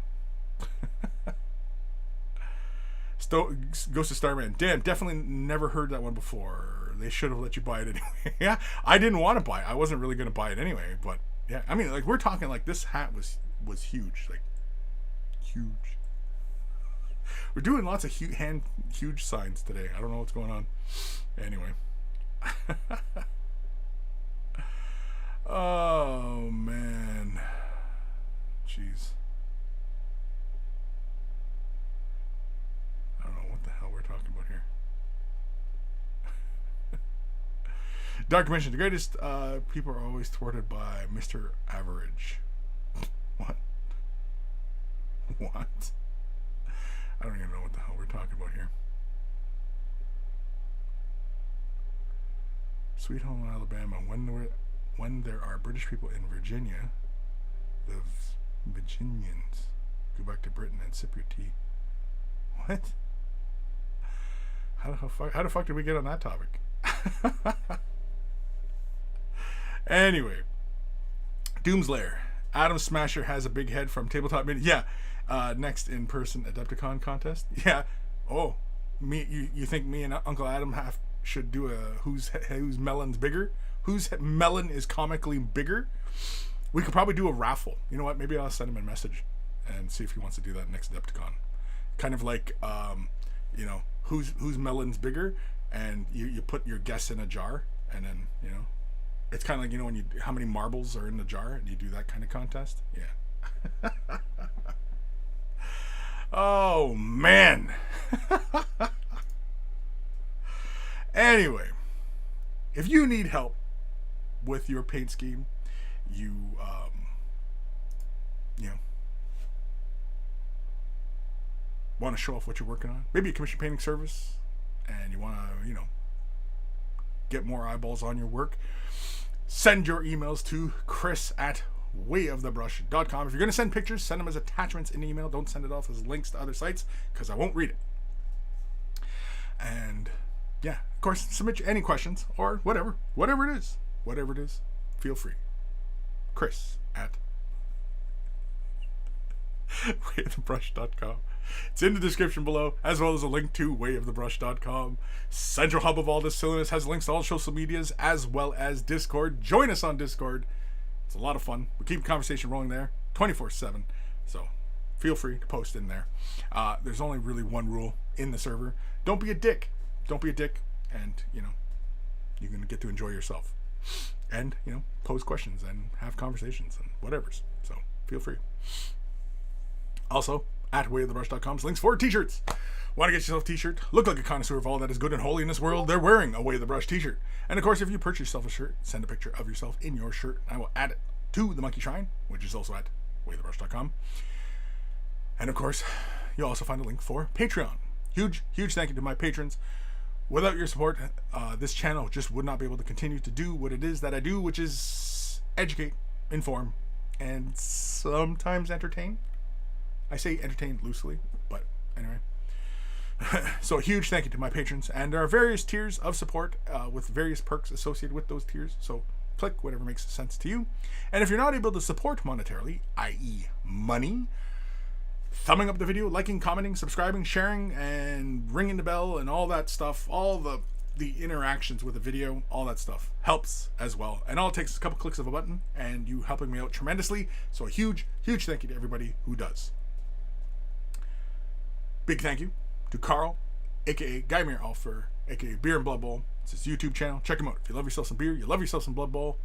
Ghost of Starman. Damn, definitely never heard that one before. They should have let you buy it anyway. Yeah, I didn't want to buy it. I wasn't really going to buy it anyway. But yeah, I mean, like, we're talking like this hat was huge, like huge. We're doing lots of huge signs today. I don't know what's going on. Anyway. Oh man. Jeez. I don't know what the hell we're talking about here. Dark Dimension. The greatest people are always thwarted by Mr. Average. What? What? I don't even know what the hell we're talking about here. Sweet Home Alabama. When there are British people in Virginia, the Virginians go back to Britain and sip your tea. What? How the fuck did we get on that topic? Anyway, Doomslayer. Adam Smasher has a big head from Tabletop Mini. Yeah. Next in-person Adepticon contest. Yeah. Oh, you think me and Uncle Adam should do a whose melon's bigger? Whose melon is comically bigger? We could probably do a raffle. You know what? Maybe I'll send him a message and see if he wants to do that next Adepticon. Kind of like, whose melon's bigger, and you put your guess in a jar, and then it's kind of like when how many marbles are in the jar, and you do that kind of contest. Yeah. Oh man. Anyway, if you need help with your paint scheme, you want to show off what you're working on, maybe a commission painting service, and you want to get more eyeballs on your work, send your emails to Kris@wayofthebrush.com. If you're going to send pictures, send them as attachments in the email. Don't send it off as links to other sites, because I won't read it. And yeah, of course, submit any questions or whatever it is, feel free. Kris@wayofthebrush.com. It's in the description below, as well as a link to wayofthebrush.com. Central hub of all this silliness has links to all social medias, as well as Discord. Join us on Discord. It's a lot of fun. We keep the conversation rolling there 24/7. So feel free to post in there. There's only really one rule in the server. Don't be a dick. And, you're going to get to enjoy yourself. And, pose questions and have conversations and whatevers. So feel free. Also, at wayofthebrush.com's links for t-shirts. Want to get yourself a t-shirt? Look like a connoisseur of all that is good and holy in this world? They're wearing a Way of the Brush t-shirt. And of course, if you purchase yourself a shirt, send a picture of yourself in your shirt. I will add it to the Monkey Shrine, which is also at wayofthebrush.com. And of course, you'll also find a link for Patreon. Huge thank you to my patrons. Without your support, this channel just would not be able to continue to do what it is that I do, which is educate, inform, and sometimes entertain. I say entertain loosely, but anyway. So a huge thank you to my patrons. And there are various tiers of support with various perks associated with those tiers. So click whatever makes sense to you. And if you're not able to support monetarily, i.e. money, thumbing up the video, liking, commenting, subscribing, sharing, and ringing the bell and all that stuff, all the the interactions with the video, all that stuff helps as well. And all it takes is a couple clicks of a button, and you helping me out tremendously. So a huge, huge thank you to everybody who does. Big thank you to Carl, aka Guymere Alfer, aka Beer and Blood Bowl. It's his YouTube channel. Check him out. If you love yourself some beer, you love yourself some Blood Bowl.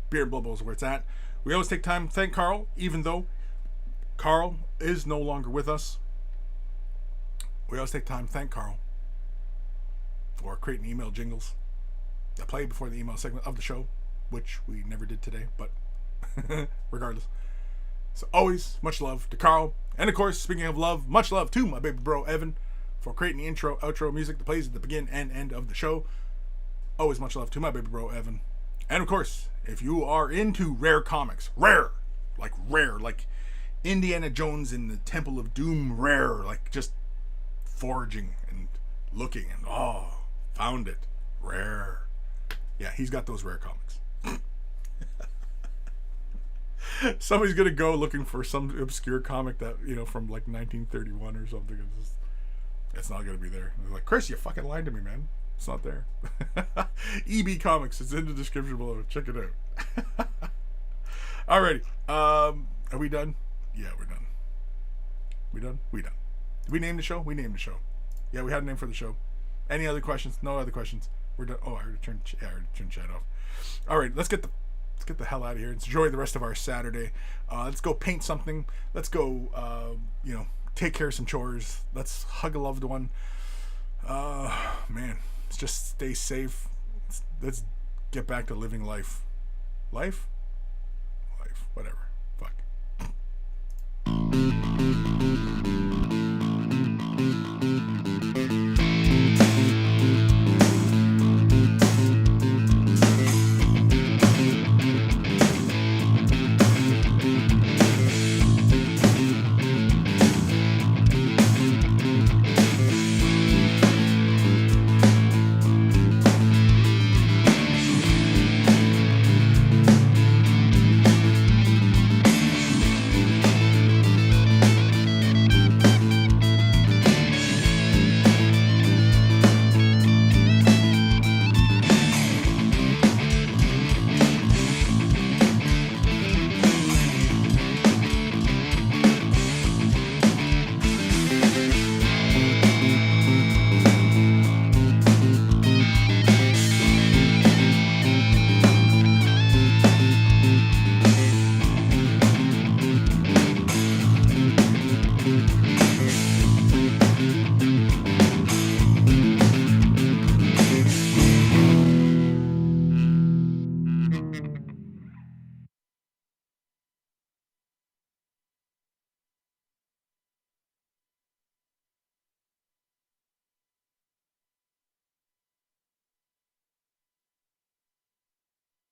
Beer and Blood Bowl is where it's at. We always take time to thank Carl, even though Carl is no longer with us. We always take time to thank Carl for creating email jingles that play before the email segment of the show, which we never did today, but regardless. So always much love to Carl. And of course, speaking of love, much love to my baby bro Evan for creating the intro, outro music that plays at the begin and end of the show. Always much love to my baby bro Evan. And of course, if you are into rare comics, rare, like Indiana Jones in the Temple of Doom, rare, like just foraging and looking and found it, rare. Yeah, he's got those rare comics. Somebody's gonna go looking for some obscure comic that, from like 1931 or something. It's not gonna be there. They're like, Kris, you fucking lied to me, man. It's not there. EB Comics, it's in the description below. Check it out. Alrighty. Are we done? Yeah, we're done. We done? We done. Did we name the show? We named the show. Yeah, we had a name for the show. Any other questions? No other questions. We're done. Oh, I already turned chat off. Alright, let's get the hell out of here. Let's enjoy the rest of our Saturday. Let's go paint something. Let's go, take care of some chores. Let's hug a loved one. Man, let's just stay safe. Let's get back to living life. Life? Whatever.